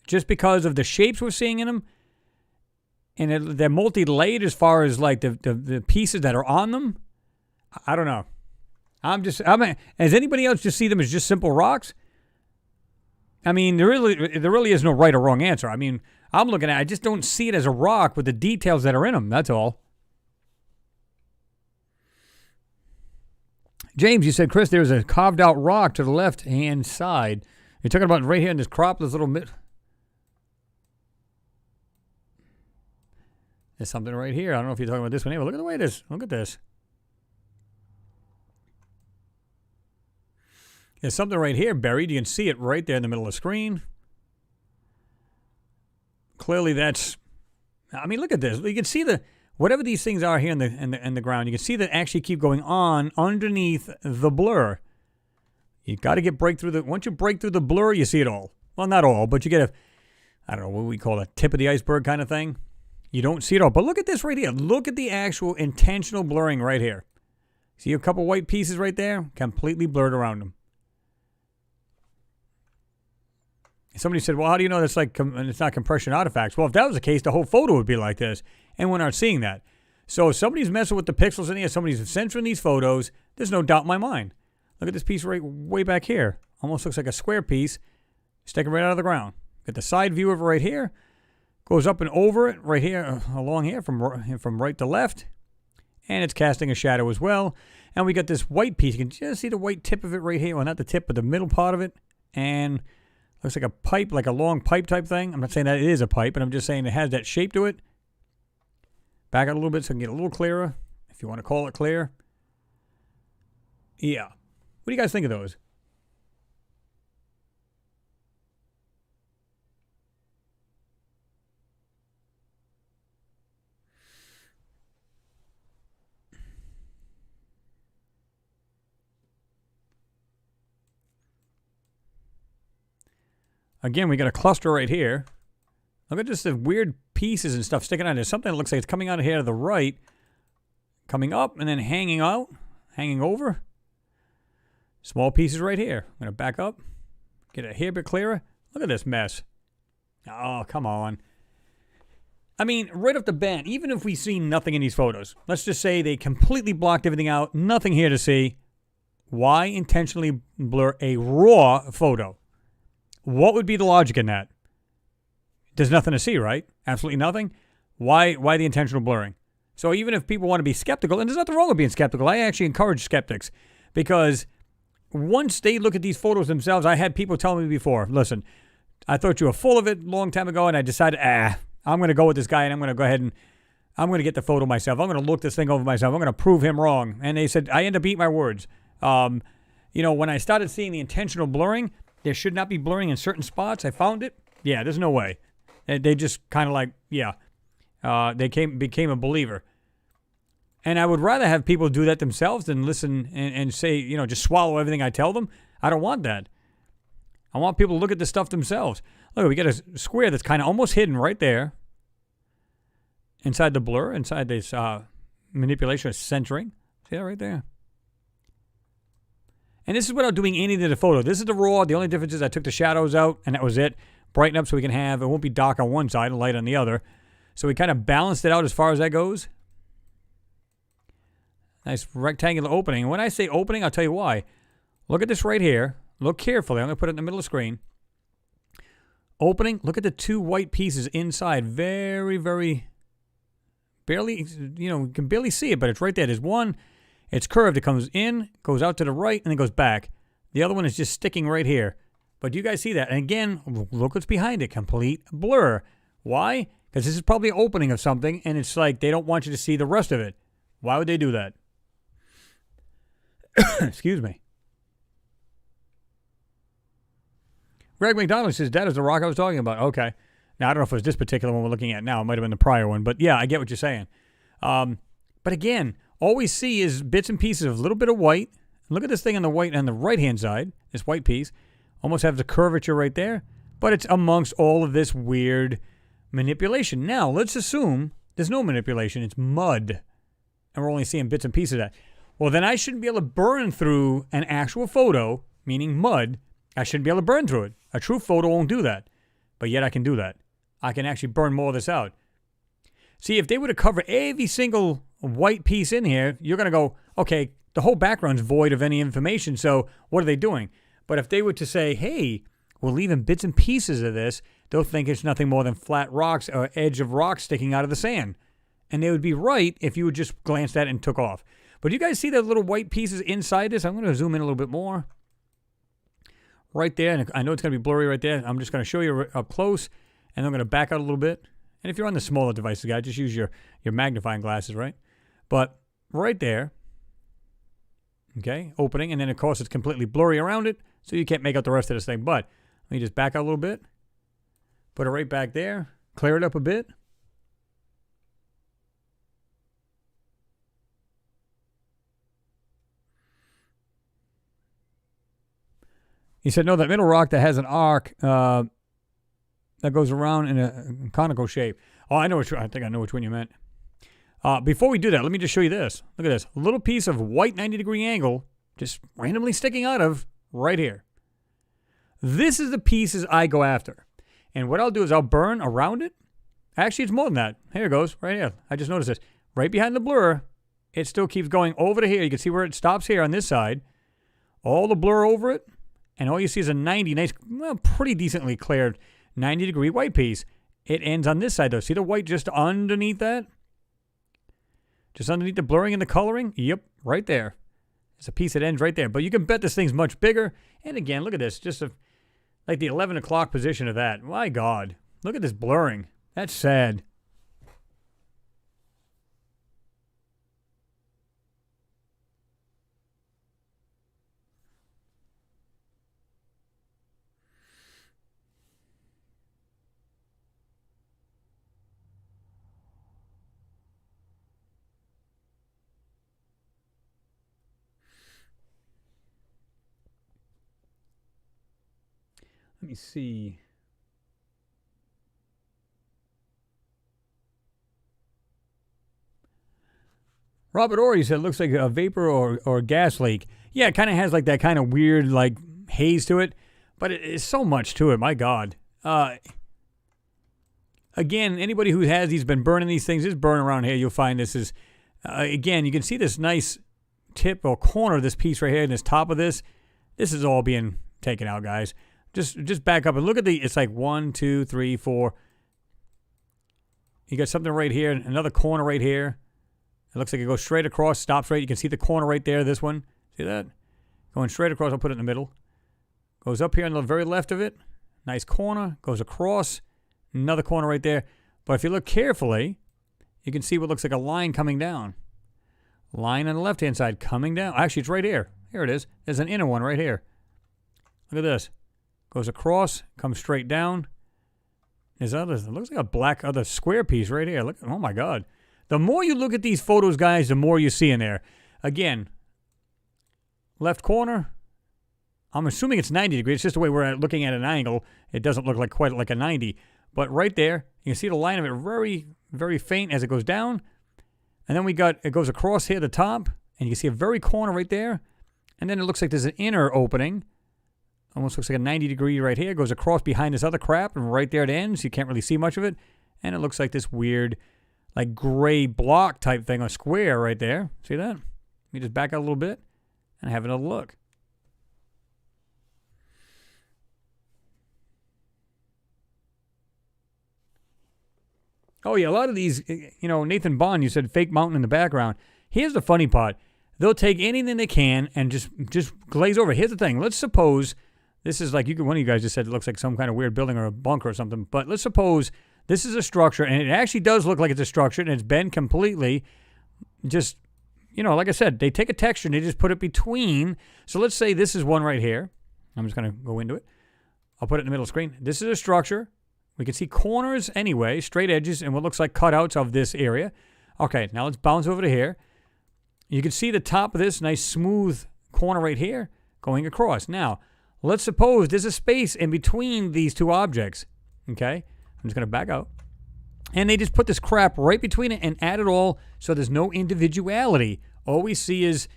just because of the shapes we're seeing in them, and they're multi-layered as far as like the pieces that are on them. I don't know. As anybody else just see them as just simple rocks? I mean, there really is no right or wrong answer. I mean, I'm looking at it, I just don't see it as a rock with the details that are in them. That's all. James, you said, Chris, there's a carved out rock to the left-hand side. You're talking about right here in this crop, this little bit. There's something right here. I don't know if you're talking about this one here, but look at the way it is. Look at this. There's something right here buried. You can see it right there in the middle of the screen. Clearly that's, I mean, look at this. You can see whatever these things are here in the ground, you can see that actually keep going on underneath the blur. You got to once you break through the blur, you see it all. Well, not all, but you get I don't know what we call a tip of the iceberg kind of thing. You don't see it all. But look at this right here. Look at the actual intentional blurring right here. See a couple white pieces right there? Completely blurred around them. Somebody said, well, how do you know that's it's not compression artifacts? Well, if that was the case, the whole photo would be like this, and we're not seeing that. So if somebody's messing with the pixels in here, somebody's censoring these photos, there's no doubt in my mind. Look at this piece right way back here. Almost looks like a square piece sticking right out of the ground. Got the side view of it right here. Goes up and over it right here, along here from right to left. And it's casting a shadow as well. And we got this white piece. You can just see the white tip of it right here. Well, not the tip, but the middle part of it. And looks like a pipe, like a long pipe type thing. I'm not saying that it is a pipe, but I'm just saying it has that shape to it. Back out a little bit so I can get a little clearer, if you want to call it clear. Yeah. What do you guys think of those? Again, we got a cluster right here. Look at just the weird pieces and stuff sticking out. There's something that looks like it's coming out of here to the right, coming up, and then hanging out, hanging over. Small pieces right here. I'm going to back up, get it here a bit clearer. Look at this mess. Oh, come on. I mean, right off the bat, even if we see nothing in these photos, let's just say they completely blocked everything out, nothing here to see. Why intentionally blur a raw photo? What would be the logic in that? There's nothing to see, right? Absolutely nothing. Why the intentional blurring? So even if people want to be skeptical, and there's nothing wrong with being skeptical, I actually encourage skeptics, because once they look at these photos themselves, I had people tell me before, listen, I thought you were full of it a long time ago, and I decided, I'm going to go with this guy, and I'm going to go ahead and I'm going to get the photo myself. I'm going to look this thing over myself. I'm going to prove him wrong. And they said, I end up eating my words. When I started seeing the intentional blurring, there should not be blurring in certain spots. I found it. Yeah, there's no way. They just kind of like, they became a believer. And I would rather have people do that themselves than listen and say, just swallow everything I tell them. I don't want that. I want people to look at this stuff themselves. Look, we got a square that's kind of almost hidden right there. Inside the blur, inside this manipulation of centering. See that right there? And this is without doing anything to the photo. This is the raw. The only difference is I took the shadows out, and that was it. Brighten up so we can have, it won't be dark on one side and light on the other. So we kind of balanced it out as far as that goes. Nice rectangular opening. And when I say opening, I'll tell you why. Look at this right here. Look carefully. I'm going to put it in the middle of the screen. Opening. Look at the two white pieces inside. Very, very, barely, you can barely see it, but it's right there. There's one. It's curved. It comes in, goes out to the right, and then goes back. The other one is just sticking right here. But you guys see that. And again, look what's behind it. Complete blur. Why? Because this is probably an opening of something, and it's like they don't want you to see the rest of it. Why would they do that? Excuse me. Greg McDonald says, that is the rock I was talking about. Okay. Now, I don't know if it was this particular one we're looking at now. It might have been the prior one. But, yeah, I get what you're saying. But, again, all we see is bits and pieces of a little bit of white. Look at this thing on the white on the right-hand side, this white piece. Almost has the curvature right there. But it's amongst all of this weird manipulation. Now, let's assume there's no manipulation. It's mud. And we're only seeing bits and pieces of that. Well, then I shouldn't be able to burn through an actual photo, meaning mud. I shouldn't be able to burn through it. A true photo won't do that. But yet I can do that. I can actually burn more of this out. See, if they were to cover every single white piece in here, you're going to go, okay, the whole background's void of any information, so what are they doing? But if they were to say, hey, we're leaving bits and pieces of this, they'll think it's nothing more than flat rocks or edge of rocks sticking out of the sand. And they would be right if you would just glance at it and took off. But do you guys see the little white pieces inside this? I'm going to zoom in a little bit more. Right there, and I know it's going to be blurry right there. I'm just going to show you up close, and I'm going to back out a little bit. And if you're on the smaller devices, guys, just use your magnifying glasses, right? But right there, okay, opening, and then, of course, it's completely blurry around it, so you can't make out the rest of this thing. But let me just back out a little bit, put it right back there, clear it up a bit. He said, no, that middle rock that has an arc that goes around in a conical shape. Oh, I think I know which one you meant. Before we do that, let me just show you this. Look at this. A little piece of white 90-degree angle just randomly sticking out of right here. This is the pieces I go after. And what I'll do is I'll burn around it. Actually, it's more than that. Here it goes, right here. I just noticed this. Right behind the blur, it still keeps going over to here. You can see where it stops here on this side. All the blur over it. And all you see is a pretty decently cleared 90-degree white piece. It ends on this side, though. See the white just underneath that? Just underneath the blurring and the coloring? Yep, right there. It's a piece that ends right there. But you can bet this thing's much bigger. And again, look at this. Just like the 11 o'clock position of that. My God. Look at this blurring. That's sad. Let me see. Robert Ory said it looks like a vapor or gas leak. Yeah, it kind of has like that kind of weird like haze to it, but it's so much to it. My God. Again, anybody who has these been burning these things, just burn around here. You'll find this is, again, you can see this nice tip or corner of this piece right here, and this top of this. This is all being taken out, guys. Just back up and look at it's like 1, 2, 3, 4. You got something right here, another corner right here. It looks like it goes straight across, stops right. You can see the corner right there, this one. See that? Going straight across, I'll put it in the middle. Goes up here on the very left of it. Nice corner, goes across. Another corner right there. But if you look carefully, you can see what looks like a line coming down. Line on the left-hand side coming down. Actually, it's right here. Here it is. There's an inner one right here. Look at this. Goes across, comes straight down. There's others. It looks like a black other square piece right here. Look. Oh, my God. The more you look at these photos, guys, the more you see in there. Again, left corner. I'm assuming it's 90 degrees. It's just the way we're looking at an angle. It doesn't look like quite like a 90. But right there, you can see the line of it very, very faint as it goes down. And then it goes across here, the top. And you can see a very corner right there. And then it looks like there's an inner opening. Almost looks like a 90 degree right here. It goes across behind this other crap. And right there it ends. You can't really see much of it. And it looks like this weird, like gray block type thing, a square right there. See that? Let me just back out a little bit and have another look. Oh, yeah, a lot of these, Nathan Bond, you said fake mountain in the background. Here's the funny part. They'll take anything they can and just glaze over. Here's the thing. Let's suppose this is like, one of you guys just said it looks like some kind of weird building or a bunker or something. But let's suppose this is a structure, and it actually does look like it's a structure, and it's been completely just, like I said, they take a texture and they just put it between. So let's say this is one right here. I'm just going to go into it. I'll put it in the middle of the screen. This is a structure. We can see corners anyway, straight edges, and what looks like cutouts of this area. Okay, now let's bounce over to here. You can see the top of this nice smooth corner right here going across. Now, let's suppose there's a space in between these two objects. Okay, I'm just going to back out. And they just put this crap right between it and add it all so there's no individuality. All we see is,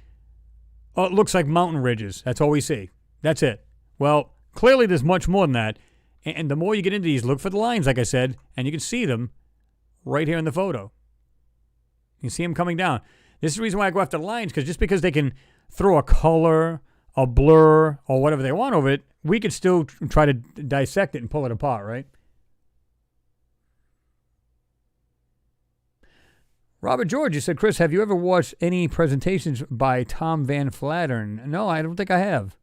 it looks like mountain ridges. That's all we see. That's it. Well, clearly there's much more than that. And the more you get into these, look for the lines, like I said, and you can see them right here in the photo. You see them coming down. This is the reason why I go after the lines, because just because they can throw a color, a blur, or whatever they want over it, we could still try to dissect it and pull it apart, right? Robert George, you said, Chris, have you ever watched any presentations by Tom Van Flattern? No, I don't think I have.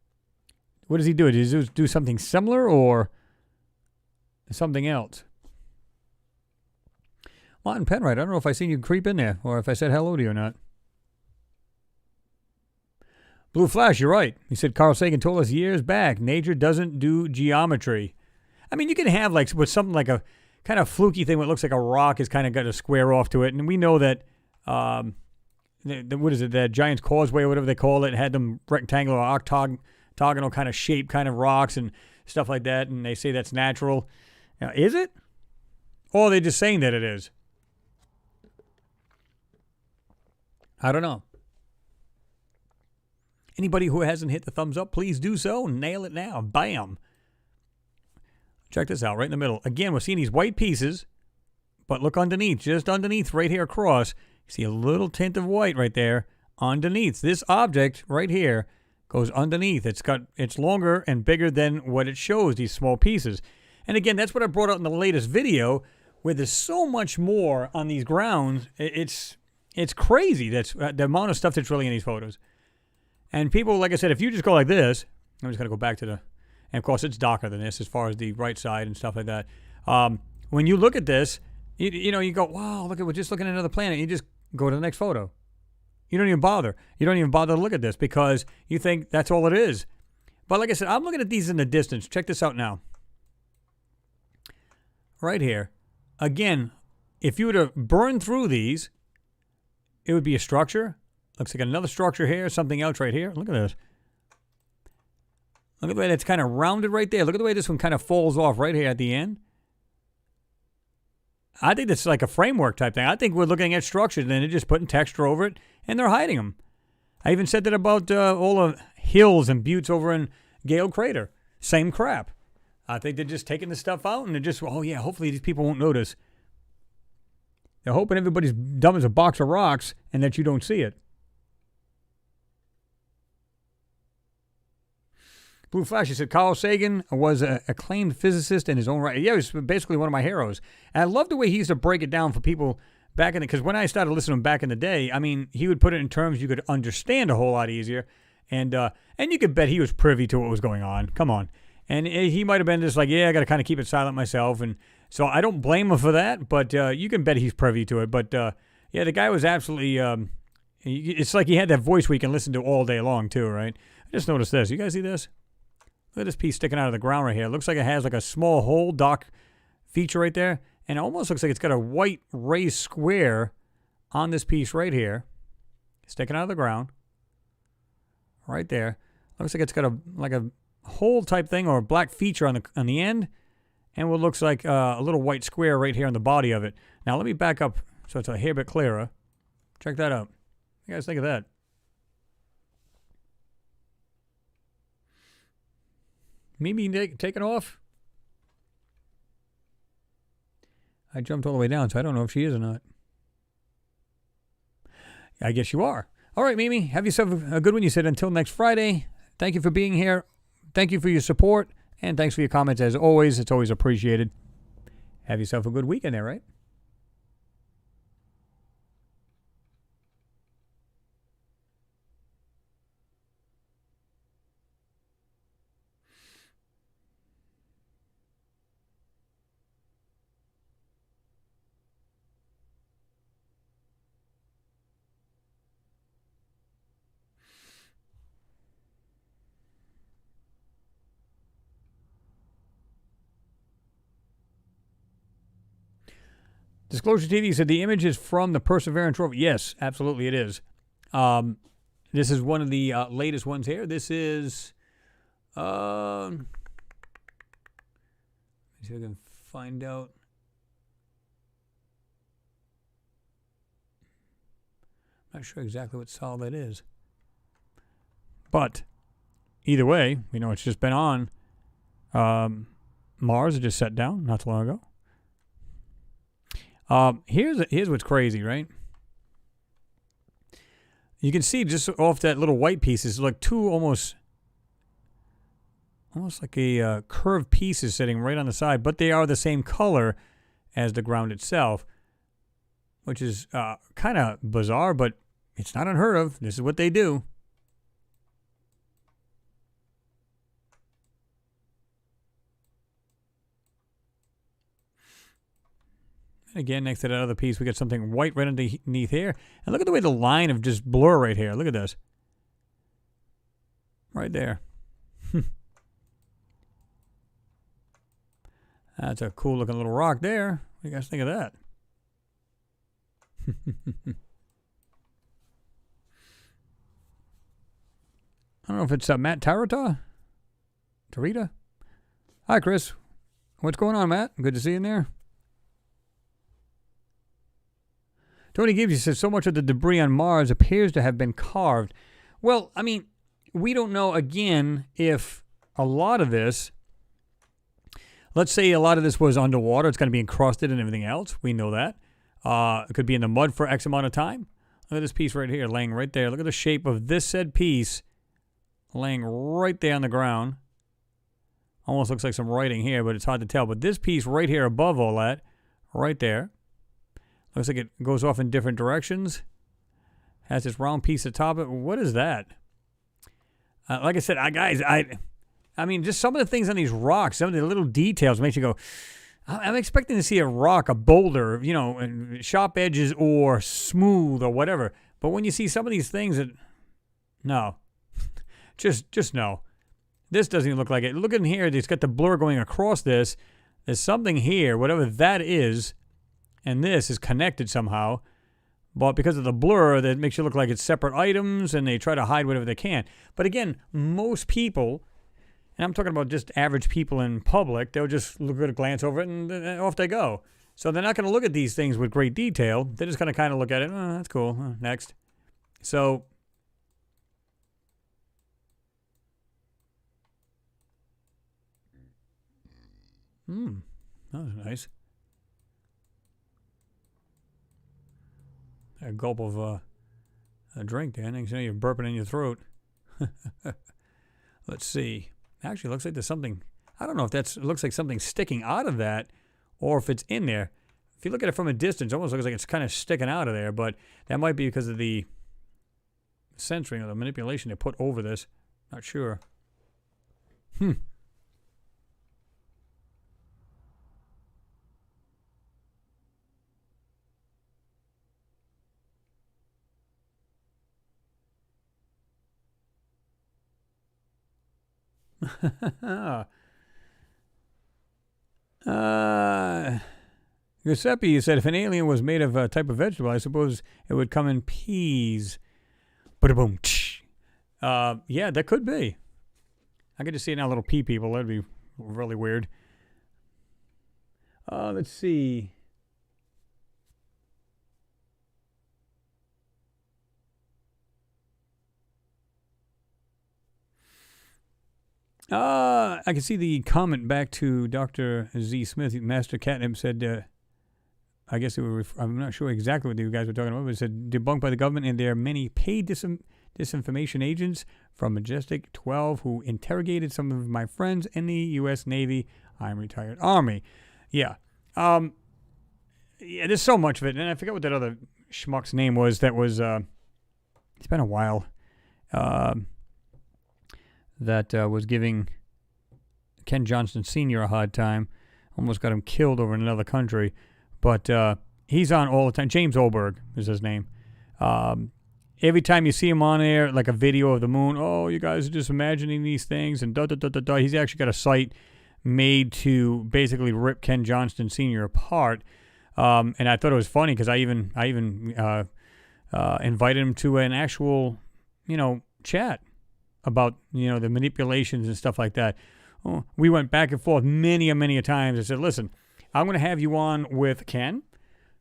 What does he do? Does he do something similar or something else? Martin Penwright, I don't know if I seen you creep in there or if I said hello to you or not. Blue Flash, you're right. He said Carl Sagan told us years back, nature doesn't do geometry. I mean, you can have like with something like a kind of fluky thing where it looks like a rock has kind of got a square off to it. And we know that, what is it, that Giant's Causeway or whatever they call it, had them rectangular or octagonal kind of shape kind of rocks and stuff like that. And they say that's natural. Now, is it? Or are they just saying that it is? I don't know. Anybody who hasn't hit the thumbs up, please do so. Nail it now. Bam. Check this out, right in the middle. Again, we're seeing these white pieces, but look underneath, just underneath, right here across. You see a little tint of white right there underneath. This object right here goes underneath. It's longer and bigger than what it shows, these small pieces. And again, that's what I brought out in the latest video, where there's so much more on these grounds. It's crazy. That's the amount of stuff that's really in these photos. And people, like I said, if you just go like this, I'm just going to go back to and of course it's darker than this as far as the right side and stuff like that. When you look at this, you go, wow, look, we're just looking at another planet. You just go to the next photo. You don't even bother. You don't even bother to look at this because you think that's all it is. But like I said, I'm looking at these in the distance. Check this out now. Right here. Again, if you were to burn through these, it would be a structure. Looks like another structure here, something else right here. Look at this. Look at the way that's kind of rounded right there. Look at the way this one kind of falls off right here at the end. I think it's like a framework type thing. I think we're looking at structures and they're just putting texture over it and they're hiding them. I even said that about all the hills and buttes over in Gale Crater. Same crap. I think they're just taking the stuff out and they're just, oh yeah, hopefully these people won't notice. They're hoping everybody's dumb as a box of rocks and that you don't see it. Blue Flash, he said, Carl Sagan was an acclaimed physicist in his own right. Yeah, he was basically one of my heroes. And I love the way he used to break it down for people back in the, because when I started listening to him back in the day, I mean, he would put it in terms you could understand a whole lot easier. And you could bet he was privy to what was going on. Come on. And he might have been just like, yeah, I got to kind of keep it silent myself. And so I don't blame him for that, but you can bet he's privy to it. But yeah, the guy was absolutely, it's like he had that voice we can listen to all day long too, right? I just noticed this. You guys see this? Look at this piece sticking out of the ground right here. It looks like it has like a small hole, dark feature right there. And it almost looks like it's got a white raised square on this piece right here. Sticking out of the ground. Right there. Looks like it's got a hole type thing or a black feature on the end. And what looks like a little white square right here on the body of it. Now let me back up so it's a hair bit clearer. Check that out. What do you guys think of that? Mimi taking off? I jumped all the way down, so I don't know if she is or not. I guess you are. All right, Mimi, have yourself a good one. You said until next Friday. Thank you for being here. Thank you for your support. And thanks for your comments as always. It's always appreciated. Have yourself a good weekend there, right? Disclosure TV said the image is from the Perseverance rover. Yes, absolutely it is. This is one of the latest ones here. This is, let me see if I can find out. I'm not sure exactly what sol that is. But either way, we know it's just been on. Mars, it just set down not too long ago. Here's what's crazy, right? You can see just off that little white piece is like two almost like a curved pieces sitting right on the side, but they are the same color as the ground itself, which is kind of bizarre, but it's not unheard of. This is what they do. Again, next to that other piece, we got something white right underneath here. And look at the way the line of just blur right here. Look at this. Right there. That's a cool looking little rock there. What do you guys think of that? I don't know if it's Matt Tarita. Hi, Chris. What's going on, Matt? Good to see you in there. Tony Gibbs, he says, so much of the debris on Mars appears to have been carved. Well, I mean, we don't know, again, if a lot of this, let's say a lot of this was underwater. It's going to be encrusted and everything else. We know that. It could be in the mud for X amount of time. Look at this piece right here, laying right there. Look at the shape of this said piece laying right there on the ground. Almost looks like some writing here, but it's hard to tell. But this piece right here above all that, right there, looks like it goes off in different directions. Has this round piece at the top of it. What is that? Like I said, guys, I mean, just some of the things on these rocks, some of the little details makes you go, I'm expecting to see a rock, a boulder, you know, sharp edges or smooth or whatever. But when you see some of these things, no. just no. This doesn't even look like it. Look in here. It's got the blur going across this. There's something here, whatever that is. And this is connected somehow, but because of the blur, that makes you look like it's separate items, and they try to hide whatever they can. But again, most people, and I'm talking about just average people in public, they'll just look at a glance over it, and off they go. So they're not going to look at these things with great detail. They're just going to kind of look at it. Oh, that's cool. Next. So that was nice. A gulp of a drink there. Next thing you know, you're burping in your throat. Let's see. Actually, it looks like there's something. I don't know if it looks like something sticking out of that or if it's in there. If you look at it from a distance, it almost looks like it's kind of sticking out of there, but that might be because of the censoring or the manipulation they put over this. Not sure. Giuseppe said if an alien was made of a type of vegetable, I suppose it would come in peas. Ba-da-boom. Yeah, that could be. I could just see it now, little pea people. That'd be really weird. Let's see. I can see the comment back to Dr. Z. Smith. Master Catnip said, I guess it would I'm not sure exactly what you guys were talking about, but it said debunked by the government and there are many paid disinformation agents from Majestic 12 who interrogated some of my friends in the U.S. Navy. I'm retired Army. Yeah. Yeah, there's so much of it. And I forget what that other schmuck's name was. That was, it's been a while. That was giving Ken Johnston Sr. a hard time. Almost got him killed over in another country. But he's on all the time. James Oberg is his name. Every time you see him on there, like a video of the moon, oh, you guys are just imagining these things, and da-da-da-da-da. He's actually got a site made to basically rip Ken Johnston Sr. apart. And I thought it was funny because I even invited him to an actual, chat about, the manipulations and stuff like that. Oh, we went back and forth many a times. I said, listen, I'm going to have you on with Ken.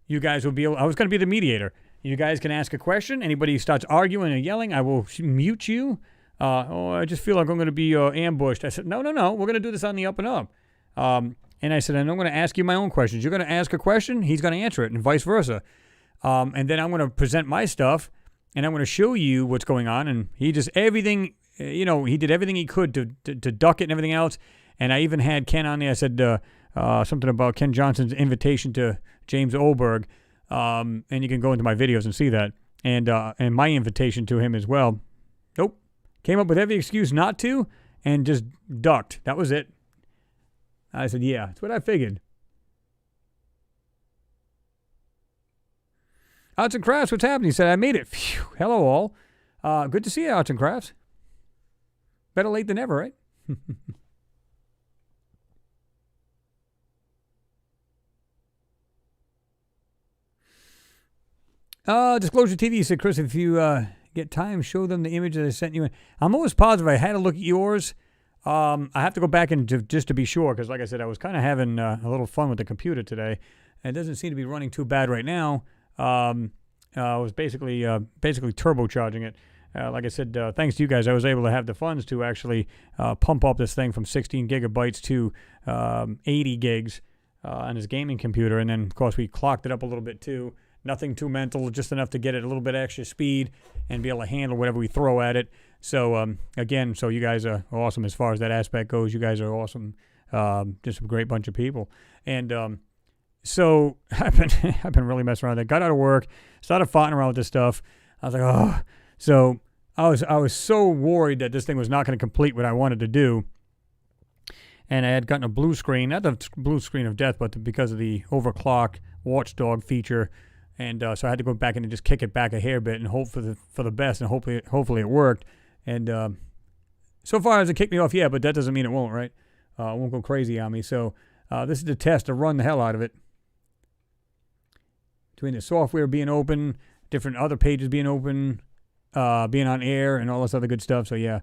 You guys will be I was going to be the mediator. You guys can ask a question. Anybody starts arguing or yelling, I will mute you. I just feel like I'm going to be ambushed. I said, no. We're going to do this on the up and up. And I said, and I'm going to ask you my own questions. You're going to ask a question. He's going to answer it and vice versa. And then I'm going to present my stuff and I'm going to show you what's going on. And he just everything, he did everything he could to duck it and everything else. And I even had Ken on there. I said something about Ken Johnston's invitation to James Oberg. And you can go into my videos and see that. And my invitation to him as well. Nope. Came up with every excuse not to and just ducked. That was it. I said, yeah, that's what I figured. Arts and Crafts, what's happening? He said, I made it. Phew. Hello, all. Good to see you, Arts and Crafts. Better late than never, right? Disclosure TV said, Chris, if you get time, show them the image that I sent you. I'm always positive I had to look at yours. I have to go back and just to be sure, because like I said, I was kind of having a little fun with the computer today. It doesn't seem to be running too bad right now. I was basically turbocharging it. Like I said, thanks to you guys, I was able to have the funds to actually pump up this thing from 16 gigabytes to 80 gigs on this gaming computer. And then, of course, we clocked it up a little bit, too. Nothing too mental, just enough to get it a little bit extra speed and be able to handle whatever we throw at it. So, again, so you guys are awesome as far as that aspect goes. You guys are awesome. Just a great bunch of people. And so I've been really messing around. I got out of work, started fighting around with this stuff. I was like, oh. So I was so worried that this thing was not going to complete what I wanted to do. And I had gotten a blue screen, not the blue screen of death, but because of the overclock watchdog feature. And so I had to go back in and just kick it back a hair bit and hope for the best, and hopefully it worked. And so far it hasn't kicked me off yet, but that doesn't mean it won't, right? It won't go crazy on me. So this is the test to run the hell out of it. Between the software being open, different other pages being open, being on air, and all this other good stuff. So yeah.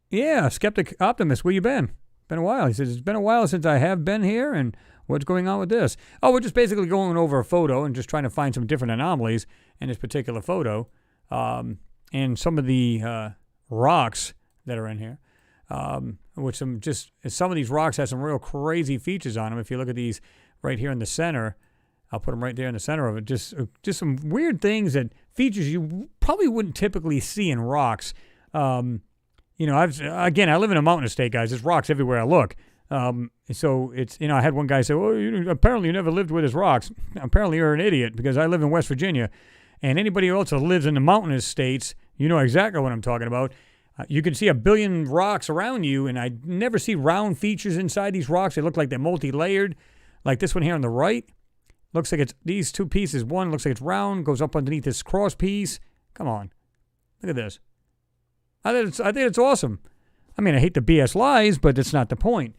Yeah, Skeptic Optimist, where you been? been a while. He says, it's been a while since I have been here, and what's going on with this? Oh, we're just basically going over a photo and just trying to find some different anomalies in this particular photo. And some of the rocks that are in here, which some of these rocks have some real crazy features on them. If you look at these right here in the center, I'll put them right there in the center of it. Just some weird things that features you probably wouldn't typically see in rocks. You know, I live in a mountain estate, guys. There's rocks everywhere I look. So it's, I had one guy say, well, apparently you never lived where there's rocks. Apparently you're an idiot, because I live in West Virginia. And anybody else that lives in the mountain estates, you know exactly what I'm talking about. You can see a billion rocks around you, and I never see round features inside these rocks. They look like they're multi-layered. Like this one here on the right. Looks like it's these two pieces. One looks like it's round, goes up underneath this cross piece. Come on. Look at this. I think it's awesome. I mean, I hate the BS lies, but that's not the point.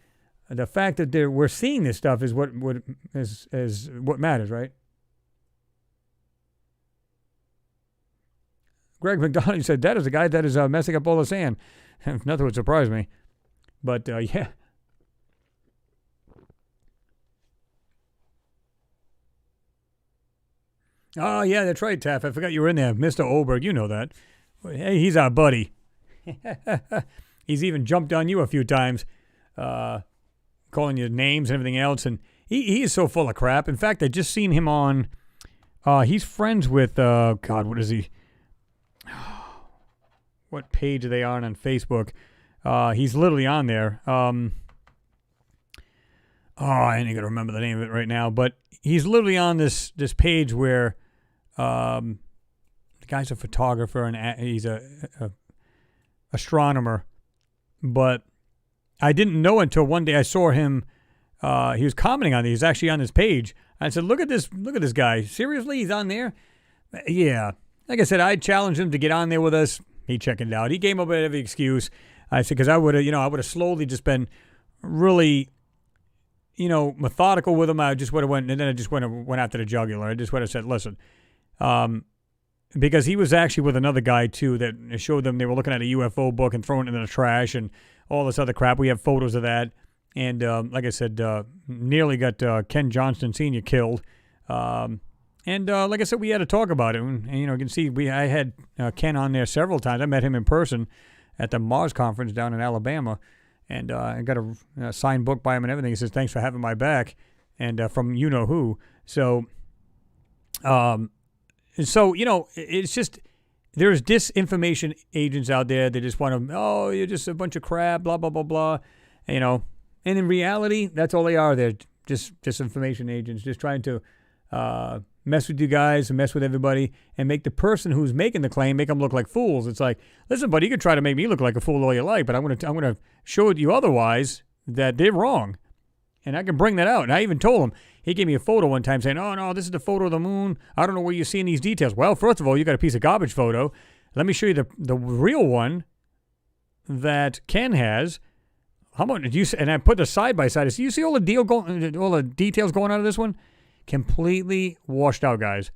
The fact that we're seeing this stuff is what matters, right? Greg McDonald said, that is the guy that is messing up all the sand. Nothing would surprise me. But, yeah. Oh, yeah, that's right, Taff. I forgot you were in there. Mr. Oberg, you know that. Hey, he's our buddy. He's even jumped on you a few times, calling you names and everything else. And he is so full of crap. In fact, I just seen him on, he's friends with, God, what is he? What page are they on Facebook? He's literally on there. I ain't going to remember the name of it right now. But he's literally on this page where the guy's a photographer and he's a astronomer. But I didn't know until one day I saw him. He was commenting on it. He's actually on this page. I said, look at this guy. Seriously, he's on there? Yeah. Like I said, I challenged him to get on there with us. He checked it out. He came up with every excuse. I said, because I would have slowly just been really, methodical with him. I just would have went after the jugular. I just would have said, listen, because he was actually with another guy too that showed them they were looking at a UFO book and throwing it in the trash and all this other crap. We have photos of that. And like I said, nearly got Ken Johnston Sr. killed. And like I said, we had to talk about it. And you can see I had Ken on there several times. I met him in person at the Mars conference down in Alabama. And I got a signed book by him and everything. He says, thanks for having my back. And from you-know-who. So, it's just there's disinformation agents out there that just want to, you're just a bunch of crap, blah, blah, blah, blah. And in reality, that's all they are. They're just disinformation agents, just trying to mess with you guys and mess with everybody and make the person who's making the claim, make them look like fools. It's like, listen, buddy, you can try to make me look like a fool all you like, but I'm gonna show you otherwise that they're wrong. And I can bring that out. And I even told him, he gave me a photo one time saying, oh, no, this is the photo of the moon. I don't know where you're seeing these details. Well, first of all, you got a piece of garbage photo. Let me show you the real one that Ken has. How much did you? And I put the side by side. You see all the details going out of this one? Completely washed out, guys.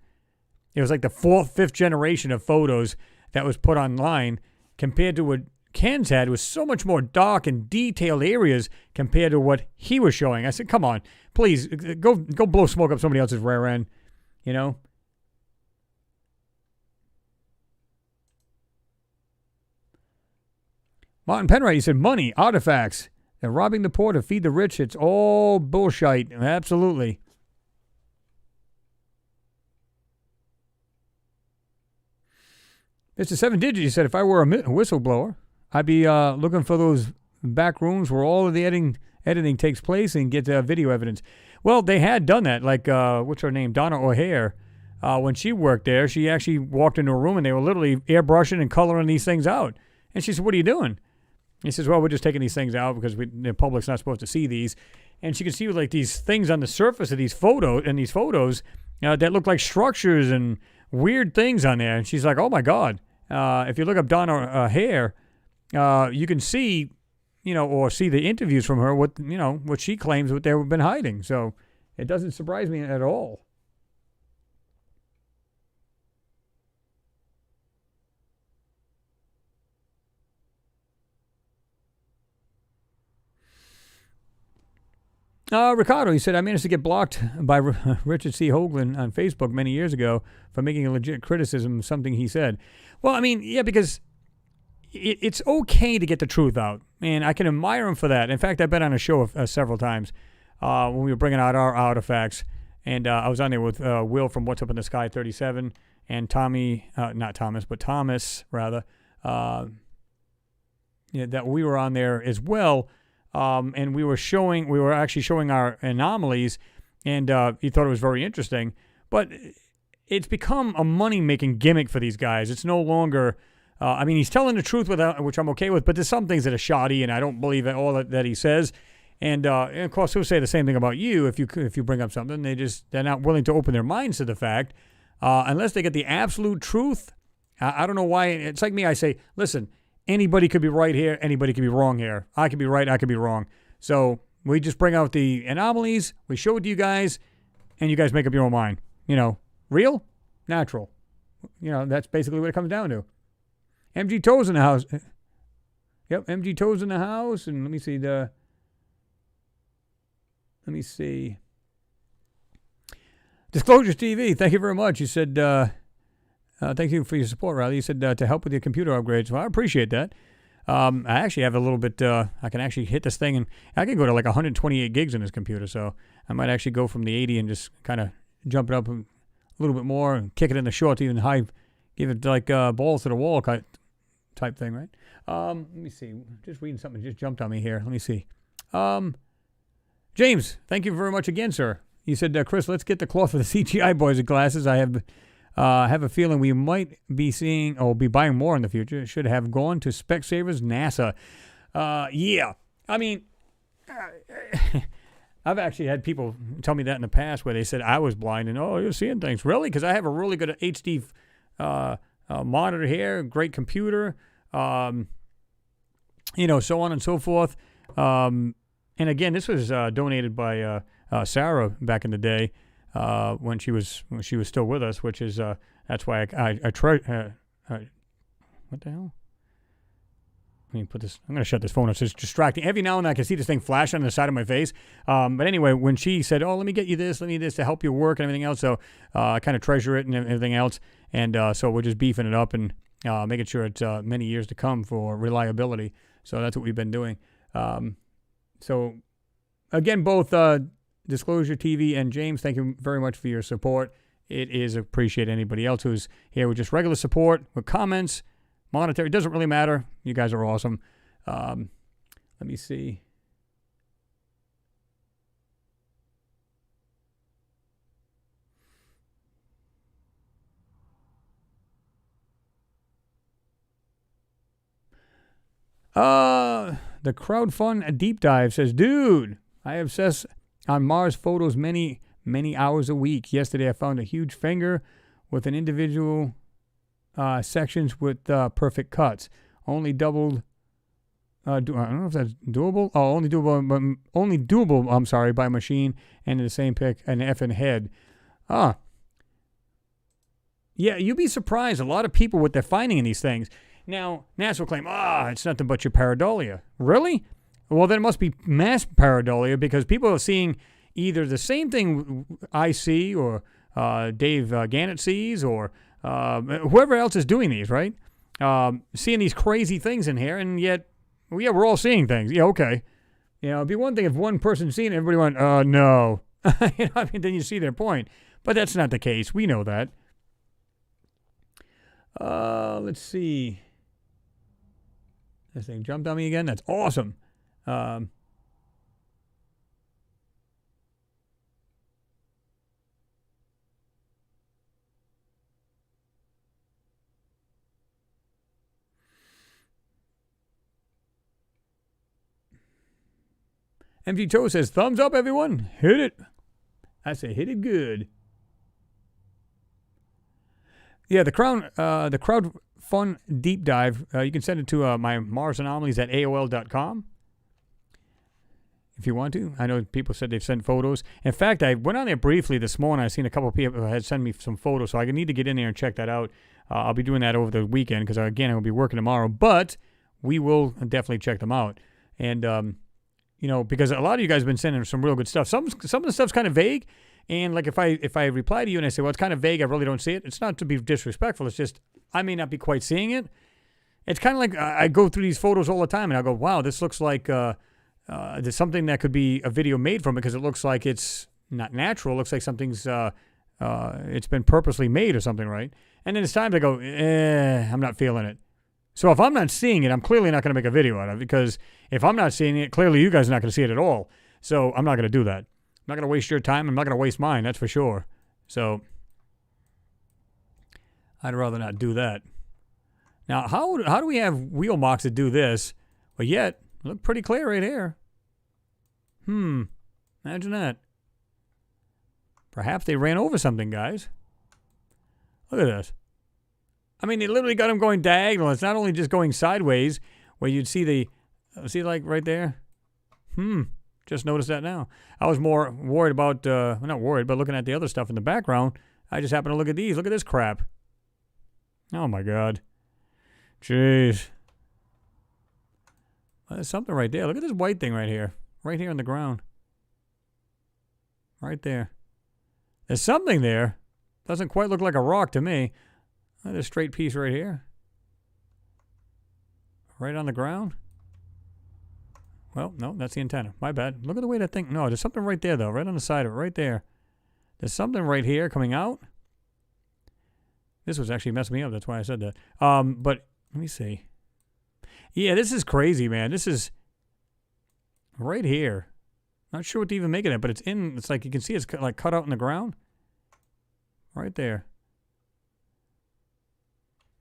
It was like the fourth, fifth generation of photos that was put online compared to what Ken's had was so much more dark and detailed areas compared to what he was showing. I said, come on, please, go blow smoke up somebody else's rear end, Martin Penright, he said, money, artifacts, they're robbing the poor to feed the rich. It's all bullshit. Absolutely. Mr. 7 Digit, he said, if I were a whistleblower, I'd be looking for those back rooms where all of the editing takes place and get video evidence. Well, they had done that. Like, what's her name? Donna O'Hare. When she worked there, she actually walked into a room and they were literally airbrushing and coloring these things out. And she said, what are you doing? He says, well, we're just taking these things out because the public's not supposed to see these. And she could see like these things on the surface of these photos that look like structures and weird things on there. And she's like, oh, my God. If you look up Donna Hare, you can see, or see the interviews from her, what she claims what they've been hiding. So it doesn't surprise me at all. Ricardo, he said, I managed to get blocked by Richard C. Hoagland on Facebook many years ago for making a legit criticism of something he said. Well, I mean, yeah, because it's okay to get the truth out, and I can admire him for that. In fact, I've been on a show several times when we were bringing out our artifacts, and I was on there with Will from What's Up in the Sky 37 and Tommy, not Thomas, but Thomas, rather, that we were on there as well. And we were actually showing our anomalies, and he thought it was very interesting. But it's become a money-making gimmick for these guys. It's no longer, I mean, he's telling the truth, which I'm okay with, but there's some things that are shoddy, and I don't believe all that he says. And of course, he'll say the same thing about you if you bring up something. They're not willing to open their minds to the fact, unless they get the absolute truth. I don't know why. It's like me. I say, listen, anybody could be right here. Anybody could be wrong here. I could be right. I could be wrong. So we just bring out the anomalies. We show it to you guys, and you guys make up your own mind. Real, natural. That's basically what it comes down to. MG Toes in the house. Yep, MG Toes in the house. And let me see. Disclosure TV, thank you very much. You said, thank you for your support, Riley. You said to help with your computer upgrades. Well, I appreciate that. I actually have a little bit, I can actually hit this thing, and I can go to like 128 gigs in this computer, so I might actually go from the 80 and just kind of jump it up a little bit more and kick it in the short to even high, give it like balls to the wall type thing, right? Let me see. Just reading something just jumped on me here. Let me see. James, thank you very much again, sir. You said, Chris, let's get the cloth for the CGI boys and glasses. I have a feeling we might be seeing or be buying more in the future. It should have gone to Specsavers NASA. Yeah. I mean, I've actually had people tell me that in the past where they said I was blind and, you're seeing things. Really? Because I have a really good HD monitor here, great computer, so on and so forth. And again, this was donated by Sarah back in the day. When she was still with us, which is that's why I try. What the hell? Let me put this. I'm going to shut this phone off. It's distracting. Every now and then I can see this thing flash on the side of my face. But anyway, when she said, "Oh, let me get you this to help your work and everything else," so I kind of treasure it and everything else, and so we're just beefing it up and making sure it's many years to come for reliability. So that's what we've been doing. So again, both. Disclosure TV and James, thank you very much for your support. It is appreciate anybody else who's here with just regular support, with comments, monetary. It doesn't really matter. You guys are awesome. Let me see. The crowdfund deep dive says, dude, I obsess on Mars photos many hours a week. Yesterday I found a huge finger with an individual sections with perfect cuts. Only doubled. I don't know if that's doable. Oh, only doable. I'm sorry, by machine and in the same pic, an effing head. Yeah, you'd be surprised. A lot of people what they're finding in these things. Now NASA will claim, it's nothing but your pareidolia. Really? Well, then it must be mass pareidolia because people are seeing either the same thing I see or Dave Gannett sees or whoever else is doing these, right? Seeing these crazy things in here, and yet, we're all seeing things. Yeah, okay. It'd be one thing if one person's seeing it, everybody went, no. Then you see their point. But that's not the case. We know that. Let's see. This thing jumped on me again. That's awesome. MG Toe says, thumbs up, everyone. Hit it. I say, hit it good. Yeah, the crowdfund deep dive, you can send it to my Mars Anomalies at AOL.com. If you want to. I know people said they've sent photos. In fact, I went on there briefly this morning. I've seen a couple of people had sent me some photos, so I need to get in there and check that out. I'll be doing that over the weekend because, again, I will be working tomorrow. But we will definitely check them out. And because a lot of you guys have been sending some real good stuff. Some of the stuff's kind of vague, and like if I reply to you and I say, well, it's kind of vague, I really don't see it. It's not to be disrespectful. It's just I may not be quite seeing it. It's kind of like I go through these photos all the time, and I go, wow, this looks like there's something that could be a video made from it because it looks like it's not natural. It looks like something's it's been purposely made or something, right? And then it's time to go, I'm not feeling it. So if I'm not seeing it, I'm clearly not going to make a video out of it because if I'm not seeing it, clearly you guys are not going to see it at all. So I'm not going to do that. I'm not going to waste your time. I'm not going to waste mine, that's for sure. So I'd rather not do that. Now, how do we have wheel marks that do this, but yet look pretty clear right here? Imagine that. Perhaps they ran over something, guys. Look at this. I mean, they literally got them going diagonal. It's not only just going sideways, where you'd see see like right there? Just noticed that now. I was more worried about, not worried, but looking at the other stuff in the background. I just happened to look at these. Look at this crap. Oh, my God. Jeez. Well, there's something right there. Look at this white thing right here. Right here on the ground. Right there. There's something there. Doesn't quite look like a rock to me. Look at this straight piece right here. Right on the ground. Well, no, that's the antenna. My bad. Look at the way that thing... No, there's something right there, though. Right on the side of it. Right there. There's something right here coming out. This was actually messing me up. That's why I said that. But let me see. Yeah, this is crazy, man. This is right here. Not sure what to even make of it, but it's like you can see it's like cut out in the ground. Right there.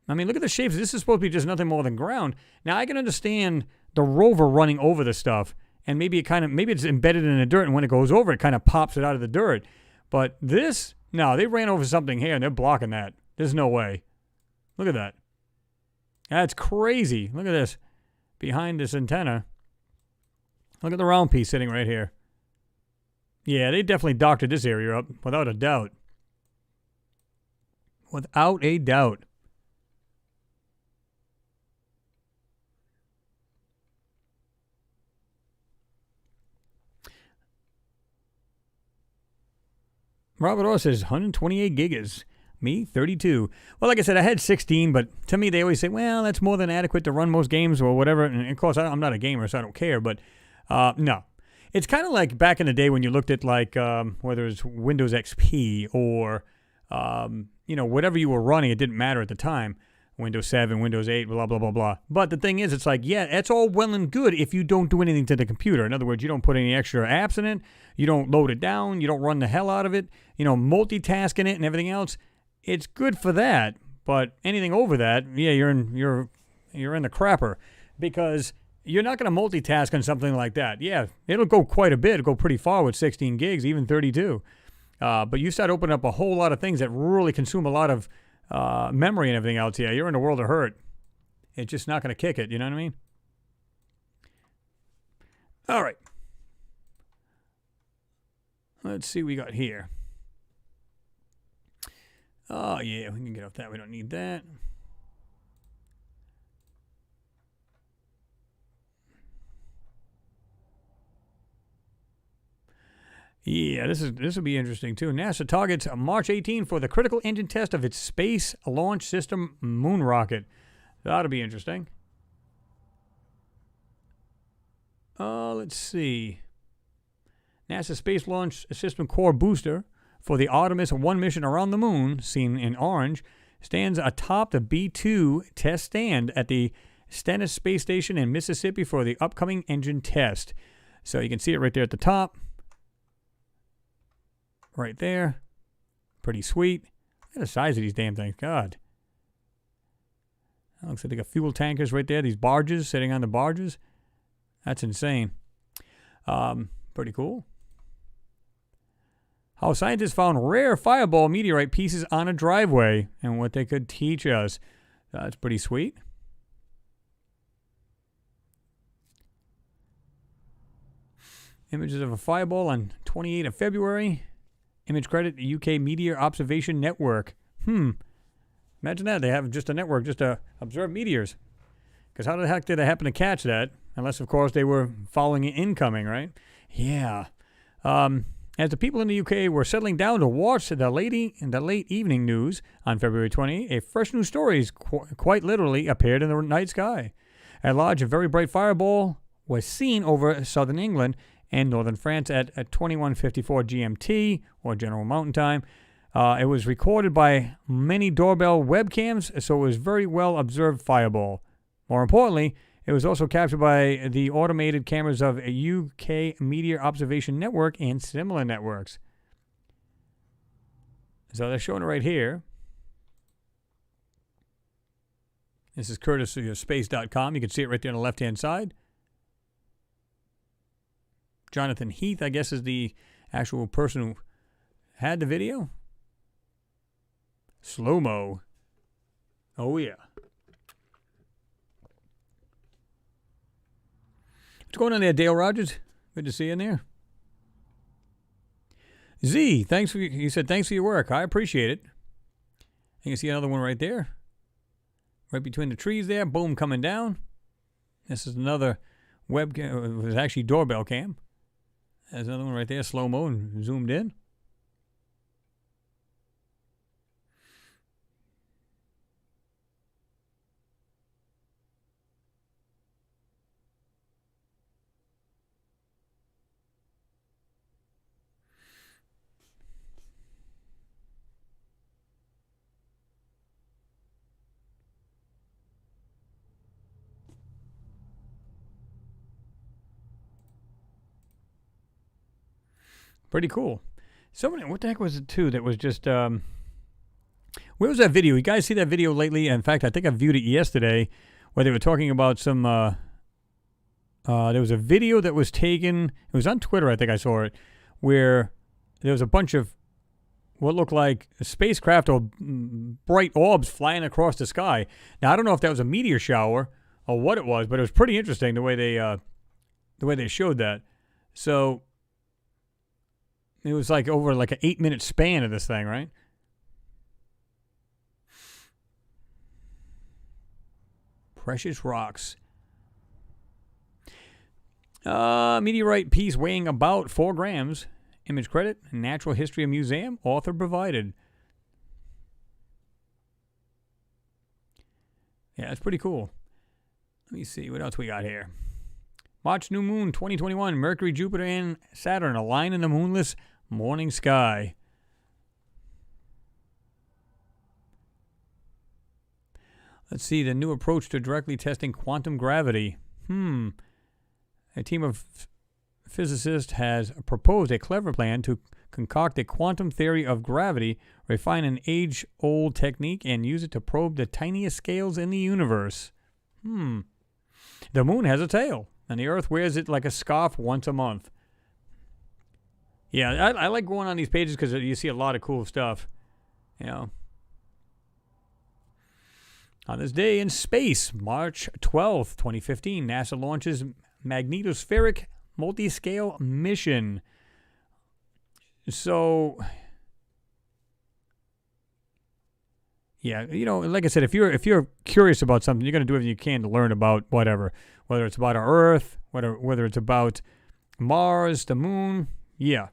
I mean, look at the shapes. This is supposed to be just nothing more than ground. Now, I can understand the rover running over the stuff, and maybe it's embedded in the dirt, and when it goes over, it kind of pops it out of the dirt. But this, no, they ran over something here, and they're blocking that. There's no way. Look at that. That's crazy. Look at this. Behind this antenna. Look at the round piece sitting right here. Yeah, they definitely doctored this area up, without a doubt. Without a doubt. Robert Orr says 128 gigas. Me, 32. Well, like I said, I had 16, but to me, they always say, well, that's more than adequate to run most games or whatever. And of course, I'm not a gamer, so I don't care. But no. It's kind of like back in the day when you looked at like whether it's Windows XP or, whatever you were running, it didn't matter at the time. Windows 7, Windows 8, blah, blah, blah, blah. But the thing is, it's like, yeah, that's all well and good if you don't do anything to the computer. In other words, you don't put any extra apps in it. You don't load it down. You don't run the hell out of it. Multitasking it and everything else. It's good for that. But anything over that, yeah, you're in the crapper. Because you're not going to multitask on something like that. Yeah, it'll go quite a bit. It'll go pretty far with 16 gigs, even 32. But you start opening up a whole lot of things that really consume a lot of memory and everything else. Yeah, you're in a world of hurt. It's just not going to kick it. You know what I mean? All right. Let's see what we got here. Oh, yeah, we can get off that. We don't need that. Yeah, this will be interesting, too. NASA targets March 18 for the critical engine test of its Space Launch System moon rocket. That'll be interesting. Let's see. NASA Space Launch System core booster for the Artemis 1 mission around the moon, seen in orange, stands atop the B-2 test stand at the Stennis Space Station in Mississippi for the upcoming engine test. So you can see it right there at the top. Right there. Pretty sweet. Look at the size of these damn things. God. That looks like they got fuel tankers right there. These barges, sitting on the barges. That's insane. Pretty cool. How scientists found rare fireball meteorite pieces on a driveway and what they could teach us. That's pretty sweet. Images of a fireball on 28th of February. Image credit, the UK Meteor Observation Network. Imagine that. They have just a network just to observe meteors. Because how the heck did they happen to catch that? Unless, of course, they were following incoming, right? Yeah. As the people in the UK were settling down to watch the late evening news on February 20, a fresh new story quite literally appeared in the night sky. A large and very bright fireball was seen over southern England and northern France at 21:54 GMT, or General Mountain Time. It was recorded by many doorbell webcams, so it was very well observed fireball. More importantly, it was also captured by the automated cameras of a UK Meteor Observation Network and similar networks. So they're showing it right here. This is courtesy of space.com. You can see it right there on the left-hand side. Jonathan Heath, I guess, is the actual person who had the video. Slow-mo. Oh, yeah. What's going on there, Dale Rogers? Good to see you in there. Z, he said, thanks for your work. I appreciate it. You can see another one right there. Right between the trees there. Boom, coming down. This is another webcam. It was actually doorbell cam. There's another one right there, slow-mo and zoomed in. Pretty cool. What the heck was it, too, that was just, where was that video? You guys see that video lately? In fact, I think I viewed it yesterday, where they were talking about some, there was a video that was taken, it was on Twitter, I think I saw it, where there was a bunch of what looked like spacecraft or bright orbs flying across the sky. Now, I don't know if that was a meteor shower or what it was, but it was pretty interesting the way they showed that. So it was like over like an 8-minute span of this thing, right? Precious rocks. Meteorite piece weighing about 4 grams. Image credit, Natural History Museum, author provided. Yeah, that's pretty cool. Let me see what else we got here. March new moon 2021. Mercury, Jupiter, and Saturn align in the moonless morning sky. Let's see, the new approach to directly testing quantum gravity. A team of physicists has proposed a clever plan to concoct a quantum theory of gravity, refine an age-old technique, and use it to probe the tiniest scales in the universe. The moon has a tail, and the Earth wears it like a scarf once a month. Yeah, I like going on these pages because you see a lot of cool stuff. You know. On this day in space, March 12th, 2015, NASA launches magnetospheric multi-scale mission. So, yeah, you know, like I said, if you're curious about something, you're going to do everything you can to learn about whatever, whether it's about our Earth, whether it's about Mars, the moon, yeah.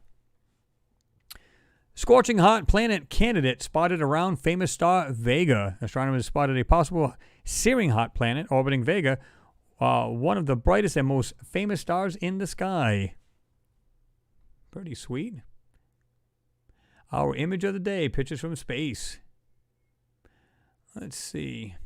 Scorching hot planet candidate spotted around famous star Vega. Astronomers spotted a possible searing hot planet orbiting Vega, one of the brightest and most famous stars in the sky. Pretty sweet. Our image of the day, pictures from space. Let's see.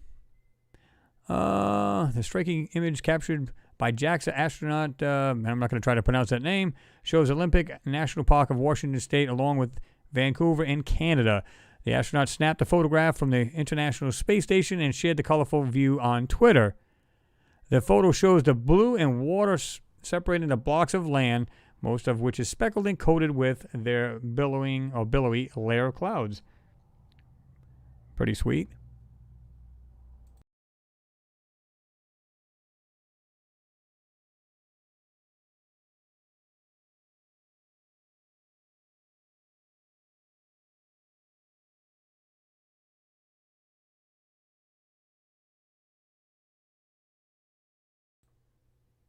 The striking image captured by JAXA astronaut, I'm not going to try to pronounce that name, shows Olympic National Park of Washington State along with Vancouver in Canada. The astronaut snapped a photograph from the International Space Station and shared the colorful view on Twitter. The photo shows the blue and water separating the blocks of land, most of which is speckled and coated with their billowy layer of clouds. Pretty sweet.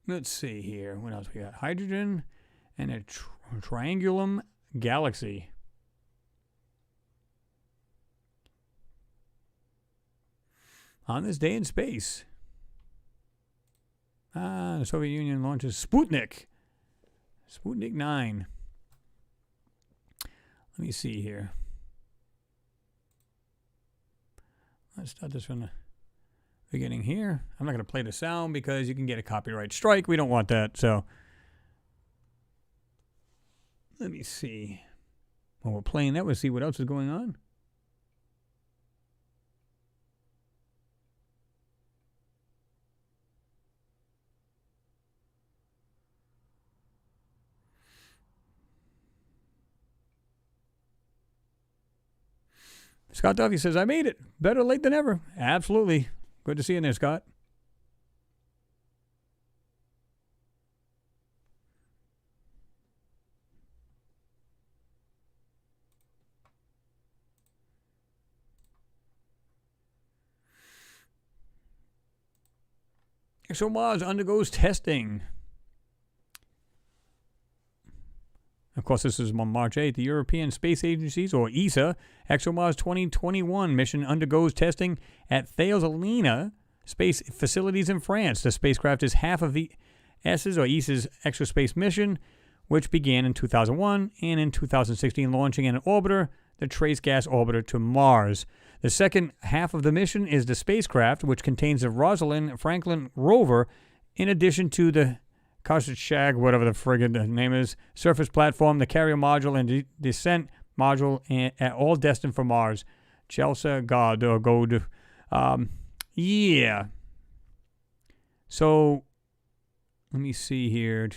Let's see here. What else we got? Hydrogen and a triangulum galaxy. On this day in space. The Soviet Union launches Sputnik. Sputnik 9. Let me see here. Let's start this from the beginning here. I'm not going to play the sound because you can get a copyright strike. We don't want that. So let me see. While we're playing that, we'll see what else is going on. Scott Duffy says, I made it. Better late than ever. Absolutely. Good to see you in there, Scott. ExoMars undergoes testing. Of course, this is on March 8th. The European Space Agency's, or ESA, ExoMars 2021 mission undergoes testing at Thales-Alenia space facilities in France. The spacecraft is half of the ESA's exospace mission, which began in 2001 and in 2016 launching an orbiter, the Trace Gas Orbiter, to Mars. The second half of the mission is the spacecraft, which contains the Rosalind Franklin rover, in addition to the Shag, whatever the friggin' the name is, surface platform, the carrier module, and descent module, and all destined for Mars. Chelsea, God, or Gold. Yeah. So, let me see here.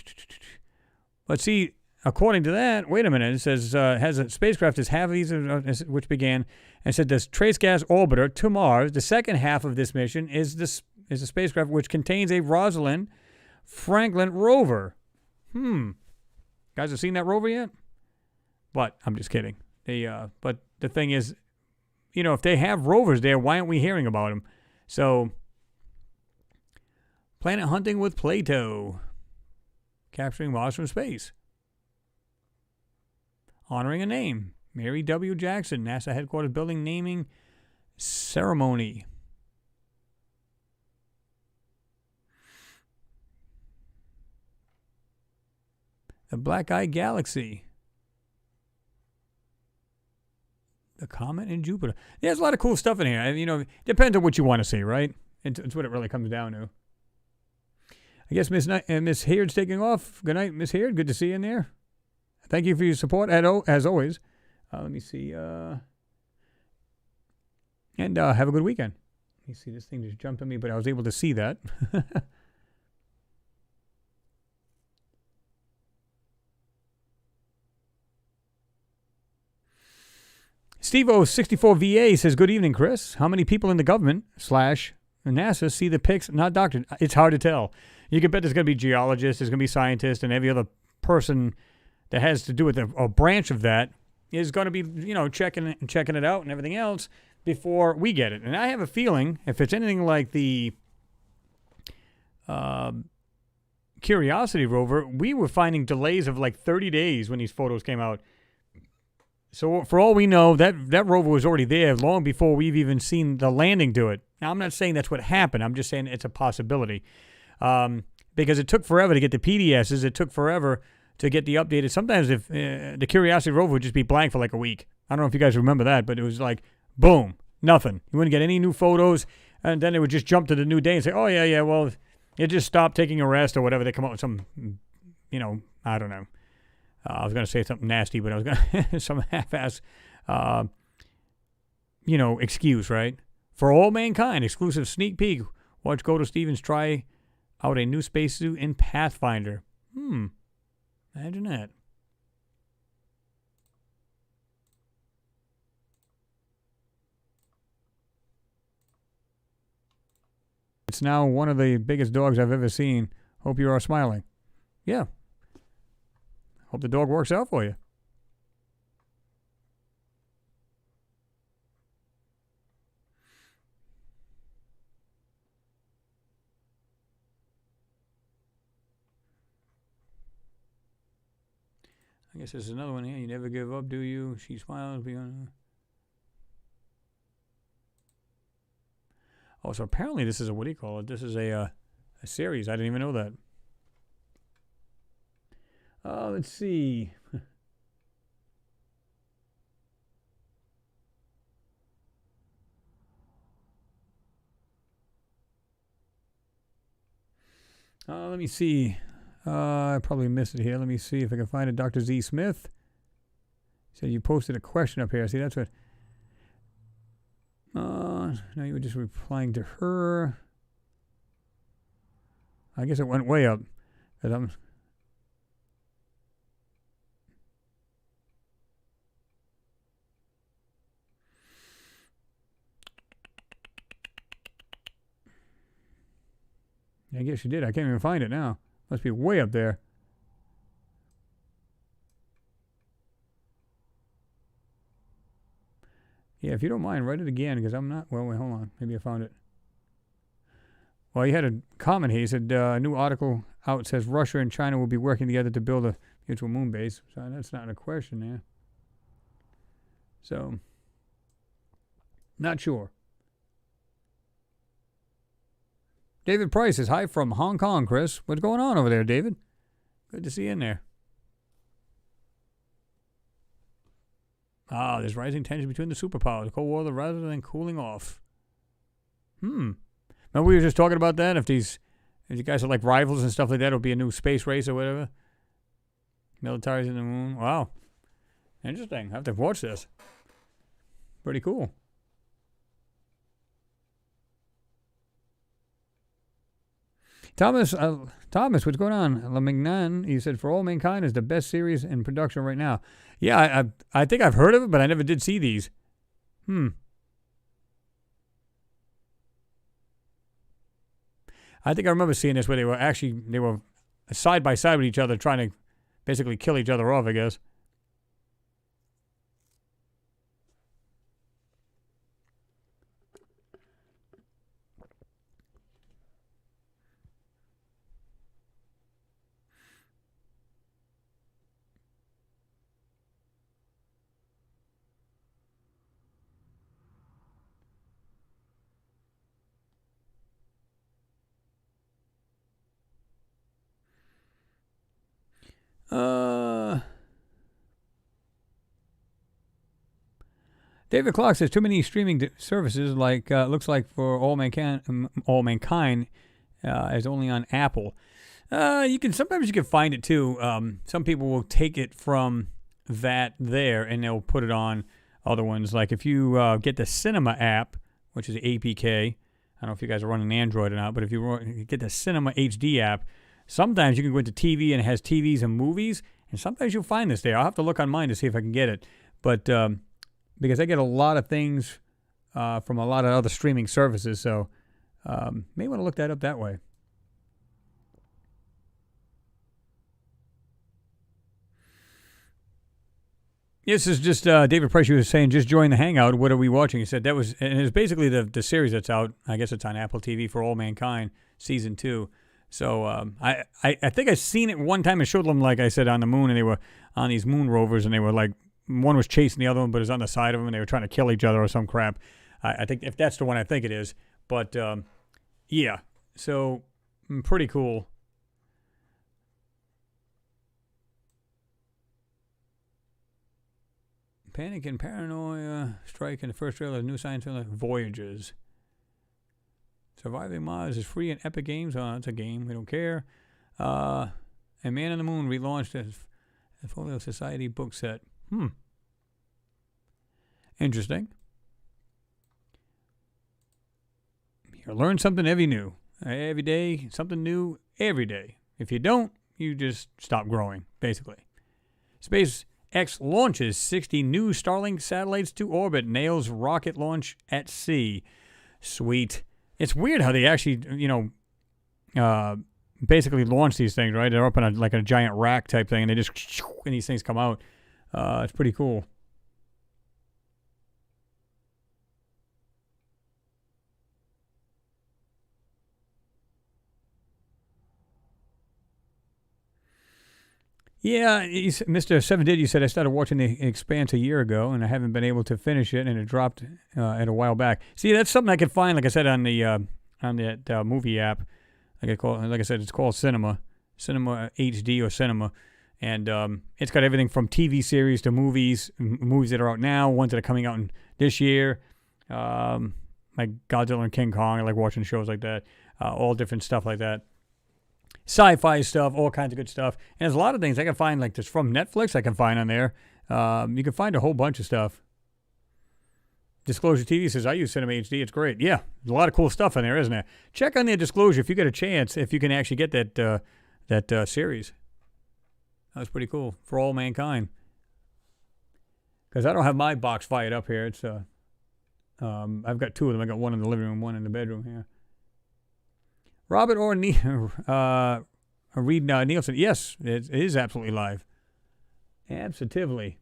Let's see. According to that, wait a minute. It says has a spacecraft is half of these, which began, and said this Trace Gas Orbiter to Mars. The second half of this mission is a spacecraft which contains a Rosalind Franklin rover. Guys have seen that rover yet? But I'm just kidding. But the thing is, if they have rovers there, why aren't we hearing about them? So, planet hunting with Plato. Capturing Mars from space. Honoring a name. Mary W. Jackson, NASA headquarters building naming ceremony. The Black Eye Galaxy. The Comet in Jupiter. There's a lot of cool stuff in here. Depends on what you want to see, right? It's what it really comes down to. I guess Miss Heard's taking off. Good night, Miss Heard. Good to see you in there. Thank you for your support, as always. Let me see. And have a good weekend. Let me see. This thing just jumped on me, but I was able to see that. Steve-O64VA says, good evening, Chris. How many people in the government / NASA see the pics not doctored? It's hard to tell. You can bet there's going to be geologists, there's going to be scientists, and every other person that has to do with a branch of that is going to be, checking it out and everything else before we get it. And I have a feeling, if it's anything like the Curiosity rover, we were finding delays of like 30 days when these photos came out. So for all we know, that rover was already there long before we've even seen the landing do it. Now, I'm not saying that's what happened. I'm just saying it's a possibility. Because it took forever to get the PDSs. It took forever to get the updated. Sometimes if the Curiosity rover would just be blank for like a week. I don't know if you guys remember that, but it was like, boom, nothing. You wouldn't get any new photos, and then it would just jump to the new day and say, oh, yeah, well, it just stopped taking a rest or whatever. They come up with some, I don't know. I was going to say something nasty, but I was going to some half-ass, excuse, right? For all mankind, exclusive sneak peek. Watch Godo Stevens try out a new spacesuit in Pathfinder. Imagine that. It's now one of the biggest dogs I've ever seen. Hope you are smiling. Yeah. Hope the dog works out for you. This is another one here. You never give up, do you? She smiles beyond. Oh, so apparently this is a, what do you call it? This is a series. I didn't even know that. Let's see. Let me see. I probably missed it here. Let me see if I can find it. Dr. Z. Smith said you posted a question up here. See, that's what. No, you were just replying to her. I guess it went way up. I guess you did. I can't even find it now. Must be way up there. Yeah, if you don't mind, write it again because I'm not. Well, wait, hold on. Maybe I found it. Well, he had a comment here. He said a new article out says Russia and China will be working together to build a mutual moon base. So that's not a question there. So, not sure. David Price is hi from Hong Kong, Chris. What's going on over there, David? Good to see you in there. There's rising tension between the superpowers. Cold War rather than cooling off. Remember we were just talking about that? If you guys are like rivals and stuff like that, it'll be a new space race or whatever. Militaries in the moon. Wow. Interesting. I have to watch this. Pretty cool. Thomas, what's going on? La Mignan, he said, For All Mankind is the best series in production right now. Yeah, I think I've heard of it, but I never did see these. I think I remember seeing this where they were side by side with each other trying to basically kill each other off, I guess. David Clark says too many streaming services looks like for All Mankind is only on Apple. Sometimes you can find it too. Some people will take it from that there and they'll put it on other ones. Like if you get the Cinema app, which is APK. I don't know if you guys are running Android or not, but if you get the Cinema HD app, sometimes you can go into TV and it has TVs and movies, and sometimes you'll find this there. I'll have to look on mine to see if I can get it. But because I get a lot of things from a lot of other streaming services, so may want to look that up that way. This is just David Price. You was saying, just join the Hangout. What are we watching? He said that was, and it's basically the series that's out. I guess it's on Apple TV for All Mankind, season 2. So I think I seen it one time and showed them, like I said, on the moon, and they were on these moon rovers, and they were like, one was chasing the other one, but it was on the side of them, and they were trying to kill each other or some crap. I think if that's the one I think it is. But yeah, so pretty cool. Panic and Paranoia strike in the first trailer of new science film Voyages. Surviving Mars is free in Epic Games. Oh, it's a game. We don't care. And Man on the Moon relaunched as a Folio Society book set. Interesting. You learn something every day, something new every day. If you don't, you just stop growing, basically. SpaceX launches 60 new Starlink satellites to orbit, nails rocket launch at sea. Sweet. It's weird how they actually, basically launch these things, right? They're up on a giant rack type thing, and they just, and these things come out. It's pretty cool. Yeah, Mr. Seven did. You said I started watching The Expanse a year ago, and I haven't been able to finish it, and it dropped at a while back. See, that's something I could find, like I said, on the on that movie app. Like I said, it's called Cinema HD or Cinema, and it's got everything from TV series to movies that are out now, ones that are coming out this year, like Godzilla and King Kong. I like watching shows like that, all different stuff like that. Sci-fi stuff, all kinds of good stuff. And there's a lot of things I can find, like this from Netflix I can find on there. You can find a whole bunch of stuff. Disclosure TV says, I use Cinema HD. It's great. Yeah, there's a lot of cool stuff in there, isn't there? Check on their Disclosure if you get a chance, if you can actually get that series. That was pretty cool. For All Mankind. Because I don't have my box fired up here. It's I've got two of them. I got one in the living room, one in the bedroom here. Robert or Reed Nielsen. Yes, it is absolutely live. Absolutely.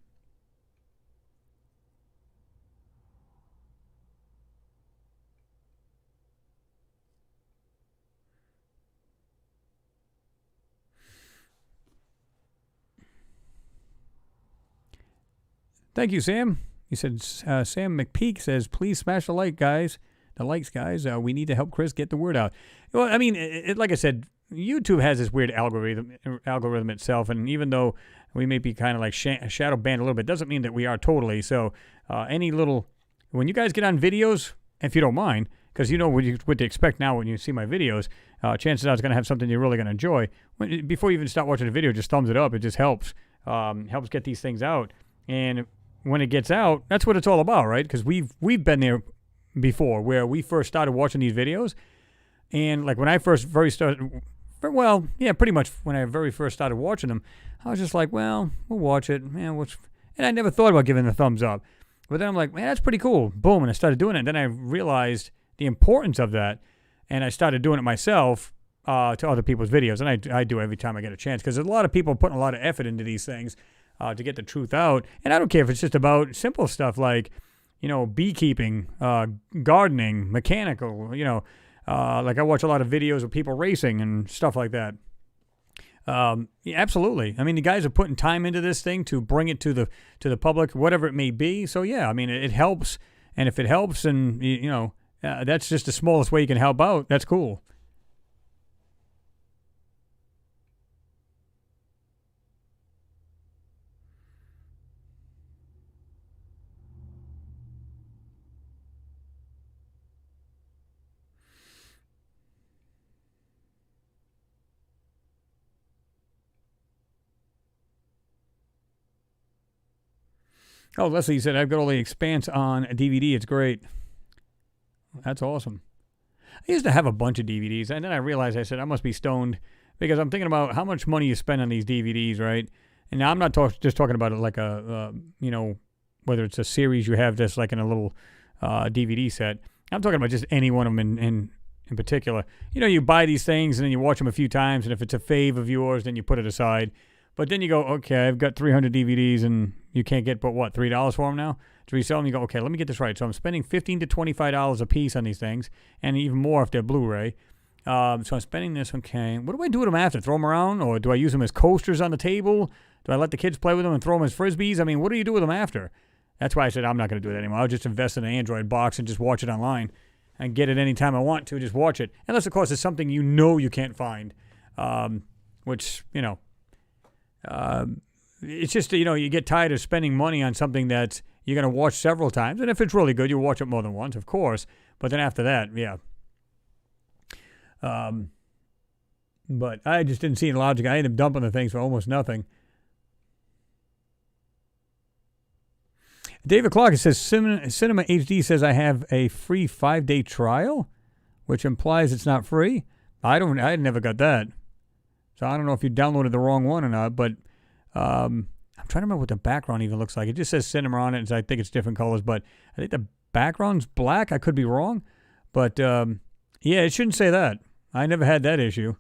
Thank you, Sam. He said, Sam McPeak says, please smash the like, guys. The likes, guys. We need to help Chris get the word out. Well, I mean, like I said, YouTube has this weird algorithm itself, and even though we may be kind of like shadow banned a little bit, doesn't mean that we are totally. So when you guys get on videos, if you don't mind, because you know what to expect now when you see my videos, chances are it's going to have something you're really going to enjoy. Before you even start watching the video, just thumbs it up. It just helps get these things out. And when it gets out, that's what it's all about, right? Because we've been there before, where we first started watching these videos, and like when I pretty much when I very first started watching them, I was just like, well, we'll watch it, man. And I never thought about giving the thumbs up, but then I'm like, man, that's pretty cool. Boom, and I started doing it, and then I realized the importance of that, and I started doing it myself to other people's videos, and I do every time I get a chance, because there's a lot of people putting a lot of effort into these things to get the truth out, and I don't care if it's just about simple stuff like, beekeeping, gardening, mechanical, like I watch a lot of videos of people racing and stuff like that. Yeah, absolutely. I mean, the guys are putting time into this thing to bring it to the public, whatever it may be. So yeah, I mean, it helps. And if it helps, and that's just the smallest way you can help out. That's cool. Oh, Leslie said, I've got all the Expanse on DVD. It's great. That's awesome. I used to have a bunch of DVDs, and then I realized, I said, I must be stoned, because I'm thinking about how much money you spend on these DVDs, right? And now I'm not just talking about it like whether it's a series you have that's like in a little DVD set. I'm talking about just any one of them in particular. You buy these things, and then you watch them a few times, and if it's a fave of yours, then you put it aside. But then you go, okay, I've got 300 DVDs, and you can't get but what, $3 for them now to resell them? You go, okay, let me get this right. So I'm spending $15 to $25 a piece on these things, and even more if they're Blu-ray. So I'm spending this. Okay, what do I do with them after? Throw them around, or do I use them as coasters on the table? Do I let the kids play with them and throw them as frisbees? I mean, what do you do with them after? That's why I said I'm not going to do that anymore. I'll just invest in an Android box and just watch it online and get it anytime I want to. Just watch it, unless of course it's something you can't find, which it's just, you get tired of spending money on something that you're going to watch several times. And if it's really good, you'll watch it more than once, of course. But then after that, yeah. But I just didn't see any logic. I ended up dumping the things for almost nothing. David Clark says, Cinema HD says I have a free 5-day trial, which implies it's not free. I never got that. So I don't know if you downloaded the wrong one or not, but I'm trying to remember what the background even looks like. It just says cinema on it, and I think it's different colors, but I think the background's black. I could be wrong. But, yeah, it shouldn't say that. I never had that issue.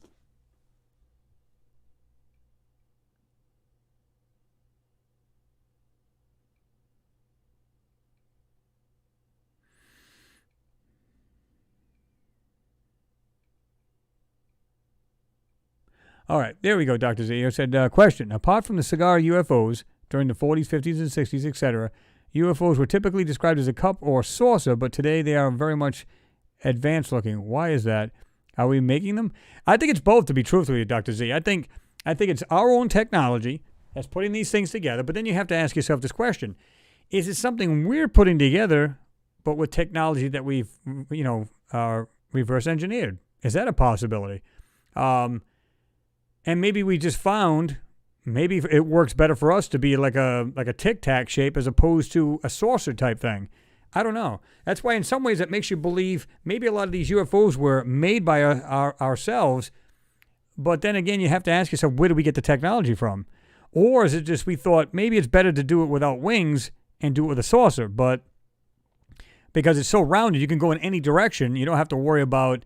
All right, there we go, Dr. Z. You said, question. Apart from the cigar UFOs during the 40s, 50s, and 60s, etc., UFOs were typically described as a cup or saucer, but today they are very much advanced looking. Why is that? Are we making them? I think it's both, to be truthful with you, Dr. Z. I think it's our own technology that's putting these things together, but then you have to ask yourself this question. Is it something we're putting together, but with technology that we've, reverse engineered? Is that a possibility? And maybe we just found, maybe it works better for us to be like a Tic Tac shape as opposed to a saucer type thing. I don't know. That's why in some ways it makes you believe maybe a lot of these UFOs were made by ourselves, but then again you have to ask yourself, where do we get the technology from? Or is it just we thought maybe it's better to do it without wings and do it with a saucer, but because it's so rounded, you can go in any direction. You don't have to worry about,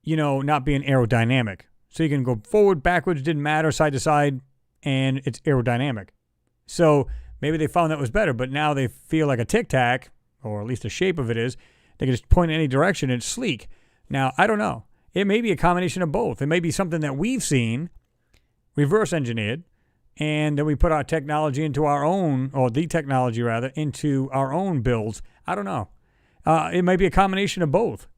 not being aerodynamic. So you can go forward, backwards, didn't matter, side to side, and it's aerodynamic. So maybe they found that was better, but now they feel like a Tic Tac, or at least the shape of it is. They can just point in any direction and it's sleek. Now, I don't know. It may be a combination of both. It may be something that we've seen, reverse engineered, and then we put our technology into our own, or the technology rather, into our own builds. I don't know. It might be a combination of both.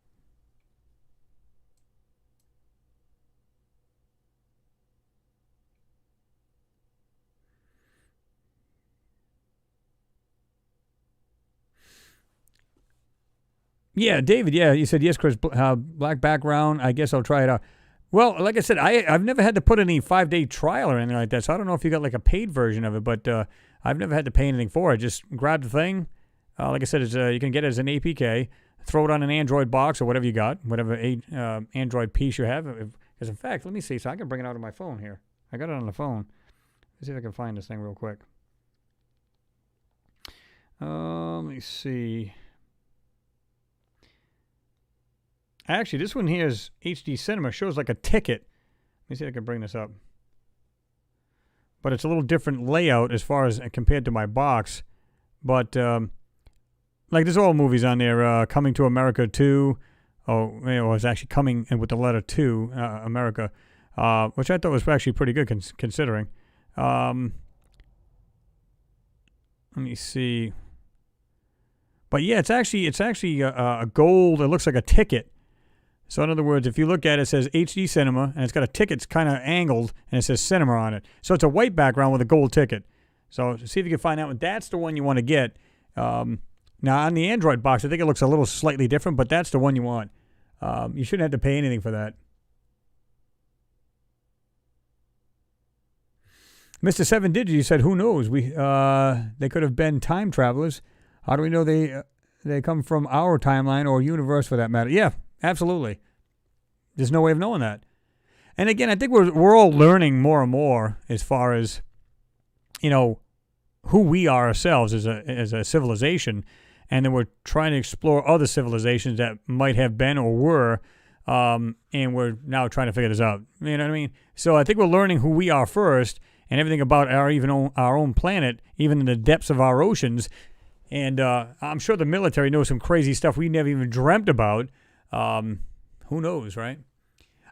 Yeah, David, you said, yes, Chris, black background. I guess I'll try it out. Well, like I said, I've never had to put any 5-day trial or anything like that, so I don't know if you got like a paid version of it, but I've never had to pay anything for it. Just grab the thing. Like I said, you can get it as an APK, throw it on an Android box or whatever you got, whatever Android piece you have. Because in fact, let me see, so I can bring it out on my phone here. I got it on the phone. Let's see if I can find this thing real quick. Let me see. Actually, this one here is HD Cinema. Shows like a ticket. Let me see if I can bring this up. But it's a little different layout as far as compared to my box. But, like, there's all movies on there. Coming to America 2. It's actually coming in with the letter 2, America. Which I thought was actually pretty good considering. Let me see. But yeah, it's actually a gold. It looks like a ticket. So in other words, if you look at it, it says HD Cinema, and it's got a ticket kind of angled, and it says Cinema on it. So it's a white background with a gold ticket. So see if you can find out. That's the one you want to get. Now, on the Android box, I think it looks a little slightly different, but that's the one you want. You shouldn't have to pay anything for that. Mr. 7 Digit, you said, who knows? They could have been time travelers. How do we know they come from our timeline or universe for that matter? Yeah. Absolutely. There's no way of knowing that. And again, I think we're all learning more and more as far as, who we are ourselves as a civilization. And then we're trying to explore other civilizations that might have been or were, and we're now trying to figure this out. You know what I mean? So I think we're learning who we are first and everything about our own planet, even in the depths of our oceans. And I'm sure the military knows some crazy stuff we never even dreamt about. Who knows, right?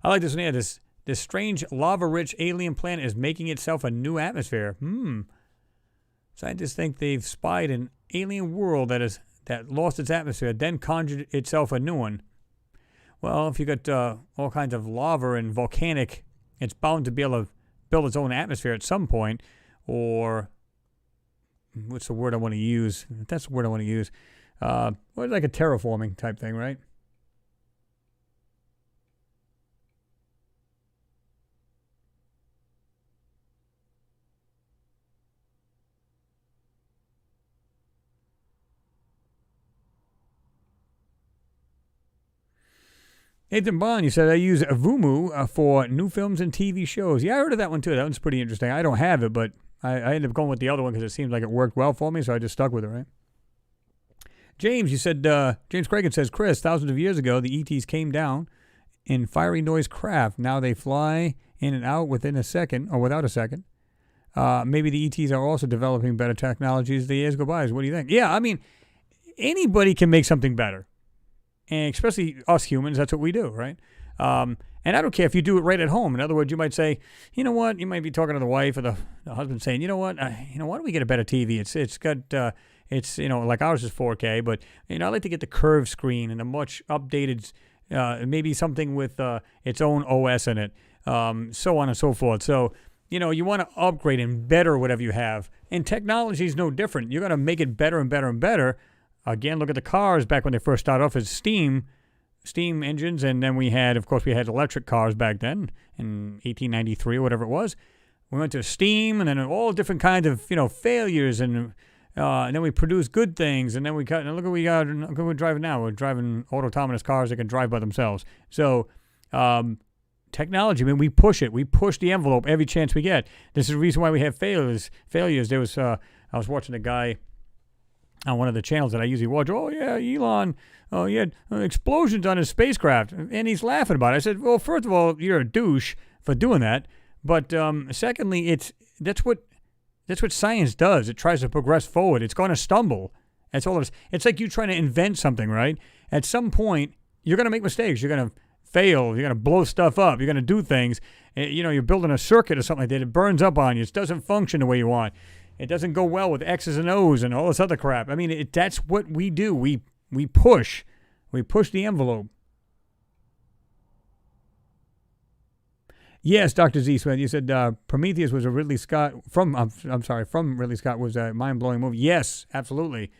I like this one here. This strange lava-rich alien planet is making itself a new atmosphere. Scientists think they've spied an alien world that lost its atmosphere, then conjured itself a new one. Well, if you got all kinds of lava and volcanic, it's bound to be able to build its own atmosphere at some point. Or what's the word I want to use? That's the word I want to use. Like a terraforming type thing, right? Nathan Bond, you said, I use Vumu for new films and TV shows. Yeah, I heard of that one too. That one's pretty interesting. I don't have it, but I ended up going with the other one because it seemed like it worked well for me, so I just stuck with it, right? James, you said, James Cragen says, Chris, thousands of years ago, the ETs came down in fiery noise craft. Now they fly in and out within a second, or without a second. Maybe the ETs are also developing better technologies as the years go by. What do you think? Yeah, I mean, anybody can make something better. And especially us humans, that's what we do, right? And And I don't care if you do it right at home. In other words, you might say, you know what? You might be talking to the wife or the husband saying, you know what? Why don't we get a better TV? It's got it's like ours is 4K, but I'd like to get the curved screen and a much updated, maybe something with its own OS in it, so on and so forth. So you want to upgrade and better whatever you have. And technology is no different. You're going to make it better and better and better. Again, look at the cars back when they first started off as steam engines, and then we had electric cars back then in 1893 or whatever it was. We went to steam, and then all different kinds of failures, and then we produced good things, and then we got, and look what we got. Look what we're driving now. We're driving autonomous cars that can drive by themselves. So technology, we push it. We push the envelope every chance we get. This is the reason why we have failures. There was I was watching a guy on one of the channels that I usually watch. Oh yeah, Elon. Oh, he had explosions on his spacecraft, and he's laughing about it. I said, well, first of all, you're a douche for doing that. But secondly, that's what science does. It tries to progress forward. It's going to stumble. That's all it is. It's like you trying to invent something, right? At some point, you're going to make mistakes. You're going to fail. You're going to blow stuff up. You're going to do things. You're building a circuit or something like that. It burns up on you. It doesn't function the way you want. It doesn't go well with X's and O's and all this other crap. That's what we do. We push the envelope. Yes, Dr. Z. Smith, you said Prometheus was a Ridley Scott from Ridley Scott was a mind-blowing movie. Yes, absolutely.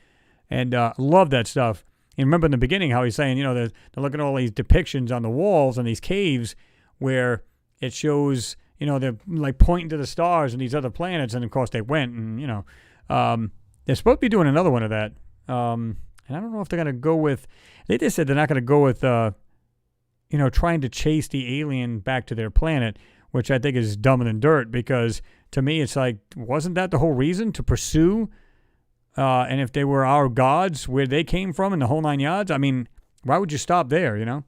And love that stuff. And remember in the beginning how he's saying, they're looking at all these depictions on the walls and these caves where it shows, they're like pointing to the stars and these other planets, and of course they went and, they're supposed to be doing another one of that. And I don't know if they're going to go with, they just said they're not going to go with, trying to chase the alien back to their planet, which I think is dumber than dirt, because to me it's like, wasn't that the whole reason to pursue? And if they were our gods, where they came from and the whole nine yards, why would you stop there,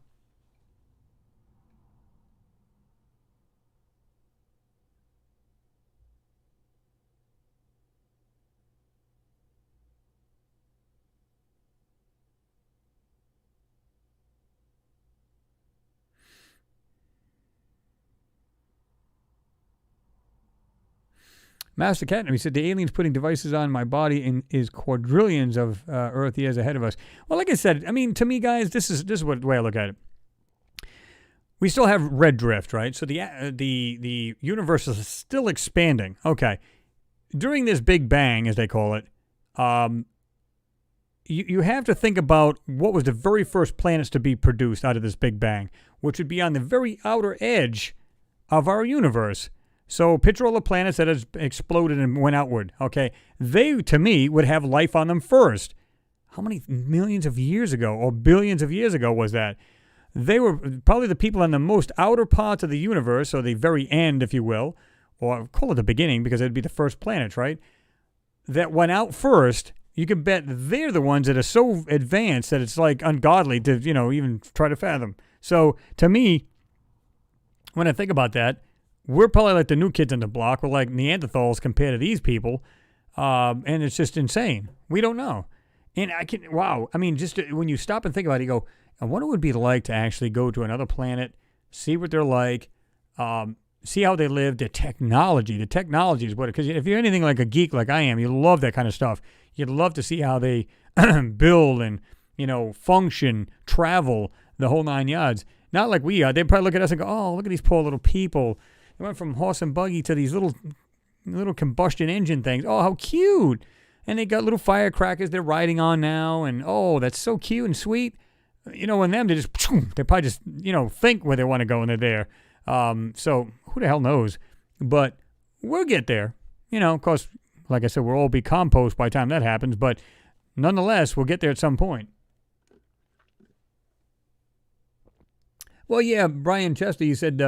Master Cat, he said, the aliens putting devices on my body is quadrillions of Earth years ahead of us. Well, like I said, to me, guys, this is the way I look at it. We still have red drift, right? So the universe is still expanding. Okay. During this Big Bang, as they call it, you have to think about what was the very first planets to be produced out of this Big Bang, which would be on the very outer edge of our universe. So picture all the planets that has exploded and went outward, okay? They, to me, would have life on them first. How many millions of years ago or billions of years ago was that? They were probably the people on the most outer parts of the universe, or the very end, if you will, or call it the beginning because it'd be the first planets, right? That went out first. You can bet they're the ones that are so advanced that it's like ungodly to, even try to fathom. So to me, when I think about that, we're probably like the new kids on the block. We're like Neanderthals compared to these people. And it's just insane. We don't know. And just when you stop and think about it, you go, I wonder what it would be like to actually go to another planet, see what they're like, see how they live, the technology. The technology is what, because if you're anything like a geek like I am, you love that kind of stuff. You'd love to see how they build and, function, travel, the whole nine yards. Not like we are. They'd probably look at us and go, oh, look at these poor little people. They went from horse and buggy to these little combustion engine things. Oh, how cute. And they got little firecrackers they're riding on now. And, oh, that's so cute and sweet. And them, they probably just, think where they want to go when they're there. So who the hell knows? But we'll get there. Of course, like I said, we'll all be compost by the time that happens. But nonetheless, we'll get there at some point. Well, yeah, Brian Chester, you said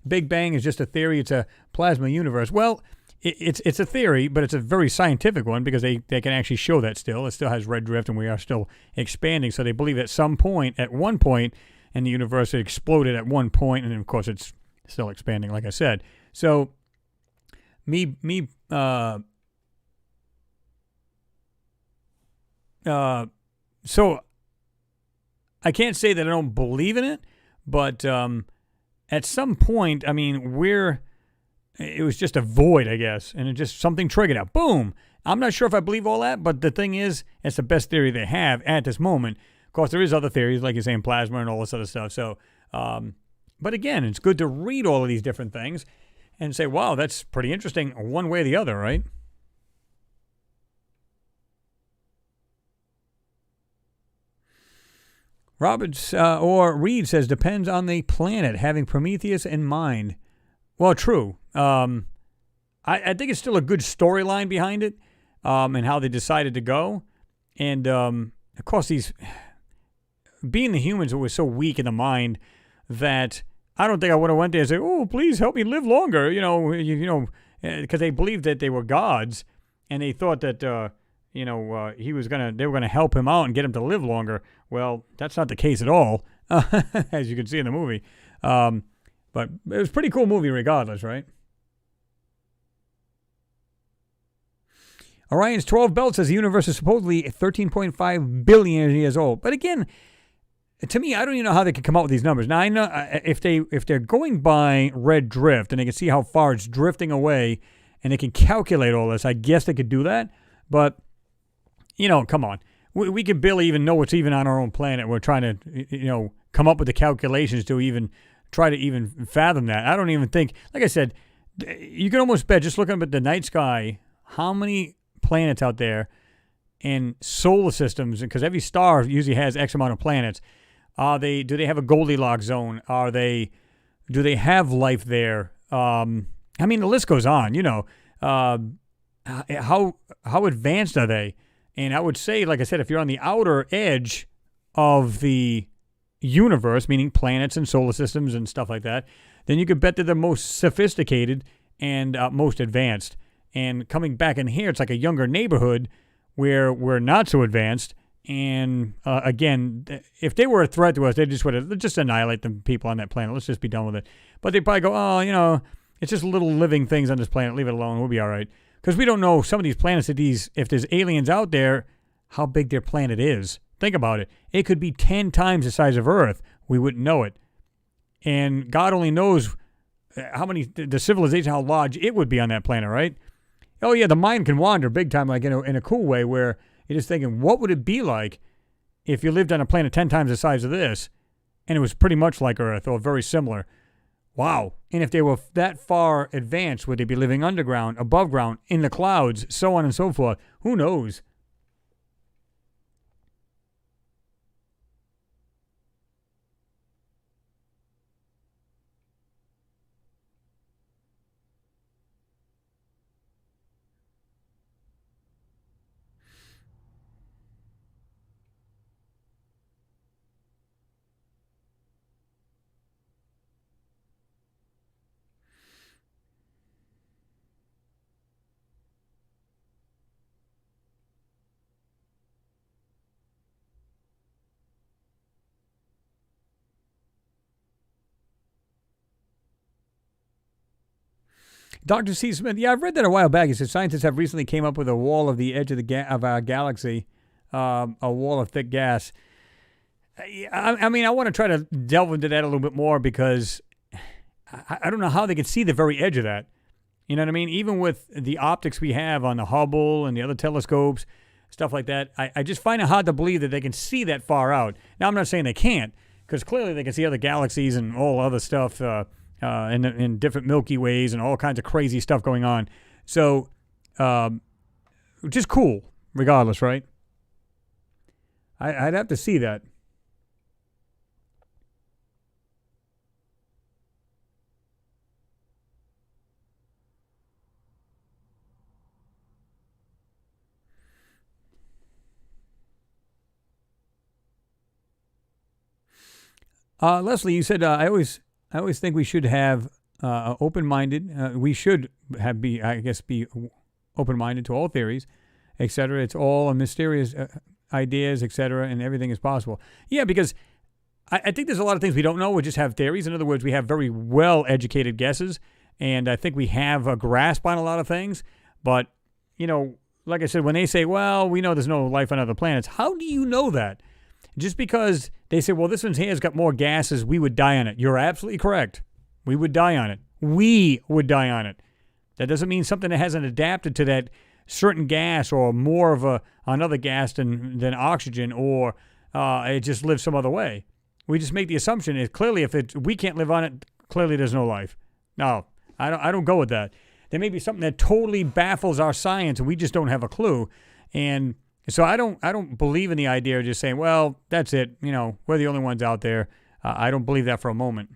Big Bang is just a theory. It's a plasma universe. Well, it's a theory, but it's a very scientific one because they can actually show that still. It still has red drift, and we are still expanding. So they believe at one point in the universe, it exploded at one point, and then, of course, it's still expanding, like I said. So so I can't say that I don't believe in it, but at some point, I mean, it was just a void, I guess, and it just something triggered out. Boom. I'm not sure if I believe all that, but the thing is, it's the best theory they have at this moment. Of course, there is other theories, like you're saying, plasma and all this other stuff. So, but again, it's good to read all of these different things and say, wow, that's pretty interesting one way or the other, right? Roberts or Reed says, depends on the planet having Prometheus in mind. Well, true. I think it's still a good storyline behind it, and how they decided to go. And, of course, being the humans who were so weak in the mind that I don't think I would have went there and said, oh, please help me live longer, because they believed that they were gods, and they thought that, they were going to help him out and get him to live longer. Well, that's not the case at all, as you can see in the movie. But it was a pretty cool movie regardless, right? Orion's 12 Belt says the universe is supposedly 13.5 billion years old. But again, to me, I don't even know how they could come up with these numbers. Now, I know if they're going by red drift and they can see how far it's drifting away and they can calculate all this, I guess they could do that. But, come on. We could barely even know what's even on our own planet. We're trying to, come up with the calculations to even try to even fathom that. I don't even think, like I said, you can almost bet, just looking up at the night sky, how many planets out there and solar systems, because every star usually has X amount of planets. Do they have a Goldilocks zone? Do they have life there? I mean, the list goes on, how advanced are they? And I would say, like I said, if you're on the outer edge of the universe, meaning planets and solar systems and stuff like that, then you could bet they're the most sophisticated and most advanced. And coming back in here, it's like a younger neighborhood where we're not so advanced. And again, if they were a threat to us, they just would just annihilate the people on that planet. Let's just be done with it. But they'd probably go, oh, it's just little living things on this planet. Leave it alone. We'll be all right. Because we don't know some of these planets, if there's aliens out there, how big their planet is. Think about it. It could be 10 times the size of Earth. We wouldn't know it. And God only knows the civilization, how large it would be on that planet, right? Oh, yeah, the mind can wander big time, like in a cool way, where you're just thinking, what would it be like if you lived on a planet 10 times the size of this, and it was pretty much like Earth or very similar? Wow. And if they were that far advanced, would they be living underground, above ground, in the clouds, so on and so forth? Who knows? Dr. C. Smith, yeah, I've read that a while back. He said scientists have recently came up with a wall of the edge of our galaxy, a wall of thick gas. I mean, I want to try to delve into that a little bit more because I don't know how they could see the very edge of that. You know what I mean? Even with the optics we have on the Hubble and the other telescopes, stuff like that, I just find it hard to believe that they can see that far out. Now, I'm not saying they can't, because clearly they can see other galaxies and all other stuff, in different Milky Ways and all kinds of crazy stuff going on. So, just cool, regardless, right? I'd have to see that. Leslie, you said I always think we should have open-minded. We should be open-minded to all theories, etc. It's all a mysterious ideas, etc., and everything is possible. Yeah, because I think there's a lot of things we don't know. We just have theories. In other words, we have very well-educated guesses, and I think we have a grasp on a lot of things. But, like I said, when they say, well, we know there's no life on other planets, how do you know that? Just because they say, well, this one's here has got more gases, we would die on it. You're absolutely correct. We would die on it. We would die on it. That doesn't mean something that hasn't adapted to that certain gas or more of another gas than oxygen, or it just lives some other way. We just make the assumption is clearly if we can't live on it, clearly there's no life. No, I don't go with that. There may be something that totally baffles our science and we just don't have a clue. And so I don't believe in the idea of just saying, well, that's it. We're the only ones out there. I don't believe that for a moment.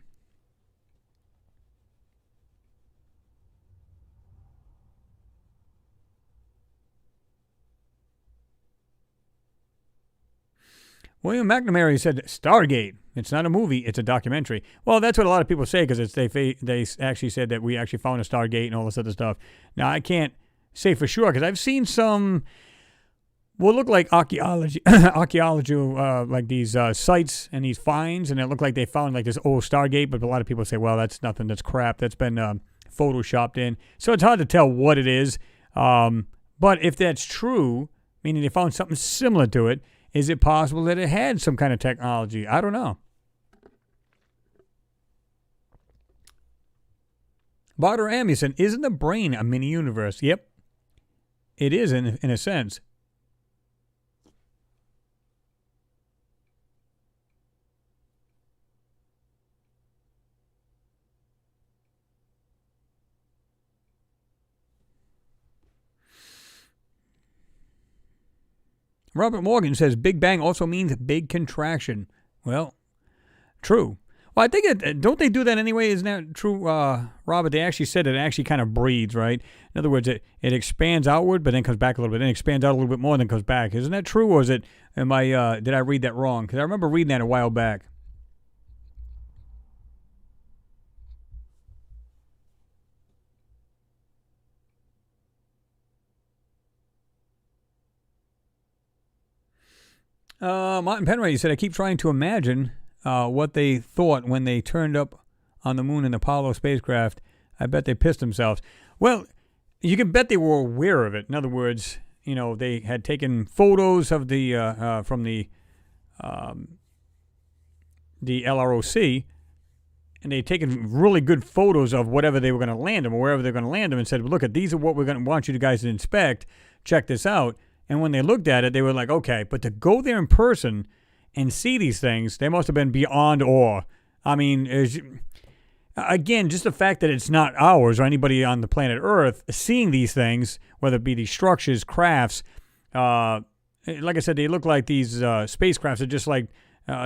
William McNamara said, Stargate. It's not a movie. It's a documentary. Well, that's what a lot of people say because they actually said that we actually found a Stargate and all this other stuff. Now, I can't say for sure because I've seen some what look like archaeology, like these sites and these finds, and it looked like they found like this old Stargate, but a lot of people say, well, that's nothing. That's crap. That's been photoshopped in. So it's hard to tell what it is. But if that's true, meaning they found something similar to it, is it possible that it had some kind of technology? I don't know. Barter Amundsen, isn't the brain a mini universe? Yep. It is in a sense. Robert Morgan says Big Bang also means big contraction. Well, true. Well, I think don't they do that anyway? Isn't that true, Robert? They actually said it actually kind of breeds, right? In other words, it expands outward, but then comes back a little bit. Then expands out a little bit more, then comes back. Isn't that true, or did I read that wrong? Because I remember reading that a while back. Martin Penray said, I keep trying to imagine what they thought when they turned up on the moon in the Apollo spacecraft. I bet they pissed themselves. Well, you can bet they were aware of it. In other words, they had taken photos of from the LROC, and they'd taken really good photos of whatever they were going to land them or wherever they're going to land them, and said, look, these are what we're going to want you guys to inspect. Check this out. And when they looked at it, they were like, okay, but to go there in person and see these things, they must have been beyond awe. I mean, again, just the fact that it's not ours or anybody on the planet Earth seeing these things, whether it be these structures, crafts, like I said, they look like these spacecrafts are just like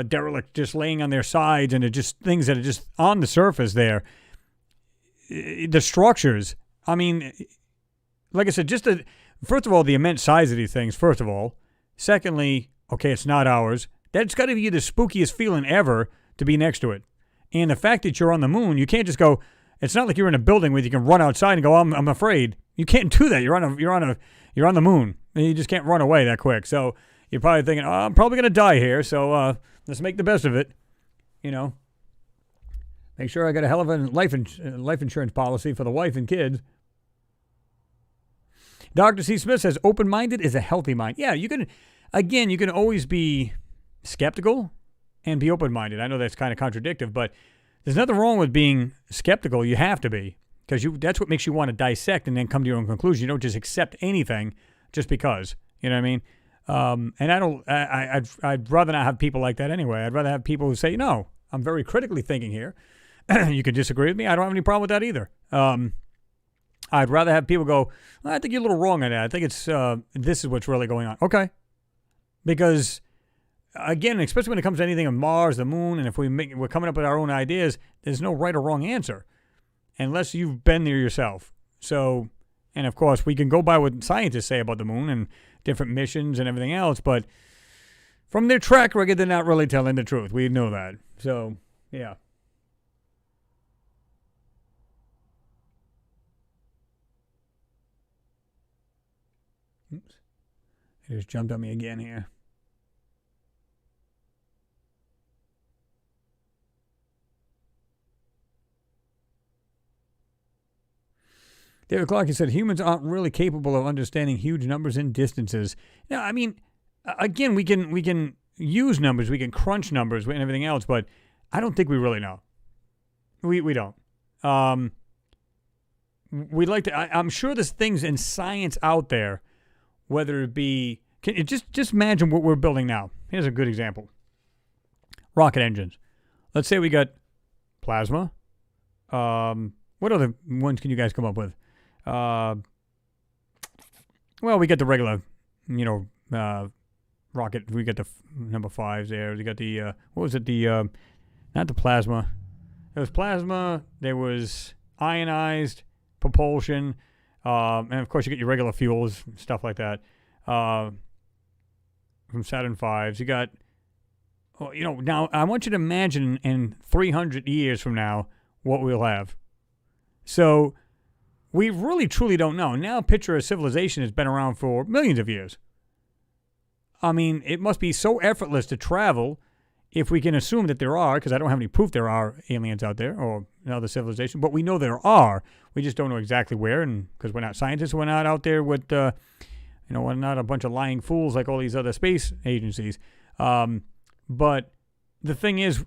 derelict, just laying on their sides, and they're just things that are just on the surface there. The structures, I mean, like I said, first of all, the immense size of these things, first of all. Secondly, okay, it's not ours. That's got to be the spookiest feeling ever to be next to it. And the fact that you're on the moon, you can't just go, it's not like you're in a building where you can run outside and go, I'm afraid. You can't do that. You're on the moon. And you just can't run away that quick. So you're probably thinking, I'm probably going to die here, so let's make the best of it. Make sure I got a hell of a life insurance policy for the wife and kids. Dr. C. Smith says, open-minded is a healthy mind. Yeah, you can always be skeptical and be open-minded. I know that's kind of contradictory, but there's nothing wrong with being skeptical. You have to be, because that's what makes you want to dissect and then come to your own conclusion. You don't just accept anything just because. You know what I mean? And I'd rather not have people like that anyway. I'd rather have people who say, no, I'm very critically thinking here. You could disagree with me. I don't have any problem with that either. I'd rather have people go, I think you're a little wrong on that. I think it's this is what's really going on. Okay. Because, again, especially when it comes to anything on Mars, the moon, and if we're coming up with our own ideas, there's no right or wrong answer unless you've been there yourself. So, and of course, we can go by what scientists say about the moon and different missions and everything else, but from their track record, they're not really telling the truth. We know that. So, yeah. Oops. It just jumped on me again here. David Clark said, humans aren't really capable of understanding huge numbers and distances. Now, I mean, again, we can use numbers, we can crunch numbers and everything else, but I don't think we really know. We don't. We'd like to. I'm sure there's things in science out there, whether it be. Just imagine what we're building now. Here's a good example. Rocket engines. Let's say we got plasma. What other ones can you guys come up with? Well, we got the regular, rocket. We got the number 5s there. We got the what was it? The not the plasma. There was plasma. There was ionized propulsion, and of course you get your regular fuels, stuff like that. From Saturn V's, you got. Now I want you to imagine in 300 years from now what we'll have. So we really truly don't know. Now picture a civilization that's been around for millions of years. I mean, it must be so effortless to travel if we can assume that there are, because I don't have any proof there are aliens out there or another civilization, but we know there are. We just don't know exactly where, and because we're not scientists, we're not out there with, we're not a bunch of lying fools like all these other space agencies. But the thing is,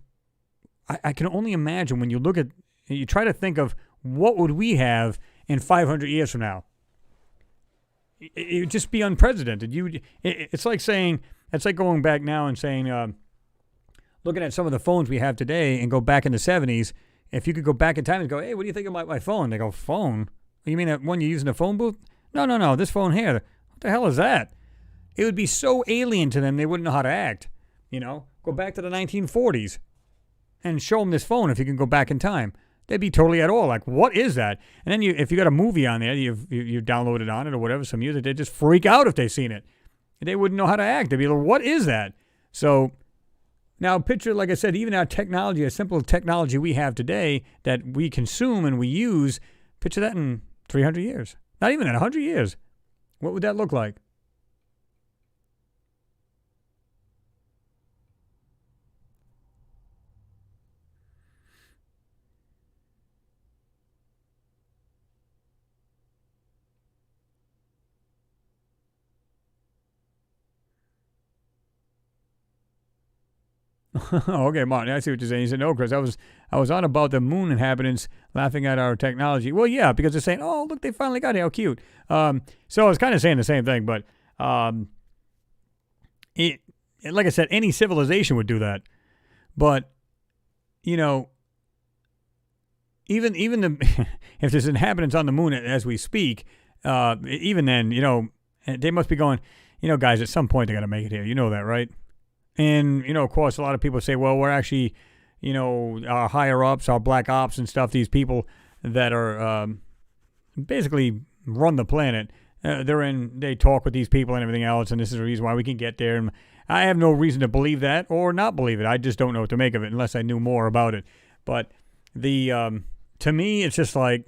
I can only imagine when you look at, you try to think of what would we have in 500 years from now. It would just be unprecedented. It's like going back now and saying, looking at some of the phones we have today and go back in the 70s. If you could go back in time and go, hey, what do you think about my phone? They go, phone? You mean that one you're using a phone booth? No, this phone here. What the hell is that? It would be so alien to them they wouldn't know how to act. Go back to the 1940s and show them this phone if you can go back in time. They'd be totally at all like, what is that? And then if you got a movie on there, you download it on it or whatever, some music, they'd just freak out if they've seen it. They wouldn't know how to act. They'd be like, what is that? So now picture, like I said, even our technology, a simple technology we have today that we consume and we use, picture that in 300 years. Not even in 100 years. What would that look like? Okay, Martin, I see what you're saying. He said, no, Chris, I was on about the moon inhabitants laughing at our technology. Well, yeah, because they're saying, oh, look, they finally got it. How cute. So I was kind of saying the same thing, but like I said, any civilization would do that. But, even the if there's inhabitants on the moon as we speak, even then, they must be going, guys, at some point they got to make it here. You know that, right? And, of course, a lot of people say, well, we're actually, our higher ups, our black ops and stuff, these people that are basically run the planet, they talk with these people and everything else, and this is the reason why we can get there. And I have no reason to believe that or not believe it. I just don't know what to make of it unless I knew more about it. But to me, it's just like,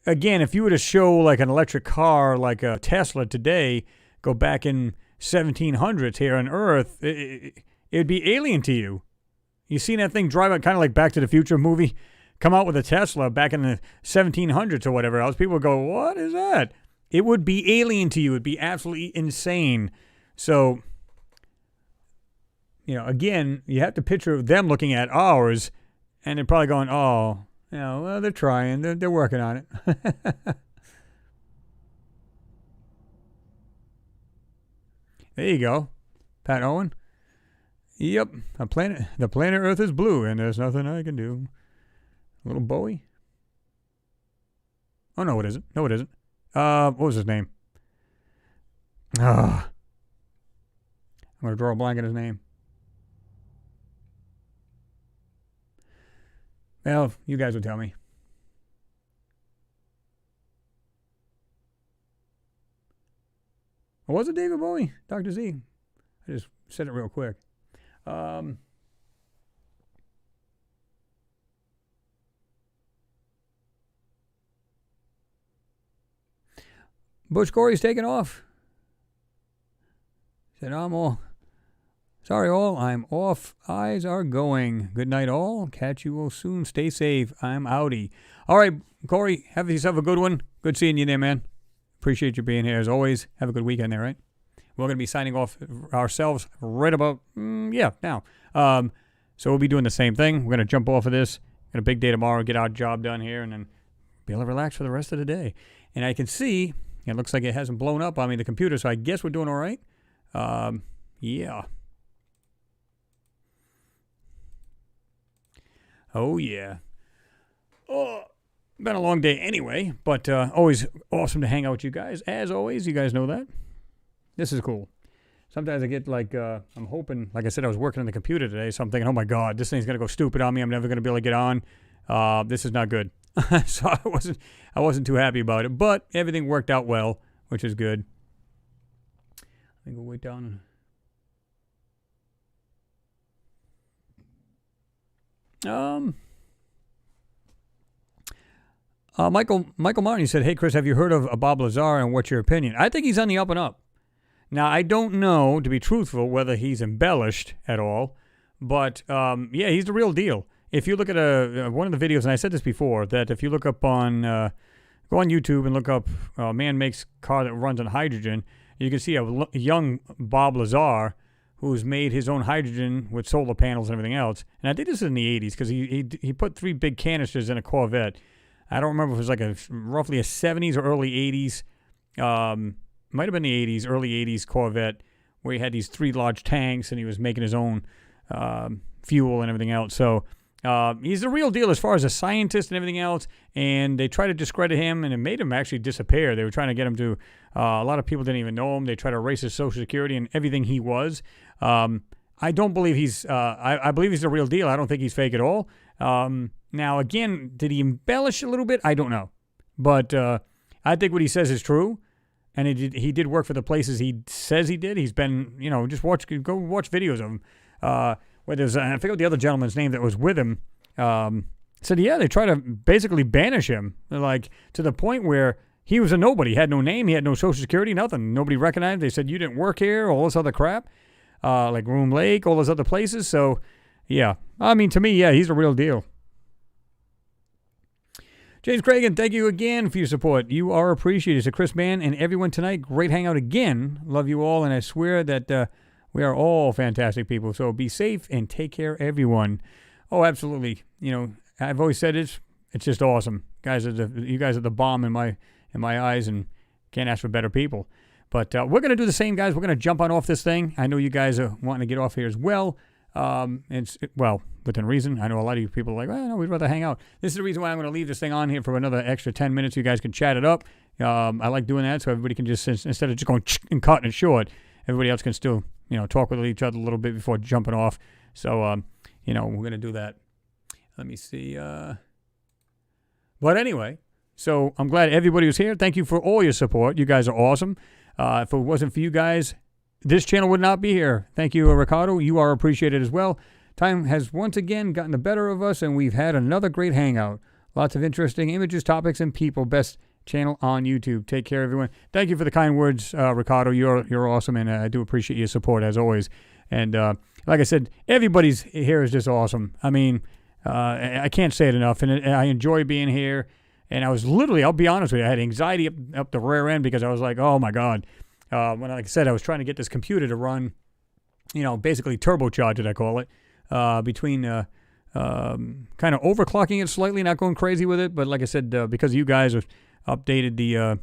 again, if you were to show like an electric car like a Tesla today, go back in 1700s here on Earth, it'd be alien to you. You seen that thing drive out, kind of like Back to the Future movie, come out with a Tesla back in the 1700s or whatever else. People would go, what is that? It would be alien to you. It'd be absolutely insane. So, again, you have to picture them looking at ours, and they're probably going, oh, well, they're trying. They're working on it. There you go, Pat Owen. Yep, the planet Earth is blue, and there's nothing I can do. Little Bowie. Oh no, it isn't. No, it isn't. What was his name? I'm gonna draw a blank on his name. Well, you guys will tell me. Or was it David Bowie? Dr. Z? I just said it real quick. Butch Corey's taking off. Said, sorry all, I'm off. Eyes are going. Good night all. Catch you all soon. Stay safe. I'm outie. All right, Corey, have yourself a good one. Good seeing you there, man. Appreciate you being here as always. Have a good weekend there, right? We're going to be signing off ourselves right about, now. So we'll be doing the same thing. We're going to jump off of this, Got a big day tomorrow. Get our job done here, and then be able to relax for the rest of the day. And I can see it looks like it hasn't blown up on me, the computer. So I guess we're doing all right. Yeah. Oh yeah. Oh, been a long day anyway, but always awesome to hang out with you guys. As always, you guys know that. This is cool. Sometimes I get like, I'm hoping, like I said, I was working on the computer today, so I'm thinking, oh my God, this thing's going to go stupid on me. I'm never going to be able to get on. This is not good. So I wasn't too happy about it, but everything worked out well, which is good. I think we'll wait down. Michael Martin, he said, hey, Chris, have you heard of Bob Lazar, and what's your opinion? I think he's on the up and up. Now, I don't know, to be truthful, whether he's embellished at all, but yeah, he's the real deal. If you look at one of the videos, and I said this before, that if you look up on, go on YouTube and look up man makes car that runs on hydrogen, you can see a young Bob Lazar who's made his own hydrogen with solar panels and everything else. And I think this is in the 80s because he put 3 big canisters in a Corvette. I don't remember if it was like roughly a 70s or early 80s. Might have been the 80s, early 80s Corvette where he had these 3 large tanks and he was making his own fuel and everything else. So he's the real deal as far as a scientist and everything else. And they tried to discredit him, and it made him actually disappear. They were trying to get him to, a lot of people didn't even know him. They tried to erase his Social Security and everything he was. I don't believe he's, I believe he's the real deal. I don't think he's fake at all. Now, again, did he embellish a little bit? I don't know. But I think what he says is true. And he did work for the places he says he did. He's been, just go watch videos of him. Where there's, I forget what the other gentleman's name that was with him, said, yeah, they try to basically banish him. Like, to the point where he was a nobody. He had no name. He had no Social Security, nothing. Nobody recognized him. They said, you didn't work here, all this other crap. Like Groom Lake, all those other places. So, yeah. I mean, to me, yeah, he's a real deal. James Cragen, thank you again for your support. You are appreciated. So Chris Mann and everyone tonight, great hangout again. Love you all, and I swear that we are all fantastic people. So be safe and take care, everyone. Oh, absolutely. I've always said it's just awesome. You guys are the bomb in my eyes, and can't ask for better people. But we're going to do the same, guys. We're going to jump on off this thing. I know you guys are wanting to get off here as well. Well, within reason. I know a lot of you people are like, well, no, we'd rather hang out. This is the reason why I'm going to leave this thing on here for another extra 10 minutes. You guys can chat it up. I like doing that so everybody can just, instead of just going and cutting it short, everybody else can still, talk with each other a little bit before jumping off. So, we're going to do that. Let me see. But anyway, so I'm glad everybody was here. Thank you for all your support. You guys are awesome. If it wasn't for you guys, this channel would not be here. Thank you, Ricardo. You are appreciated as well. Time has once again gotten the better of us, and we've had another great hangout. Lots of interesting images, topics, and people. Best channel on YouTube. Take care, everyone. Thank you for the kind words, Ricardo. You're awesome, and I do appreciate your support as always. And like I said, everybody's here is just awesome. I mean, I can't say it enough, and I enjoy being here. And I was literally, I'll be honest with you, I had anxiety up the rear end because I was like, oh my God. When, like I said, I was trying to get this computer to run, basically turbocharge it, I call it, between kind of overclocking it slightly, not going crazy with it. But like I said, because you guys have updated the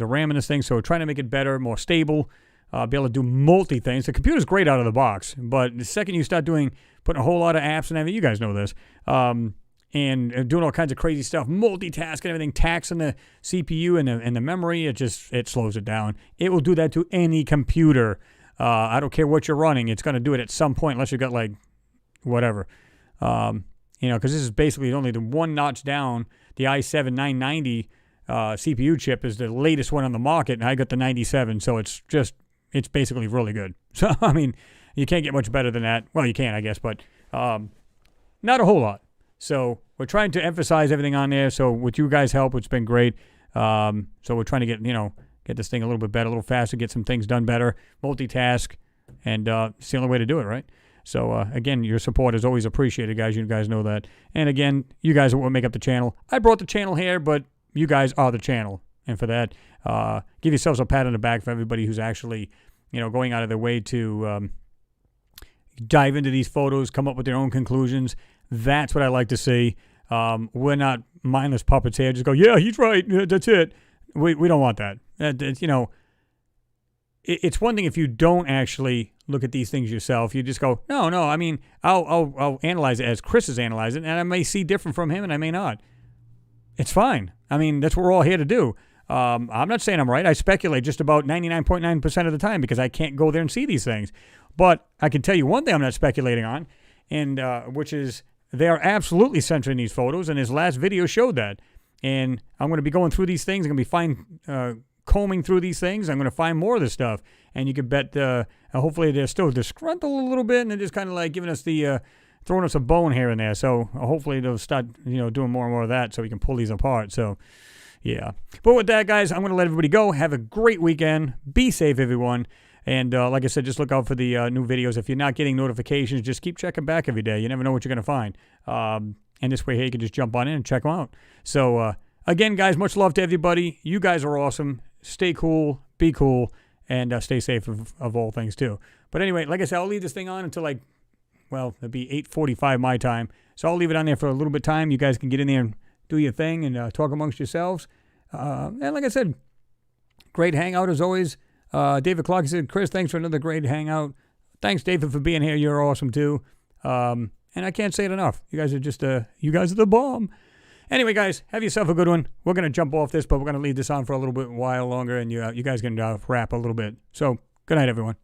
RAM in this thing, so trying to make it better, more stable, be able to do multi things. The computer's great out of the box, but the second you start putting a whole lot of apps and everything, you guys know this, and doing all kinds of crazy stuff, multitasking, everything, taxing the CPU and the memory, it slows it down. It will do that to any computer. I don't care what you're running. It's going to do it at some point, unless you've got like whatever. Because this is basically only the one notch down. The i7-990 CPU chip is the latest one on the market, and I got the 97, so it's basically really good. So, I mean, you can't get much better than that. Well, you can, I guess, but not a whole lot. So we're trying to emphasize everything on there. So with you guys' help, it's been great. So we're trying to get this thing a little bit better, a little faster, get some things done better, multitask, and it's the only way to do it, right? So again, your support is always appreciated, guys. You guys know that. And again, you guys are what make up the channel. I brought the channel here, but you guys are the channel. And for that, give yourselves a pat on the back for everybody who's actually, going out of their way to dive into these photos, come up with their own conclusions. That's what I like to see. We're not mindless puppets here. Just go, yeah, he's right. That's it. We don't want that. It's one thing if you don't actually look at these things yourself. You just go, no. I mean, I'll analyze it as Chris is analyzing, and I may see different from him, and I may not. It's fine. I mean, that's what we're all here to do. I'm not saying I'm right. I speculate just about 99.9% of the time because I can't go there and see these things. But I can tell you one thing I'm not speculating on, and which is they are absolutely censoring these photos, and his last video showed that. And I'm going to be going through these things. I'm going to be combing through these things. I'm going to find more of this stuff. And you can bet hopefully they're still disgruntled a little bit, and they're just kind of like giving us throwing us a bone here and there. So hopefully they'll start doing more and more of that so we can pull these apart. So yeah. But with that, guys, I'm going to let everybody go. Have a great weekend. Be safe, everyone. And like I said, just look out for the new videos. If you're not getting notifications, just keep checking back every day. You never know what you're going to find. And this way here, you can just jump on in and check them out. So again, guys, much love to everybody. You guys are awesome. Stay cool. Be cool. And stay safe of all things, too. But anyway, like I said, I'll leave this thing on until it'll be 8:45 my time. So I'll leave it on there for a little bit of time. You guys can get in there and do your thing and talk amongst yourselves. And like I said, great hangout as always. David Clark said, Chris, thanks for another great hangout. Thanks, David, for being here. You're awesome, too. And I can't say it enough. You guys are you guys are the bomb. Anyway, guys, have yourself a good one. We're going to jump off this, but we're going to leave this on for a little bit while longer, and you guys can rap a little bit. So, good night, everyone.